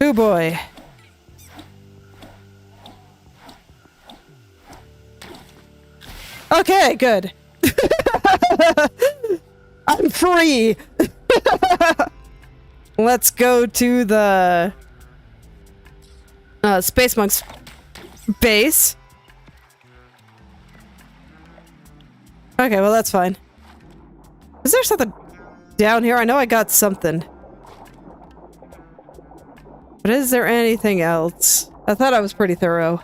S1: Oh boy. Okay, good. I'm free! Let's go to the Space Monk's base. Okay, well that's fine. Is there something down here? I know I got something. But is there anything else? I thought I was pretty thorough.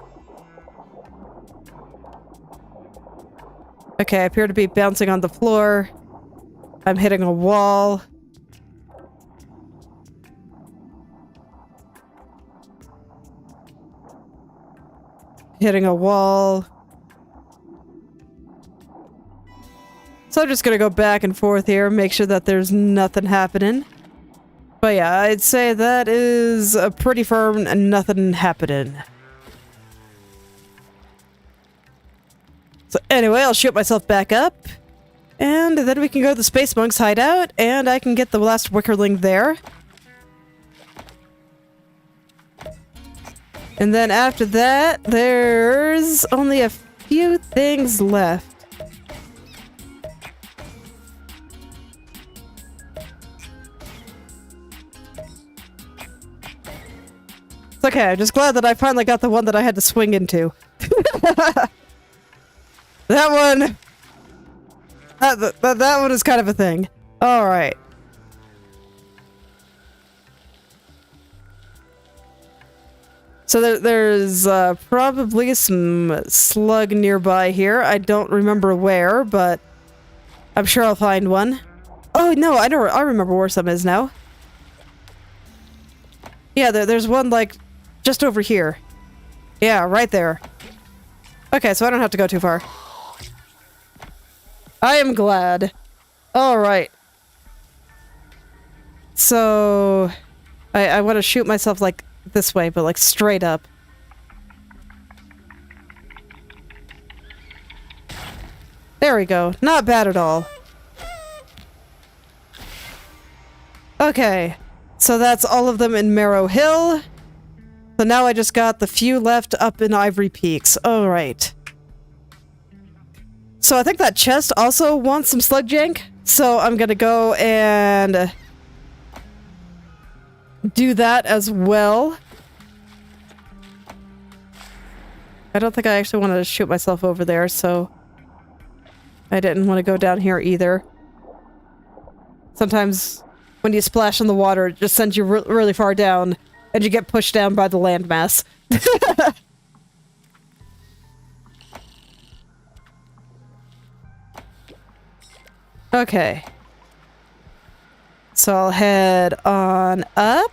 S1: Okay, I appear to be bouncing on the floor. I'm hitting a wall. Hitting a wall. So I'm just gonna go back and forth here, make sure that there's nothing happening. But yeah, I'd say that is a pretty firm nothing happening. So anyway, I'll shoot myself back up. And then we can go to the Space Monk's hideout, and I can get the last wickerling there. And then after that, there's only a few things left. It's okay, I'm just glad that I finally got the one that I had to swing into. That one... That one is kind of a thing. Alright. So there's probably some slug nearby here. I don't remember where, but I'm sure I'll find one. Oh no, I remember where some is now. Yeah, there's one like just over here. Yeah, right there. Okay, so I don't have to go too far. I am glad. Alright. So... I want to shoot myself like this way, but like straight up. There we go. Not bad at all. Okay. So that's all of them in Marrow Hill. So now I just got the few left up in Ivory Peaks. Alright. So I think that chest also wants some slug jank. So I'm gonna go and do that as well. I don't think I actually want to shoot myself over there, so I didn't want to go down here either. Sometimes when you splash in the water, it just sends you really far down, and you get pushed down by the landmass. Okay. So I'll head on up.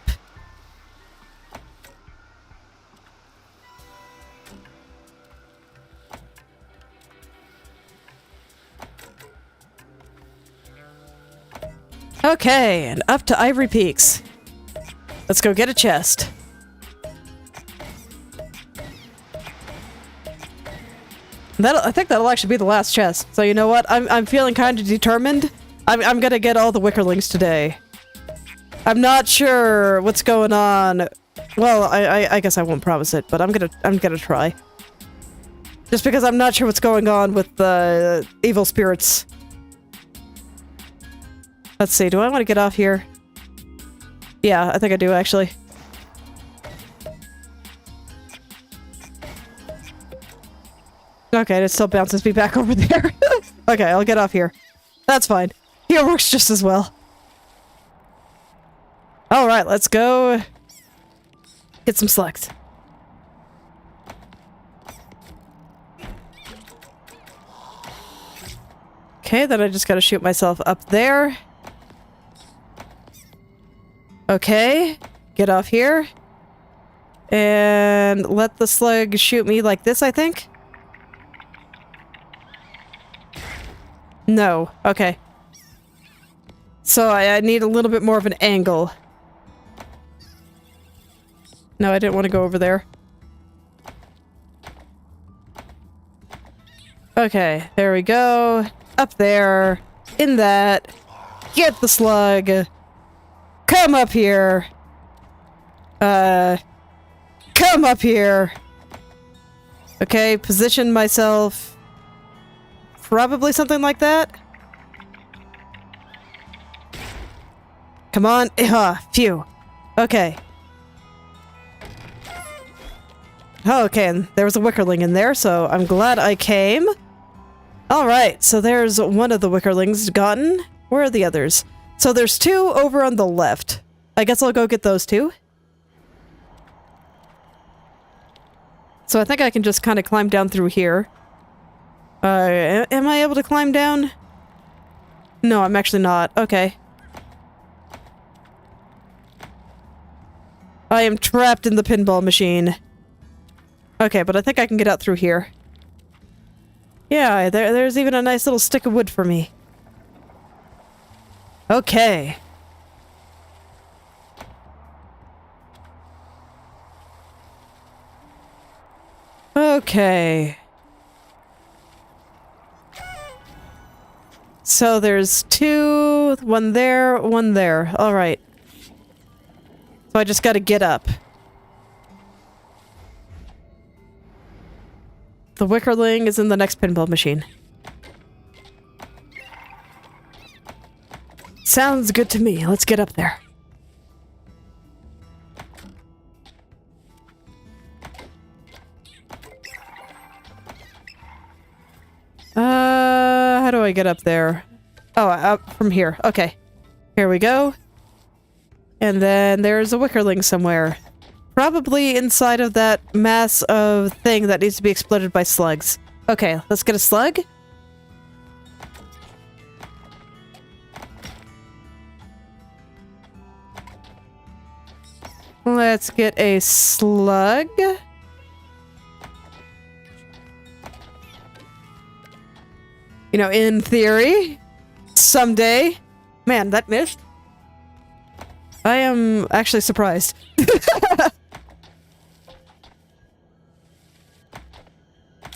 S1: Okay, and up to Ivory Peaks. Let's go get a chest. I think that'll actually be the last chest. So you know what? I'm feeling kind of determined. I'm gonna get all the Wickerlings today. I'm not sure what's going on. Well, I guess I won't promise it, but I'm gonna try. Just because I'm not sure what's going on with the evil spirits. Let's see, do I want to get off here? Yeah, I think I do, actually. Okay, it still bounces me back over there. Okay, I'll get off here. That's fine. Here works just as well. Alright, let's go get some slugs. Okay, then I just gotta shoot myself up there. Okay, get off here. And let the slug shoot me like this, I think? No, okay. So I need a little bit more of an angle. No, I didn't want to go over there. Okay, there we go. Up there. In that. Get the slug. Come up here. Come up here. Okay, position myself. Probably something like that. Come on. Phew. Okay. Okay, and there was a Wickerling in there, so I'm glad I came. Alright, so there's one of the Wickerlings gotten. Where are the others? So there's two over on the left. I guess I'll go get those two. So I think I can just kind of climb down through here. Am I able to climb down? No, I'm actually not. Okay. I am trapped in the pinball machine. Okay, but I think I can get out through here. Yeah, there's even a nice little stick of wood for me. Okay. Okay. So there's two, one there, one there. Alright. So I just gotta get up. The Wickerling is in the next pinball machine. Sounds good to me. Let's get up there. How do I get up there? Oh, up from here. Okay. Here we go. And then there's a Wickerling somewhere. Probably inside of that mass of thing that needs to be exploded by slugs. Okay, let's get a slug. Let's get a slug. You know, in theory, someday. Man, that missed. I am actually surprised.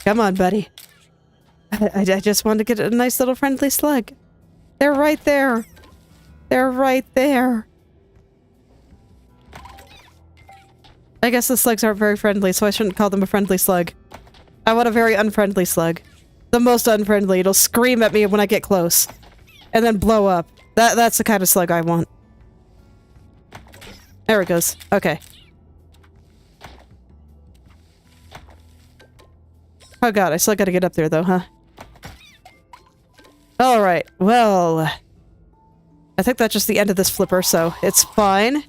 S1: Come on, buddy. I just want to get a nice little friendly slug. They're right there. They're right there. I guess the slugs aren't very friendly, so I shouldn't call them a friendly slug. I want a very unfriendly slug. The most unfriendly. It'll scream at me when I get close. And then blow up. That's the kind of slug I want. There it goes. Okay. Oh god, I still gotta get up there though, huh? Alright, well... I think that's just the end of this flipper, so it's fine.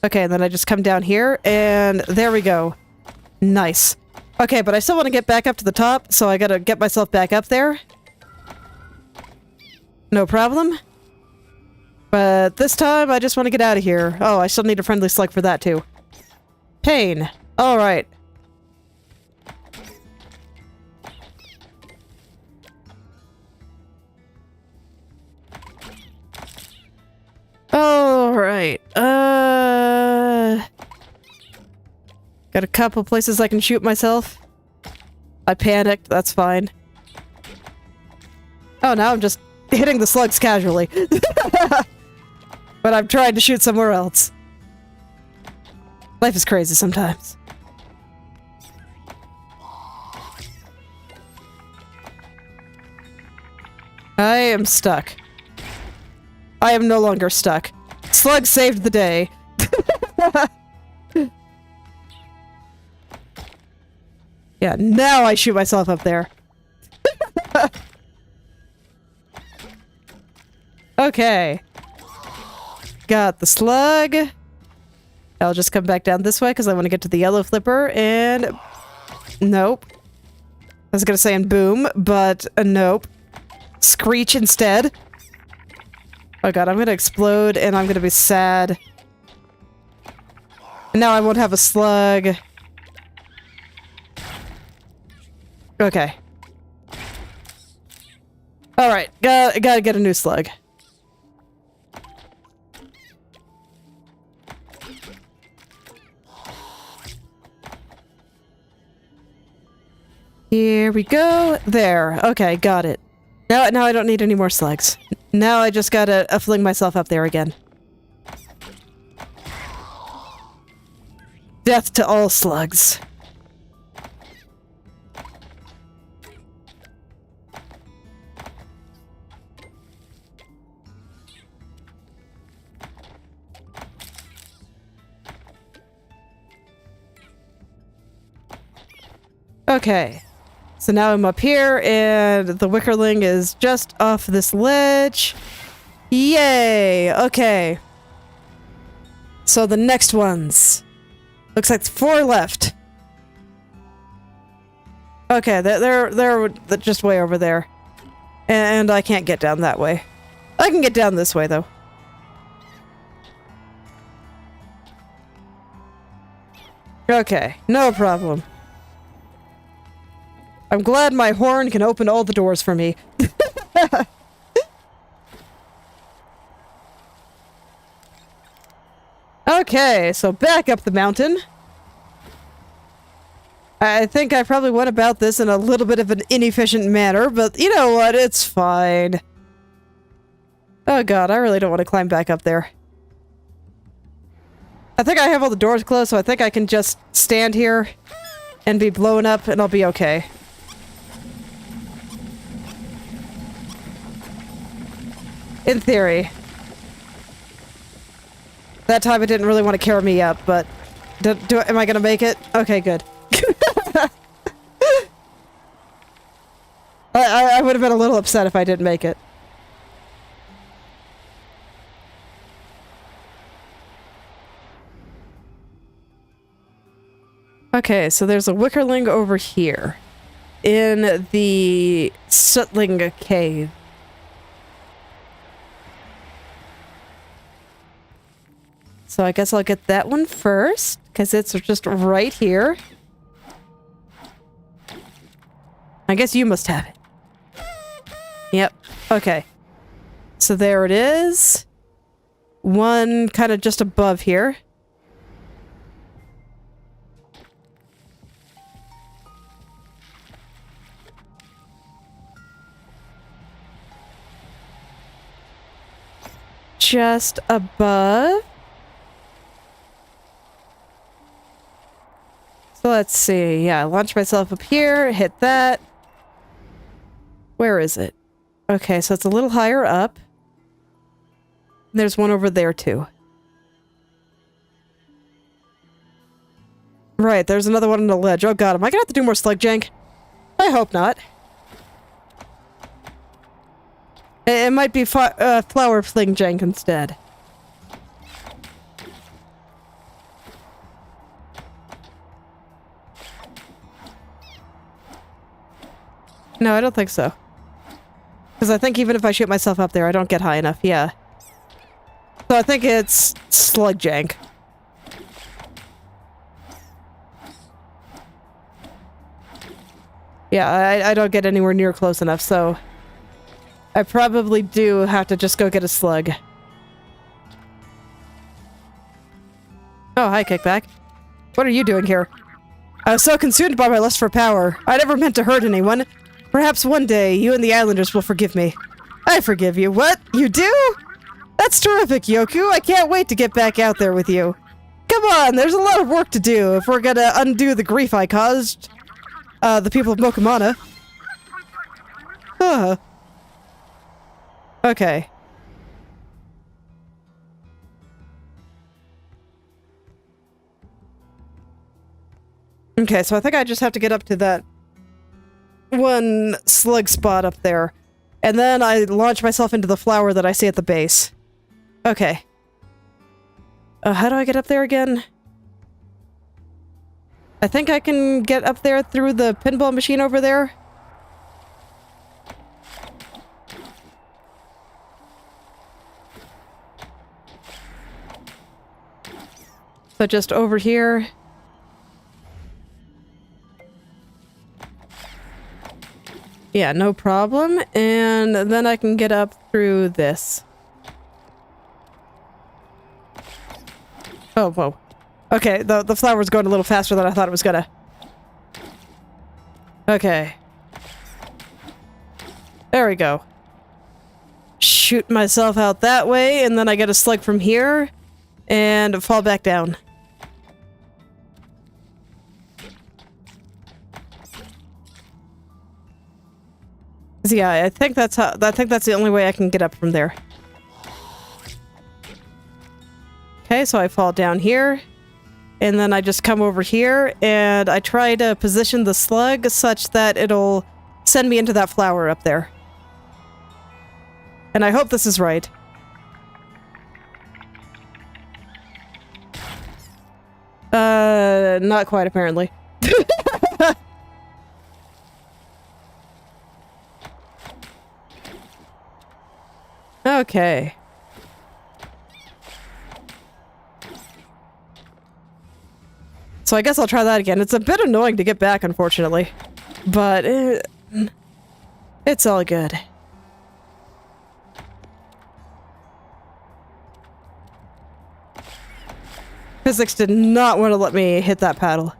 S1: Okay, and then I just come down here, and there we go. Nice. Okay, but I still want to get back up to the top, so I gotta get myself back up there. No problem. But this time, I just want to get out of here. Oh, I still need a friendly slug for that, too. Pain. Alright. Alright. Got a couple places I can shoot myself. I panicked, that's fine. Oh, now I'm just hitting the slugs casually. But I'm trying to shoot somewhere else. Life is crazy sometimes. I am stuck. I am no longer stuck. Slug saved the day. Yeah, now I shoot myself up there. Okay. Got the slug. I'll just come back down this way because I want to get to the yellow flipper, and... Nope. I was gonna say and boom, but nope. Screech instead. Oh god, I'm gonna explode and I'm gonna be sad. And now I won't have a slug. Okay. Alright, gotta get a new slug. Here we go. There. Okay, got it. Now I don't need any more slugs. Now I just gotta fling myself up there again. Death to all slugs. Okay. So now I'm up here, and the wickerling is just off this ledge. Yay! Okay. So the next ones. Looks like 4 left. Okay, they're just way over there. And I can't get down that way. I can get down this way, though. Okay, no problem. I'm glad my horn can open all the doors for me. Okay, so back up the mountain. I think I probably went about this in a little bit of an inefficient manner, but you know what? It's fine. Oh god, I really don't want to climb back up there. I think I have all the doors closed, so I think I can just stand here and be blown up, and I'll be okay. In theory. That time it didn't really want to carry me up, but... am I gonna make it? Okay, good. I would have been a little upset if I didn't make it. Okay, so there's a wickerling over here. In the Sootling Cave. So I guess I'll get that one first, because it's just right here. I guess you must have it. Yep. Okay. So there it is. one kind of just above here. Just above. So let's see. Yeah, launch myself up here, hit that. Where is it? Okay, so it's a little higher up. There's one over there too. Right, there's another one on the ledge. Oh god, am I gonna have to do more slug jank? I hope not. It might be flower fling jank instead. No, I don't think so. Because I think even if I shoot myself up there, I don't get high enough, yeah. So I think it's slug jank. Yeah, I don't get anywhere near close enough, so I probably do have to just go get a slug. Oh, hi, Kickback. What are you doing here? I was so consumed by my lust for power. I never meant to hurt anyone. Perhaps one day, you and the Islanders will forgive me. I forgive you. What? You do? That's terrific, Yoku. I can't wait to get back out there with you. Come on, there's a lot of work to do if we're gonna undo the grief I caused the people of Mokumana. Okay. Okay, so I think I just have to get up to that one slug spot up there. And then I launch myself into the flower that I see at the base. Okay. How do I get up there again? I think I can get up there through the pinball machine over there. So just over here. Yeah, no problem. And then I can get up through this. Oh, whoa. Okay, the flower's going a little faster than I thought it was gonna. Okay. There we go. Shoot myself out that way, and then I get a slug from here, and fall back down. Yeah, I think that's the only way I can get up from there. Okay, so I fall down here, and then I just come over here, and I try to position the slug such that it'll send me into that flower up there. And I hope this is right. Not quite, apparently. Okay. So I guess I'll try that again. It's a bit annoying to get back, unfortunately. But it's all good. Physics did not want to let me hit that paddle.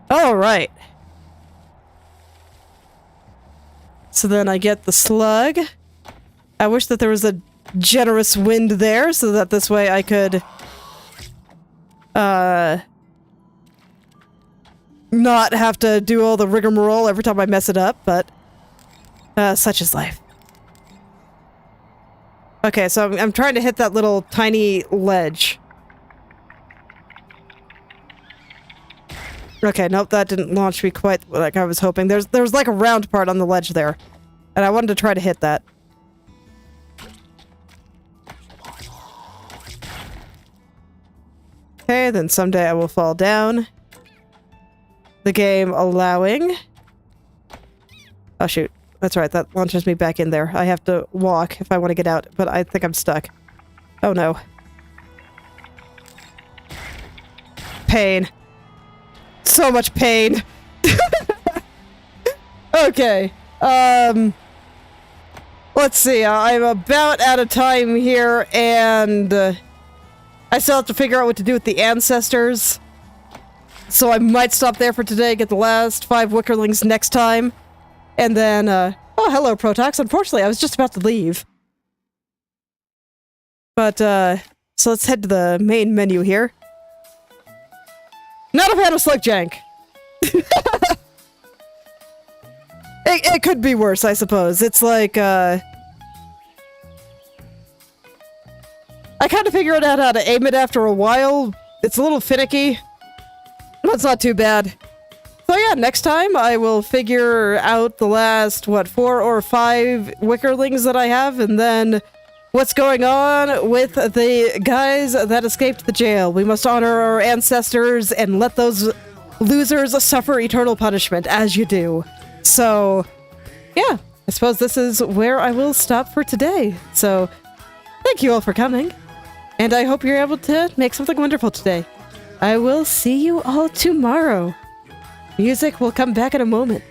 S1: Alright. So then I get the slug. I wish that there was a generous wind there so that this way I could not have to do all the rigmarole every time I mess it up, but such is life. Okay, so I'm trying to hit that little tiny ledge. Okay, nope, that didn't launch me quite like I was hoping. There was like a round part on the ledge there, and I wanted to try to hit that. Okay, then someday I will fall down. The game allowing. Oh shoot, that's right, that launches me back in there. I have to walk if I want to get out, but I think I'm stuck. Oh no. Pain. So much pain. Okay. Let's let's see, I'm about out of time here, and I still have to figure out what to do with the ancestors. So I might stop there for today, get the last 5 Wickerlings next time. And then, oh, hello, Protox. Unfortunately, I was just about to leave. But, so let's head to the main menu here. Not a fan of Slick Jank. It could be worse, I suppose. It's like, I kind of figured out how to aim it after a while. It's a little finicky. But it's not too bad. So yeah, next time I will figure out the last, what, 4 or 5 Wickerlings that I have, and then what's going on with the guys that escaped the jail. We must honor our ancestors and let those losers suffer eternal punishment, as you do. So, yeah, I suppose this is where I will stop for today. So, thank you all for coming, and I hope you're able to make something wonderful today. I will see you all tomorrow. Music will come back in a moment.